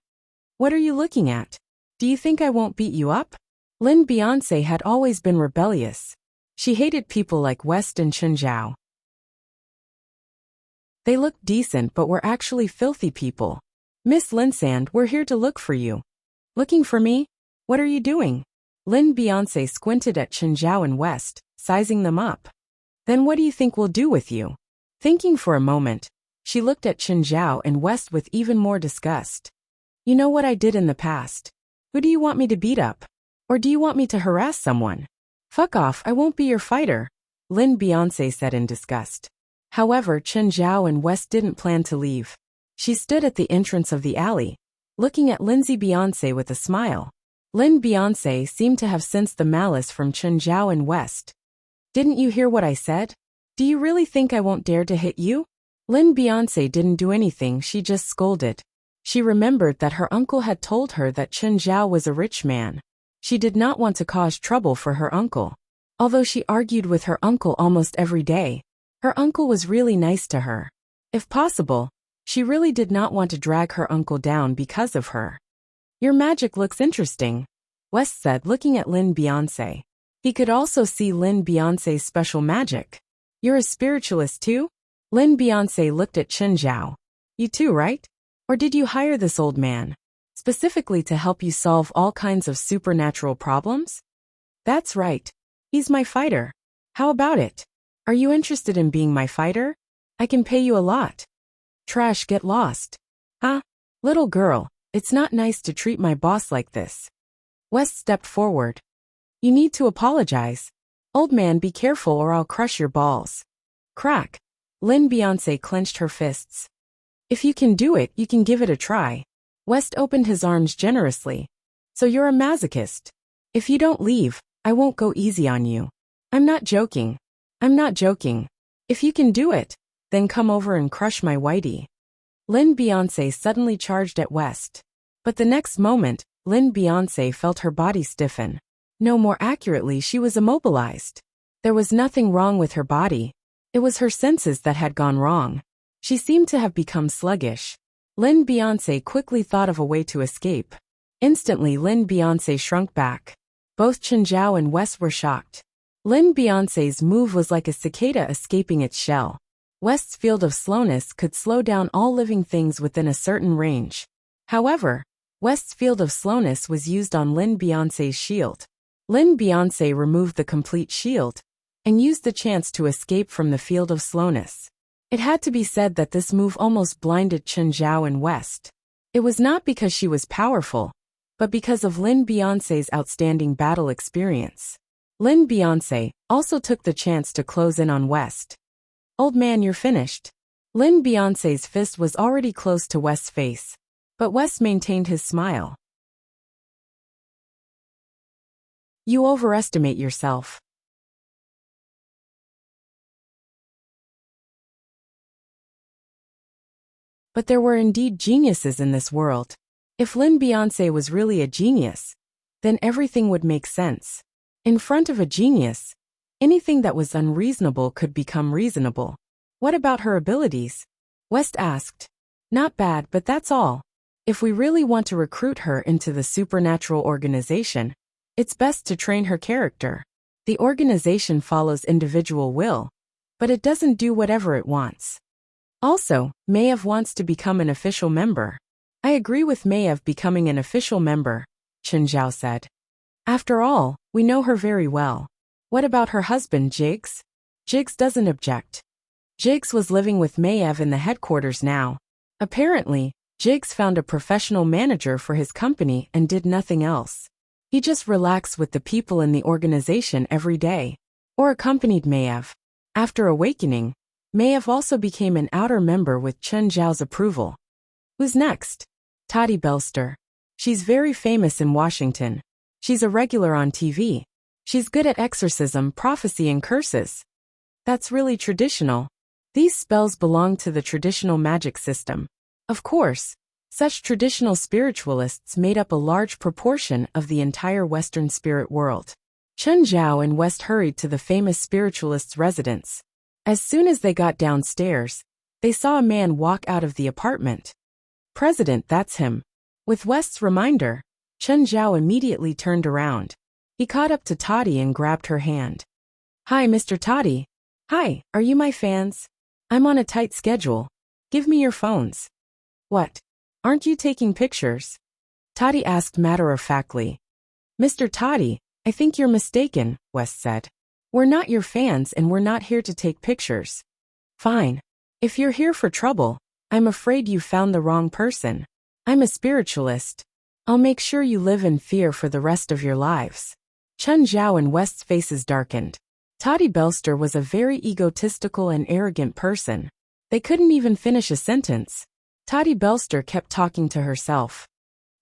What are you looking at? Do you think I won't beat you up? Lin Beyonce had always been rebellious. She hated people like West and Chun Zhao. They looked decent but were actually filthy people. Miss Linsand, we're here to look for you. Looking for me? What are you doing? Lin Beyonce squinted at Chun Zhao and West, sizing them up. Then what do you think we'll do with you? Thinking for a moment, she looked at Chun Zhao and West with even more disgust. You know what I did in the past. Who do you want me to beat up? Or do you want me to harass someone? Fuck off, I won't be your fighter, Lin Beyonce said in disgust. However, Chun Zhao and West didn't plan to leave. She stood at the entrance of the alley, looking at Lindsay Beyonce with a smile. Lin Beyonce seemed to have sensed the malice from Chen Zhao and West. Didn't you hear what I said? Do you really think I won't dare to hit you? Lin Beyonce didn't do anything, she just scolded. She remembered that her uncle had told her that Chen Zhao was a rich man. She did not want to cause trouble for her uncle. Although she argued with her uncle almost every day, her uncle was really nice to her. If possible, she really did not want to drag her uncle down because of her. Your magic looks interesting, West said, looking at Lin Beyonce. He could also see Lin Beyonce's special magic. You're a spiritualist too? Lin Beyonce looked at Chen Zhao. You too, right? Or did you hire this old man specifically to help you solve all kinds of supernatural problems? That's right. He's my fighter. How about it? Are you interested in being my fighter? I can pay you a lot. Trash, get lost. Huh? Little girl, it's not nice to treat my boss like this. West stepped forward. You need to apologize. Old man, be careful or I'll crush your balls. Crack. Lin Beyonce clenched her fists. If you can do it, you can give it a try. West opened his arms generously. So you're a masochist. If you don't leave, I won't go easy on you. I'm not joking. I'm not joking. If you can do it, then come over and crush my whitey. Lin Beyonce suddenly charged at West. But the next moment, Lin Beyonce felt her body stiffen. No, more accurately, she was immobilized. There was nothing wrong with her body. It was her senses that had gone wrong. She seemed to have become sluggish. Lin Beyonce quickly thought of a way to escape. Instantly, Lin Beyonce shrunk back. Both Chen Zhao and West were shocked. Lin Beyonce's move was like a cicada escaping its shell. West's field of slowness could slow down all living things within a certain range. However, West's field of slowness was used on Lin Beyonce's shield. Lin Beyonce removed the complete shield and used the chance to escape from the field of slowness. It had to be said that this move almost blinded Chen Zhao and West. It was not because she was powerful, but because of Lin Beyonce's outstanding battle experience. Lin Beyonce also took the chance to close in on West. Old man, you're finished. Lin Beyonce's fist was already close to West's face, but West maintained his smile. You overestimate yourself. But there were indeed geniuses in this world. If Lin Beyonce was really a genius, then everything would make sense. In front of a genius, anything that was unreasonable could become reasonable. What about her abilities? West asked. Not bad, but that's all. If we really want to recruit her into the supernatural organization, it's best to train her character. The organization follows individual will, but it doesn't do whatever it wants. Also, Mayev wants to become an official member. I agree with Mayev becoming an official member, Chen Zhao said. After all, we know her very well. What about her husband, Jigs? Jigs doesn't object. Jigs was living with Mayev in the headquarters now. Apparently, Jigs found a professional manager for his company and did nothing else. He just relaxed with the people in the organization every day, or accompanied Mayev. After awakening, Mayev also became an outer member with Chen Zhao's approval. Who's next? Toddy Belster. She's very famous in Washington. She's a regular on TV. She's good at exorcism, prophecy, and curses. That's really traditional. These spells belong to the traditional magic system. Of course, such traditional spiritualists made up a large proportion of the entire Western spirit world. Chen Zhao and West hurried to the famous spiritualist's residence. As soon as they got downstairs, they saw a man walk out of the apartment. President, that's him. With West's reminder, Chen Zhao immediately turned around. He caught up to Toddy and grabbed her hand. Hi, Mr. Toddy. Hi, are you my fans? I'm on a tight schedule. Give me your phones. What? Aren't you taking pictures? Toddy asked matter-of-factly. Mr. Toddy, I think you're mistaken, West said. We're not your fans and we're not here to take pictures. Fine. If you're here for trouble, I'm afraid you found the wrong person. I'm a spiritualist. I'll make sure you live in fear for the rest of your lives. Chen Zhao and West's faces darkened. Toddy Belster was a very egotistical and arrogant person. They couldn't even finish a sentence. Toddy Belster kept talking to herself.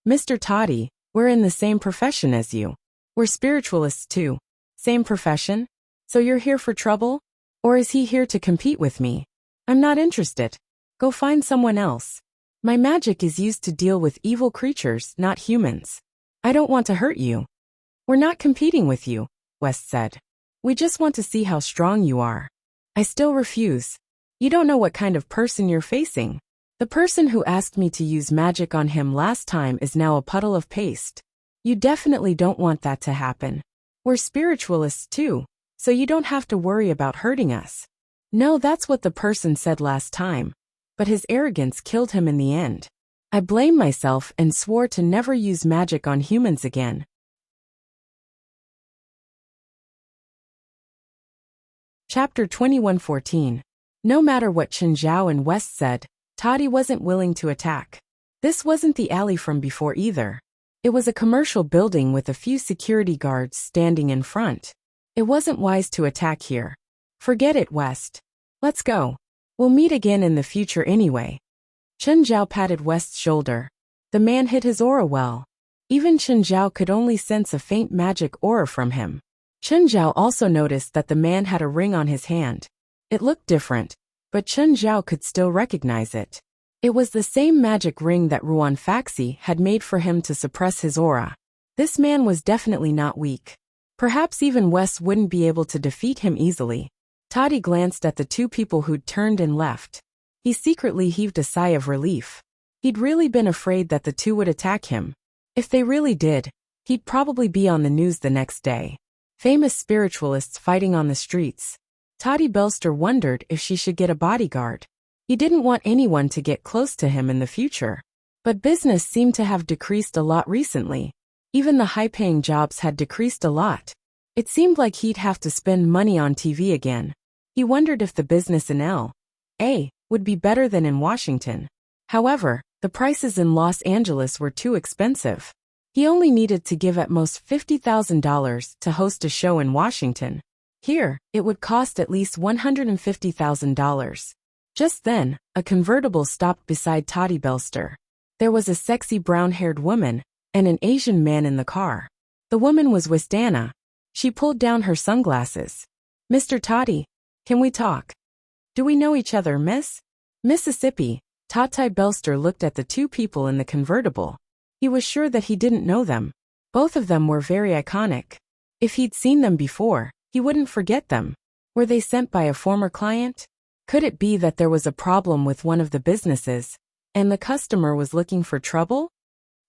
Mr. Toddy, We're in the same profession as you. We're spiritualists too. Same profession? So you're here for trouble? Or is he here to compete with me? I'm not interested. Go find someone else. My magic is used to deal with evil creatures, not humans. I don't want to hurt you. We're not competing with you, West said. We just want to see how strong you are. I still refuse. You don't know what kind of person you're facing. The person who asked me to use magic on him last time is now a puddle of paste. You definitely don't want that to happen. We're spiritualists too, so you don't have to worry about hurting us. No, that's what the person said last time. But his arrogance killed him in the end. I blamed myself and swore to never use magic on humans again. Chapter 21:14. No matter what Chen Zhao and West said, Toddy wasn't willing to attack. This wasn't the alley from before either. It was a commercial building with a few security guards standing in front. It wasn't wise to attack here. Forget it, West. Let's go. We'll meet again in the future anyway. Chen Zhao patted West's shoulder. The man hid his aura well. Even Chen Zhao could only sense a faint magic aura from him. Chen Zhao also noticed that the man had a ring on his hand. It looked different, but Chen Zhao could still recognize it. It was the same magic ring that Ruan Faxi had made for him to suppress his aura. This man was definitely not weak. Perhaps even West wouldn't be able to defeat him easily. Toddy glanced at the two people who'd turned and left. He secretly heaved a sigh of relief. He'd really been afraid that the two would attack him. If they really did, he'd probably be on the news the next day. Famous spiritualists fighting on the streets. Toddy Belster wondered if she should get a bodyguard. He didn't want anyone to get close to him in the future. But business seemed to have decreased a lot recently. Even the high-paying jobs had decreased a lot. It seemed like he'd have to spend money on TV again. He wondered if the business in L.A. would be better than in Washington. However, the prices in Los Angeles were too expensive. He only needed to give at most $50,000 to host a show in Washington. Here, it would cost at least $150,000. Just then, a convertible stopped beside Toddy Belster. There was a sexy brown-haired woman and an Asian man in the car. The woman was Wistana. She pulled down her sunglasses. Mr. Toddy, can we talk? Do we know each other, miss? Mississippi. Toddy Belster looked at the two people in the convertible. He was sure that he didn't know them. Both of them were very iconic. If he'd seen them before, he wouldn't forget them. Were they sent by a former client? Could it be that there was a problem with one of the businesses, and the customer was looking for trouble?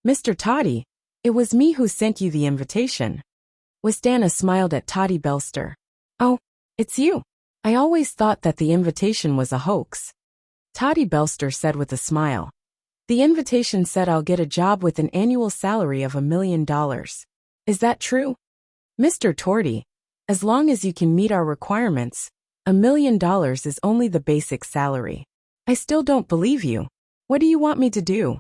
Mr. Toddy, it was me who sent you the invitation. Wistana smiled at Toddy Belster. Oh, it's you. I always thought that the invitation was a hoax. Toddy Belster said with a smile. The invitation said I'll get a job with an annual salary of $1 million. Is that true? Mr. Torty, as long as you can meet our requirements, $1 million is only the basic salary. I still don't believe you. What do you want me to do?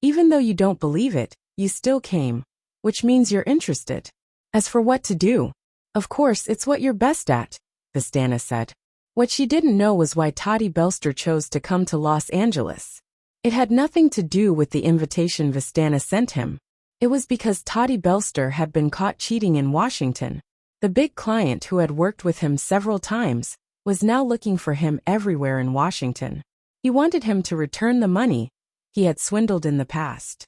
Even though you don't believe it, you still came, which means you're interested. As for what to do, of course it's what you're best at, Vistana said. What she didn't know was why Toddy Belster chose to come to Los Angeles. It had nothing to do with the invitation Vistana sent him. It was because Toddy Belster had been caught cheating in Washington. The big client who had worked with him several times was now looking for him everywhere in Washington. He wanted him to return the money he had swindled in the past.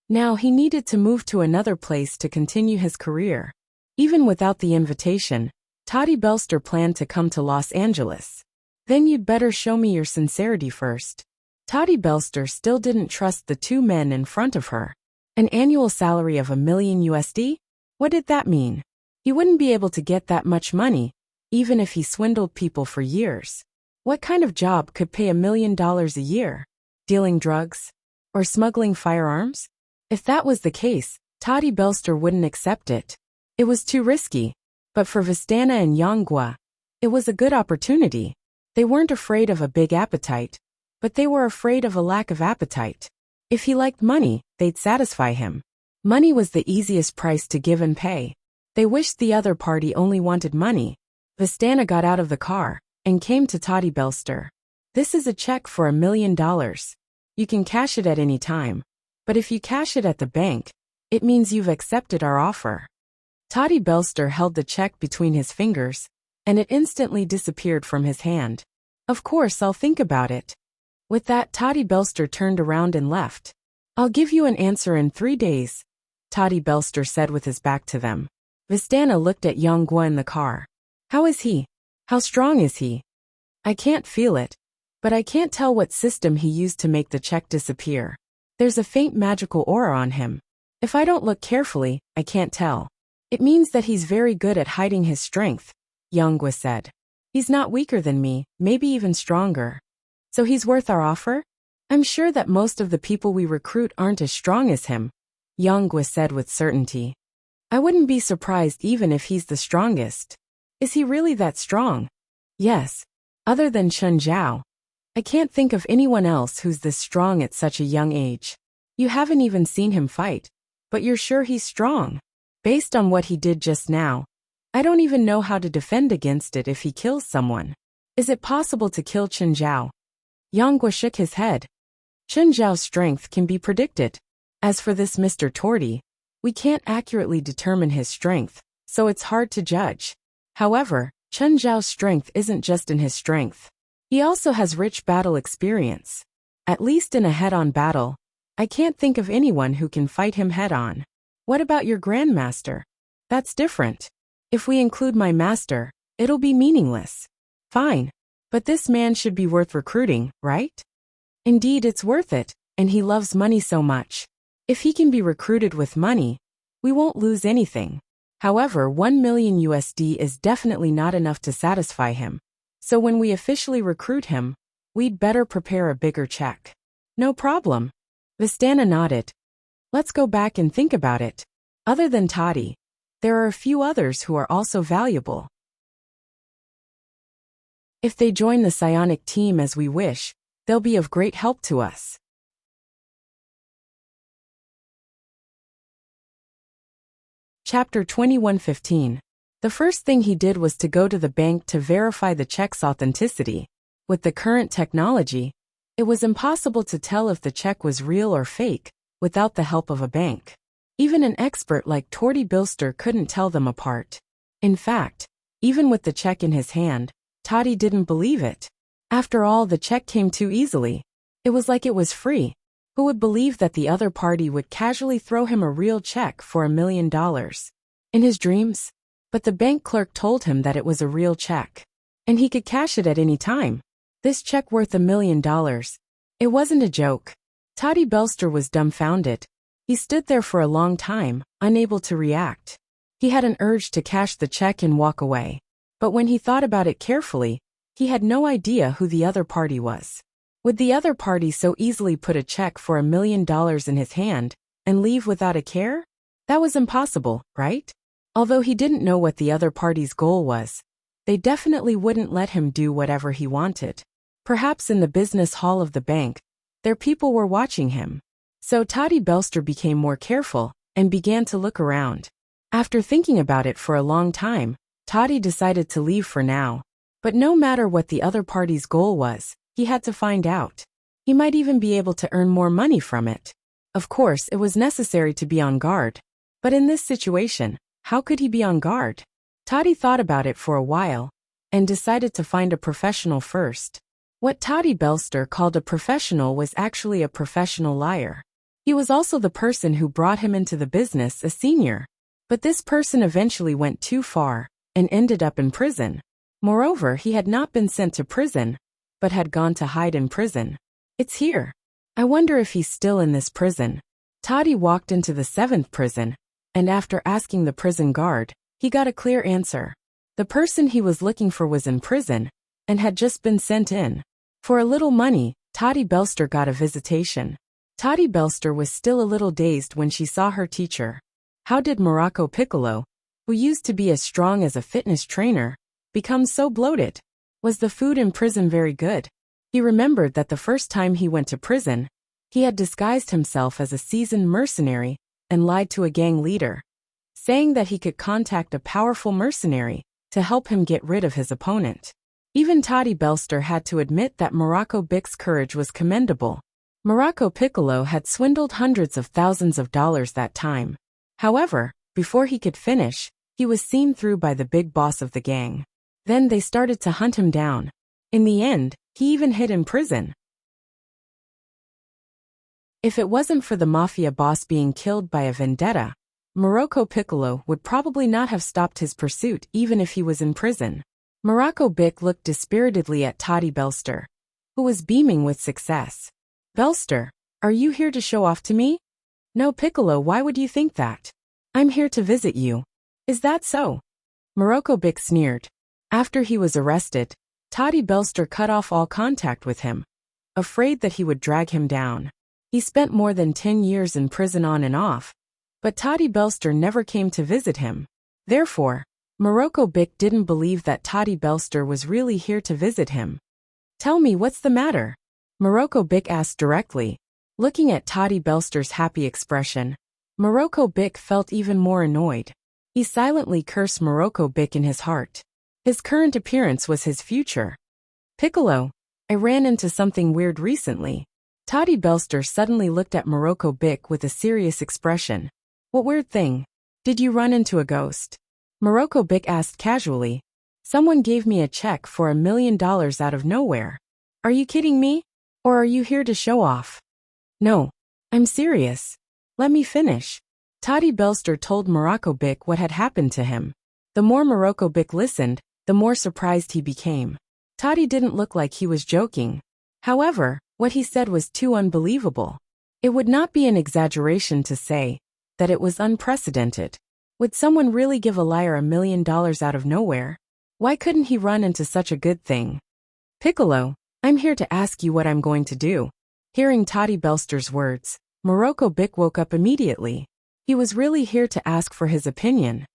Now he needed to move to another place to continue his career. Even without the invitation, Toddy Belster planned to come to Los Angeles. Then you'd better show me your sincerity first. Toddy Belster still didn't trust the two men in front of her. An annual salary of $1 million USD? What did that mean? He wouldn't be able to get that much money, even if he swindled people for years. What kind of job could pay $1 million a year? Dealing drugs? Or smuggling firearms? If that was the case, Toddy Belster wouldn't accept it. It was too risky. But for Vistana and Yonghua, it was a good opportunity. They weren't afraid of a big appetite, but they were afraid of a lack of appetite. If he liked money, they'd satisfy him. Money was the easiest price to give and pay. They wished the other party only wanted money. Vistana got out of the car and came to Toddy Belster. This is a check for $1 million. You can cash it at any time. But if you cash it at the bank, it means you've accepted our offer. Toddy Belster held the check between his fingers, and it instantly disappeared from his hand. Of course, I'll think about it. With that, Toddy Belster turned around and left. I'll give you an answer in 3 days, Toddy Belster said with his back to them. Vistana looked at young Gua in the car. How is he? How strong is he? I can't feel it, but I can't tell what system he used to make the check disappear. There's a faint magical aura on him. If I don't look carefully, I can't tell. It means that he's very good at hiding his strength, young Gua said. He's not weaker than me, maybe even stronger. So he's worth our offer? I'm sure that most of the people we recruit aren't as strong as him, young Gua said with certainty. I wouldn't be surprised even if he's the strongest. Is he really that strong? Yes. Other than Chun Zhao. I can't think of anyone else who's this strong at such a young age. You haven't even seen him fight, but you're sure he's strong. Based on what he did just now, I don't even know how to defend against it if he kills someone. Is it possible to kill Chun Zhao? Yang Gua shook his head. Chun Zhao's strength can be predicted. As for this Mr. Torty, we can't accurately determine his strength, so it's hard to judge. However, Chun Zhao's strength isn't just in his strength. He also has rich battle experience. At least in a head-on battle, I can't think of anyone who can fight him head-on. What about your grandmaster? That's different. If we include my master, it'll be meaningless. Fine. But this man should be worth recruiting, right? Indeed, it's worth it, and he loves money so much. If he can be recruited with money, we won't lose anything. However, 1 million USD is definitely not enough to satisfy him. So when we officially recruit him, we'd better prepare a bigger check. No problem. Vistana nodded. Let's go back and think about it. Other than Toddy, there are a few others who are also valuable. If they join the psionic team as we wish, they'll be of great help to us. Chapter 21:15. The first thing he did was to go to the bank to verify the check's authenticity. With the current technology, it was impossible to tell if the check was real or fake without the help of a bank. Even an expert like Torty Bilster couldn't tell them apart. In fact, even with the check in his hand, Toddy didn't believe it. After all, the check came too easily. It was like it was free. Who would believe that the other party would casually throw him a real check for $1 million? In his dreams? But the bank clerk told him that it was a real check. And he could cash it at any time. This check worth $1 million. It wasn't a joke. Toddy Belster was dumbfounded. He stood there for a long time, unable to react. He had an urge to cash the check and walk away. But when he thought about it carefully, he had no idea who the other party was. Would the other party so easily put a check for $1 million in his hand and leave without a care? That was impossible, right? Although he didn't know what the other party's goal was, they definitely wouldn't let him do whatever he wanted. Perhaps in the business hall of the bank, their people were watching him. So Toddy Belster became more careful and began to look around. After thinking about it for a long time, Toddy decided to leave for now. But no matter what the other party's goal was, he had to find out. He might even be able to earn more money from it. Of course, it was necessary to be on guard. But in this situation, how could he be on guard? Toddy thought about it for a while and decided to find a professional first. What Toddy Belster called a professional was actually a professional liar. He was also the person who brought him into the business, a senior. But this person eventually went too far and ended up in prison. Moreover, he had not been sent to prison, but had gone to hide in prison. It's here. I wonder if he's still in this prison. Toddy walked into the 7th prison, and after asking the prison guard, he got a clear answer. The person he was looking for was in prison, and had just been sent in. For a little money, Toddy Belster got a visitation. Toddy Belster was still a little dazed when she saw her teacher. How did Morocco Piccolo, who used to be as strong as a fitness trainer, become so bloated? Was the food in prison very good? He remembered that the first time he went to prison, he had disguised himself as a seasoned mercenary and lied to a gang leader, saying that he could contact a powerful mercenary to help him get rid of his opponent. Even Toddy Belster had to admit that Morocco Bic's courage was commendable. Morocco Piccolo had swindled hundreds of thousands of dollars that time. However, before he could finish, he was seen through by the big boss of the gang. Then they started to hunt him down. In the end, he even hid in prison. If it wasn't for the mafia boss being killed by a vendetta, Morocco Piccolo would probably not have stopped his pursuit even if he was in prison. Morocco Bic looked dispiritedly at Toddy Belster, who was beaming with success. Belster, are you here to show off to me? No, Piccolo, why would you think that? I'm here to visit you. Is that so? Morocco Bic sneered. After he was arrested, Toddy Belster cut off all contact with him, afraid that he would drag him down. He spent more than 10 years in prison on and off, but Toddy Belster never came to visit him. Therefore, Morocco Bic didn't believe that Toddy Belster was really here to visit him. Tell me, what's the matter? Morocco Bic asked directly. Looking at Toddy Belster's happy expression, Morocco Bic felt even more annoyed. He silently cursed Morocco Bic in his heart. His current appearance was his future. Piccolo, I ran into something weird recently. Toddy Belster suddenly looked at Morocco Bic with a serious expression. What weird thing? Did you run into a ghost? Morocco Bic asked casually. Someone gave me a check for $1 million out of nowhere. Are you kidding me? Or are you here to show off? No, I'm serious. Let me finish. Toddy Belster told Morocco Bic what had happened to him. The more Morocco Bic listened, the more surprised he became. Toddy didn't look like he was joking. However, what he said was too unbelievable. It would not be an exaggeration to say that it was unprecedented. Would someone really give a liar $1 million out of nowhere? Why couldn't he run into such a good thing? Piccolo, I'm here to ask you what I'm going to do. Hearing Toddy Belster's words, Morocco Bic woke up immediately. He was really here to ask for his opinion.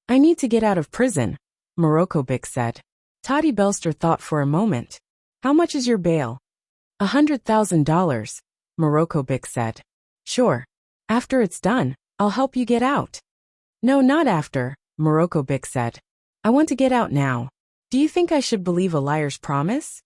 I need to get out of prison, Morocco Bic said. Toddy Belster thought for a moment. How much is your bail? $100,000, Morocco Bic said. Sure. After it's done, I'll help you get out. No, not after, Morocco Bic said. I want to get out now. Do you think I should believe a liar's promise?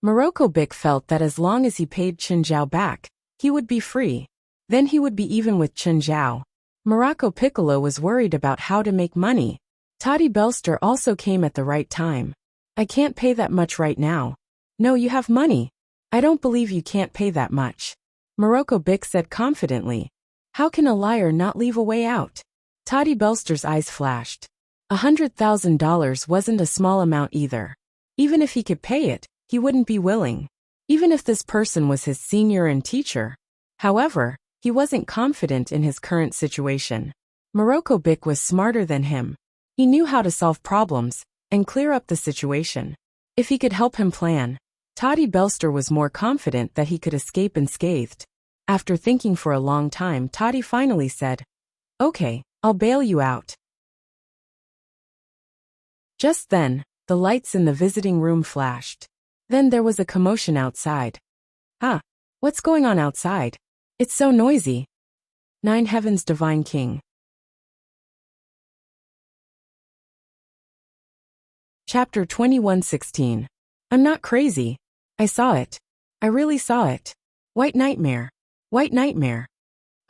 Morocco Bic felt that as long as he paid Chen Zhao back, he would be free. Then he would be even with Chen Zhao. Morocco Piccolo was worried about how to make money. Toddy Belster also came at the right time. I can't pay that much right now. No, you have money. I don't believe you can't pay that much. Morocco Bic said confidently. How can a liar not leave a way out? Toddy Belster's eyes flashed. $100,000 wasn't a small amount either. Even if he could pay it, he wouldn't be willing. Even if this person was his senior and teacher. However, he wasn't confident in his current situation. Morocco Bic was smarter than him. He knew how to solve problems and clear up the situation. If he could help him plan, Toddy Belster was more confident that he could escape unscathed. After thinking for a long time, Toddy finally said, Okay, I'll bail you out. Just then, the lights in the visiting room flashed. Then there was a commotion outside. Huh? What's going on outside? It's so noisy. 9 Heavens Divine King. Chapter 21:16. I'm not crazy. I saw it. I really saw it. White nightmare. White nightmare.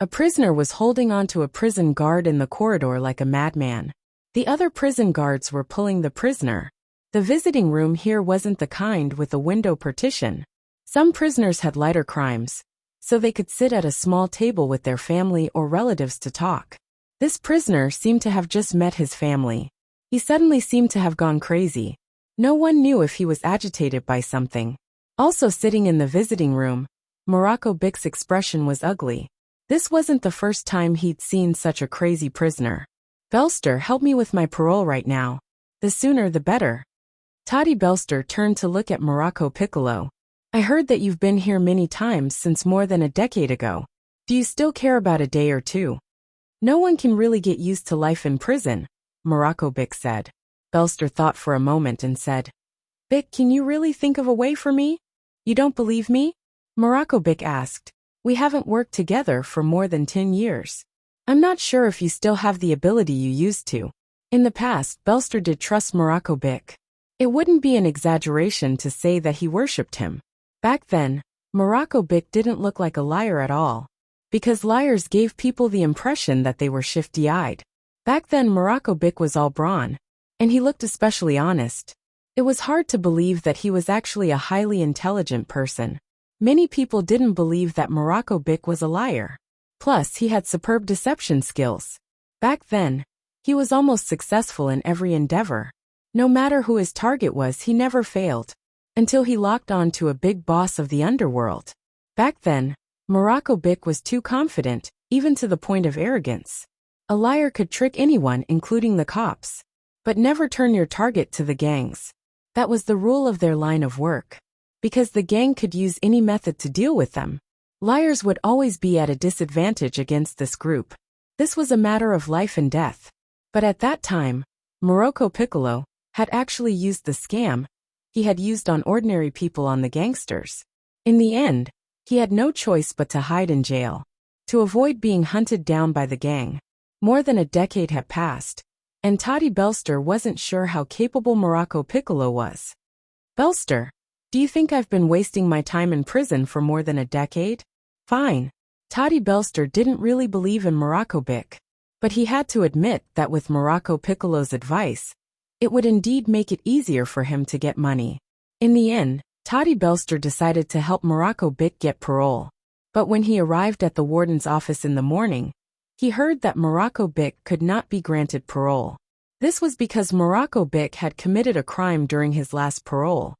A prisoner was holding on to a prison guard in the corridor like a madman. The other prison guards were pulling the prisoner. The visiting room here wasn't the kind with a window partition. Some prisoners had lighter crimes, so they could sit at a small table with their family or relatives to talk. This prisoner seemed to have just met his family. He suddenly seemed to have gone crazy. No one knew if he was agitated by something. Also sitting in the visiting room, Morocco Bic's expression was ugly. This wasn't the first time he'd seen such a crazy prisoner. Belster, help me with my parole right now. The sooner the better. Toddy Belster turned to look at Morocco Piccolo. I heard that you've been here many times since more than a decade ago. Do you still care about a day or two? No one can really get used to life in prison, Morocco Bic said. Belster thought for a moment and said, Bic, can you really think of a way for me? You don't believe me? Morocco Bic asked. We haven't worked together for more than 10 years. I'm not sure if you still have the ability you used to. In the past, Belster did trust Morocco Bic. It wouldn't be an exaggeration to say that he worshipped him. Back then, Morocco Bick didn't look like a liar at all, because liars gave people the impression that they were shifty-eyed. Back then Morocco Bick was all brawn, and he looked especially honest. It was hard to believe that he was actually a highly intelligent person. Many people didn't believe that Morocco Bick was a liar. Plus, he had superb deception skills. Back then, he was almost successful in every endeavor. No matter who his target was, he never failed. Until he locked on to a big boss of the underworld. Back then, Morocco Bick was too confident, even to the point of arrogance. A liar could trick anyone, including the cops. But never turn your target to the gangs. That was the rule of their line of work. Because the gang could use any method to deal with them. Liars would always be at a disadvantage against this group. This was a matter of life and death. But at that time, Morocco Piccolo had actually used the scam he had used on ordinary people on the gangsters. In the end, he had no choice but to hide in jail. To avoid being hunted down by the gang. More than a decade had passed, and Toddy Belster wasn't sure how capable Morocco Piccolo was. Belster, do you think I've been wasting my time in prison for more than a decade? Fine. Toddy Belster didn't really believe in Morocco Bick. But he had to admit that with Morocco Piccolo's advice, it would indeed make it easier for him to get money. In the end, Toddy Belster decided to help Morocco Bick get parole. But when he arrived at the warden's office in the morning, he heard that Morocco Bick could not be granted parole. This was because Morocco Bick had committed a crime during his last parole.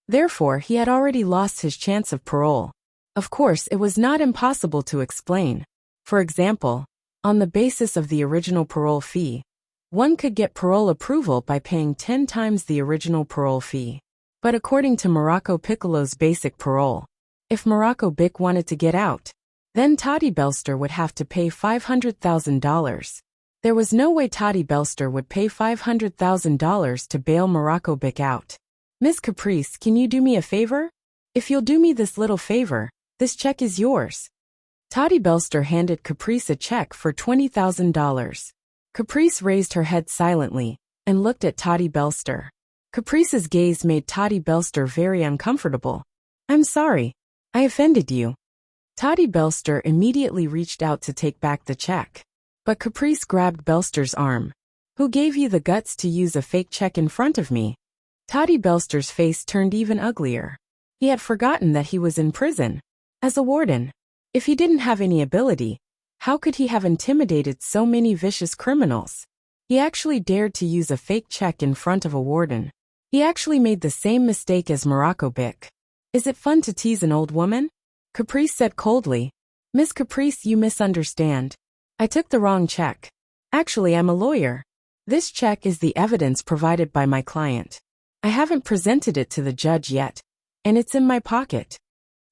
Therefore, he had already lost his chance of parole. Of course, it was not impossible to explain. For example, on the basis of the original parole fee, one could get parole approval by paying 10 times the original parole fee. But according to Morocco Piccolo's basic parole, if Morocco Bick wanted to get out, then Toddy Belster would have to pay $500,000. There was no way Toddy Belster would pay $500,000 to bail Morocco Bick out. Miss Caprice, can you do me a favor? If you'll do me this little favor, this check is yours. Toddy Belster handed Caprice a check for $20,000. Caprice raised her head silently and looked at Toddy Belster. Caprice's gaze made Toddy Belster very uncomfortable. I'm sorry. I offended you. Toddy Belster immediately reached out to take back the check. But Caprice grabbed Belster's arm. Who gave you the guts to use a fake check in front of me? Toddy Belster's face turned even uglier. He had forgotten that he was in prison. As a warden. If he didn't have any ability, how could he have intimidated so many vicious criminals? He actually dared to use a fake check in front of a warden. He actually made the same mistake as Morocco Bick. Is it fun to tease an old woman? Caprice said coldly. Miss Caprice, you misunderstand. I took the wrong check. Actually, I'm a lawyer. This check is the evidence provided by my client. I haven't presented it to the judge yet, and it's in my pocket.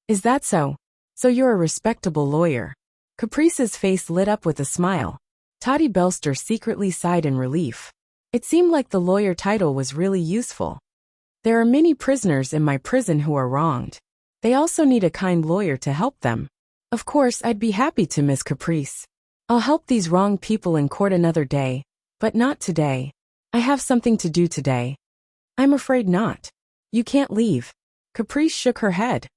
Is that so? So you're a respectable lawyer. Caprice's face lit up with a smile. Toddy Belster secretly sighed in relief. It seemed like the lawyer title was really useful. There are many prisoners in my prison who are wronged. They also need a kind lawyer to help them. Of course, I'd be happy to, Miss Caprice. I'll help these wronged people in court another day, but not today. I have something to do today. I'm afraid not. You can't leave. Caprice shook her head.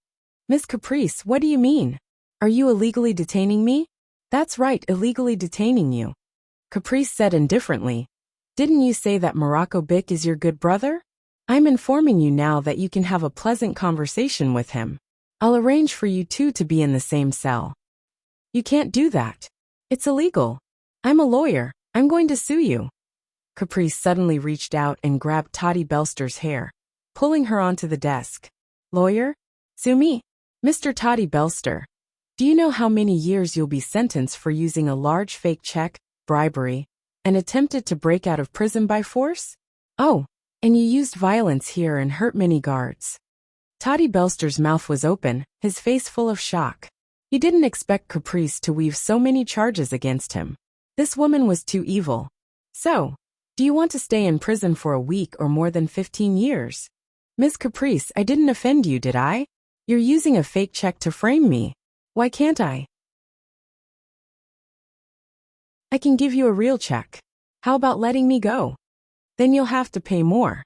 Miss Caprice, what do you mean? Are you illegally detaining me? That's right, illegally detaining you. Caprice said indifferently. Didn't you say that Morocco Bick is your good brother? I'm informing you now that you can have a pleasant conversation with him. I'll arrange for you two to be in the same cell. You can't do that. It's illegal. I'm a lawyer. I'm going to sue you. Caprice suddenly reached out and grabbed Toddy Belster's hair, pulling her onto the desk. Lawyer? Sue me? Mr. Toddy Belster, do you know how many years you'll be sentenced for using a large fake check, bribery, and attempted to break out of prison by force? Oh, and you used violence here and hurt many guards. Toddy Belster's mouth was open, his face full of shock. He didn't expect Caprice to weave so many charges against him. This woman was too evil. So, do you want to stay in prison for a week or more than 15 years? Miss Caprice, I didn't offend you, did I? You're using a fake check to frame me. Why can't I? I can give you a real check. How about letting me go? Then you'll have to pay more.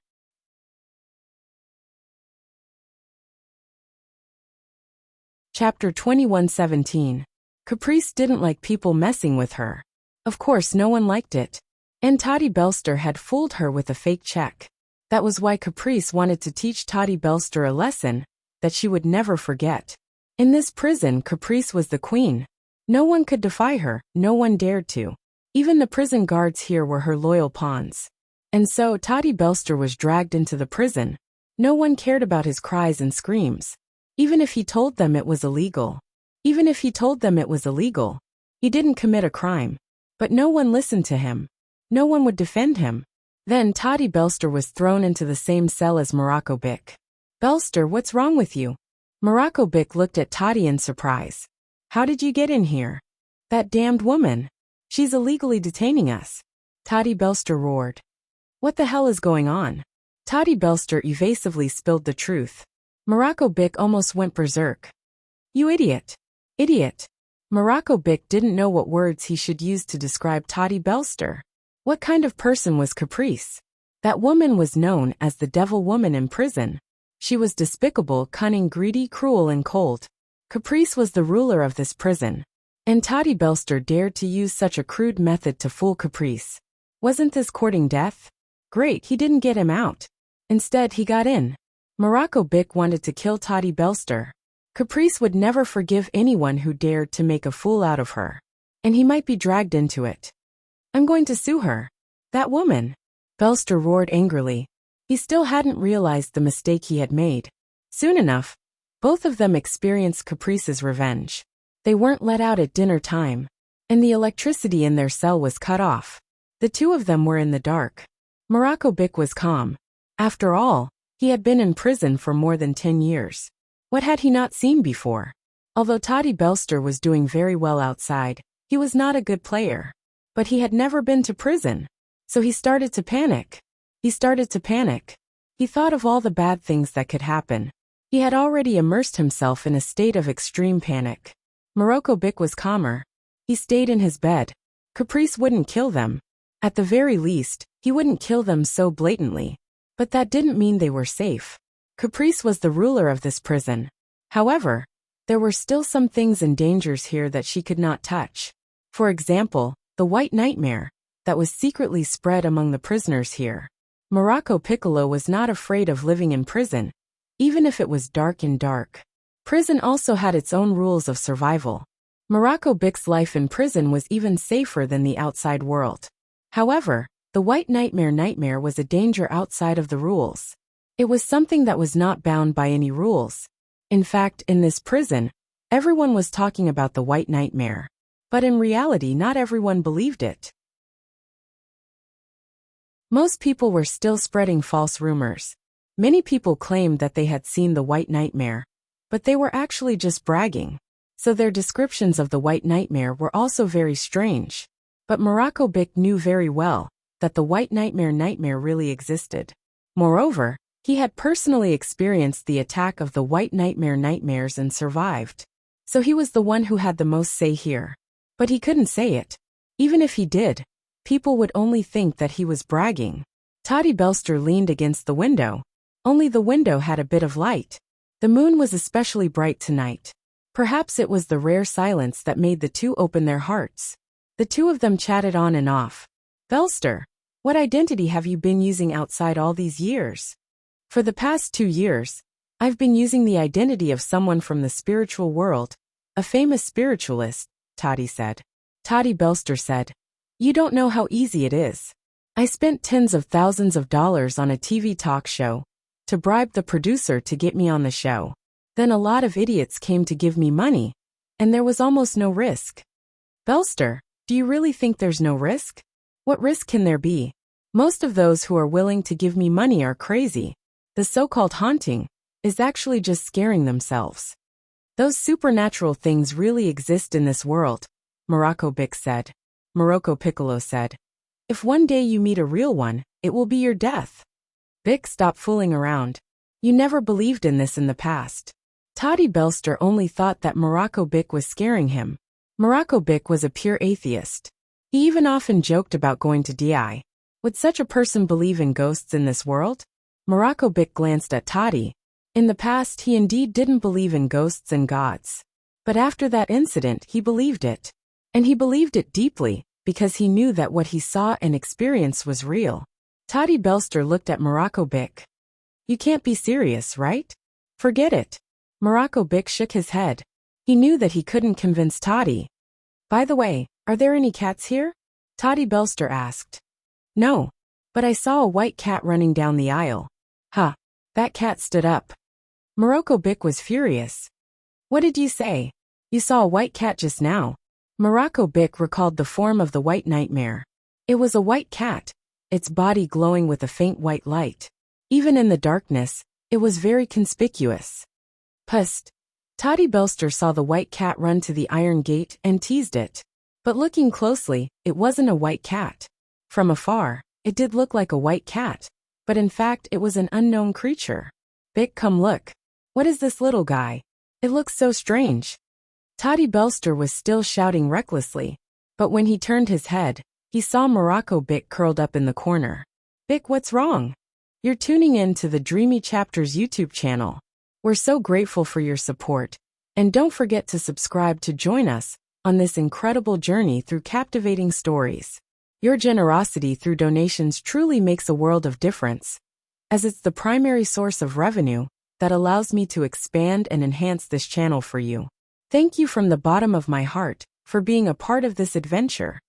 Chapter 21:17. Caprice didn't like people messing with her. Of course no one liked it. And Toddy Belster had fooled her with a fake check. That was why Caprice wanted to teach Toddy Belster a lesson that she would never forget. In this prison, Caprice was the queen. No one could defy her, no one dared to. Even the prison guards here were her loyal pawns. And so Toddy Belster was dragged into the prison. No one cared about his cries and screams. Even if he told them it was illegal. Even if he told them it was illegal. He didn't commit a crime. But no one listened to him. No one would defend him. Then Toddy Belster was thrown into the same cell as Morocco Bick. "Belster, what's wrong with you?" Morocco Bick looked at Toddy in surprise. "How did you get in here?" "That damned woman. She's illegally detaining us," Toddy Belster roared. "What the hell is going on?" Toddy Belster evasively spilled the truth. Morocco Bick almost went berserk. "You idiot. Idiot." Morocco Bick didn't know what words he should use to describe Toddy Belster. What kind of person was Caprice? That woman was known as the devil woman in prison. She was despicable, cunning, greedy, cruel, and cold. Caprice was the ruler of this prison. And Toddy Belster dared to use such a crude method to fool Caprice. Wasn't this courting death? Great, he didn't get him out. Instead, he got in. Morocco Bick wanted to kill Toddy Belster. Caprice would never forgive anyone who dared to make a fool out of her. And he might be dragged into it. "I'm going to sue her. That woman," Belster roared angrily. He still hadn't realized the mistake he had made. Soon enough, both of them experienced Caprice's revenge. They weren't let out at dinner time. And the electricity in their cell was cut off. The two of them were in the dark. Morocco Bick was calm. After all, he had been in prison for more than 10 years. What had he not seen before? Although Toddy Belster was doing very well outside, he was not a good player. But he had never been to prison. So he started to panic. He thought of all the bad things that could happen. He had already immersed himself in a state of extreme panic. Morocco Bick was calmer. He stayed in his bed. Caprice wouldn't kill them. At the very least, he wouldn't kill them so blatantly. But that didn't mean they were safe. Caprice was the ruler of this prison. However, there were still some things and dangers here that she could not touch. For example, the white nightmare that was secretly spread among the prisoners here. Morocco Piccolo was not afraid of living in prison, even if it was dark and dark. Prison also had its own rules of survival. Morocco Bick's life in prison was even safer than the outside world. However, the white nightmare was a danger outside of the rules. It was something that was not bound by any rules. In fact, in this prison, everyone was talking about the white nightmare. But in reality, not everyone believed it. Most people were still spreading false rumors. Many people claimed that they had seen the white nightmare, but they were actually just bragging. So their descriptions of the white nightmare were also very strange. But Morocco Bick knew very well that the white nightmare really existed. Moreover, he had personally experienced the attack of the white nightmares and survived. So he was the one who had the most say here. But he couldn't say it. Even if he did, people would only think that he was bragging. Toddy Belster leaned against the window. Only the window had a bit of light. The moon was especially bright tonight. Perhaps it was the rare silence that made the two open their hearts. The two of them chatted on and off. "Belster, what identity have you been using outside all these years?" "For the past 2 years, I've been using the identity of someone from the spiritual world, a famous spiritualist," Toddy said. Toddy Belster said, "You don't know how easy it is. I spent tens of thousands of dollars on a TV talk show to bribe the producer to get me on the show. Then a lot of idiots came to give me money, and there was almost no risk." "Belster, do you really think there's no risk?" "What risk can there be? Most of those who are willing to give me money are crazy. The so-called haunting is actually just scaring themselves. Those supernatural things really exist in this world," Morocco Bick said. Morocco Piccolo said, "If one day you meet a real one, it will be your death." Bick, stop fooling around. You never believed in this in the past. Toddy Belster only thought that Morocco Bick was scaring him. Morocco Bick was a pure atheist. He even often joked about going to DI. Would such a person believe in ghosts in this world? Morocco Bick glanced at Toddy. In the past, he indeed didn't believe in ghosts and gods. But after that incident, he believed it. And he believed it deeply, because he knew that what he saw and experienced was real. Toddy Belster looked at Morocco Bick. You can't be serious, right? Forget it. Morocco Bick shook his head. He knew that he couldn't convince Toddy. By the way, are there any cats here? Toddy Belster asked. No. But I saw a white cat running down the aisle. Huh. That cat stood up. Morocco Bick was furious. What did you say? You saw a white cat just now. Morocco Bick recalled the form of the white nightmare. It was a white cat, its body glowing with a faint white light. Even in the darkness, it was very conspicuous. Psst. Toddy Belster saw the white cat run to the iron gate and teased it. But looking closely, it wasn't a white cat. From afar, it did look like a white cat, but in fact it was an unknown creature. Bick, come look. What is this little guy? It looks so strange. Toddy Belster was still shouting recklessly, but when he turned his head, he saw Morocco Bick curled up in the corner. Bick, what's wrong? You're tuning in to the Dreamy Chapters YouTube channel. We're so grateful for your support, and don't forget to subscribe to join us on this incredible journey through captivating stories. Your generosity through donations truly makes a world of difference, as it's the primary source of revenue that allows me to expand and enhance this channel for you. Thank you from the bottom of my heart for being a part of this adventure.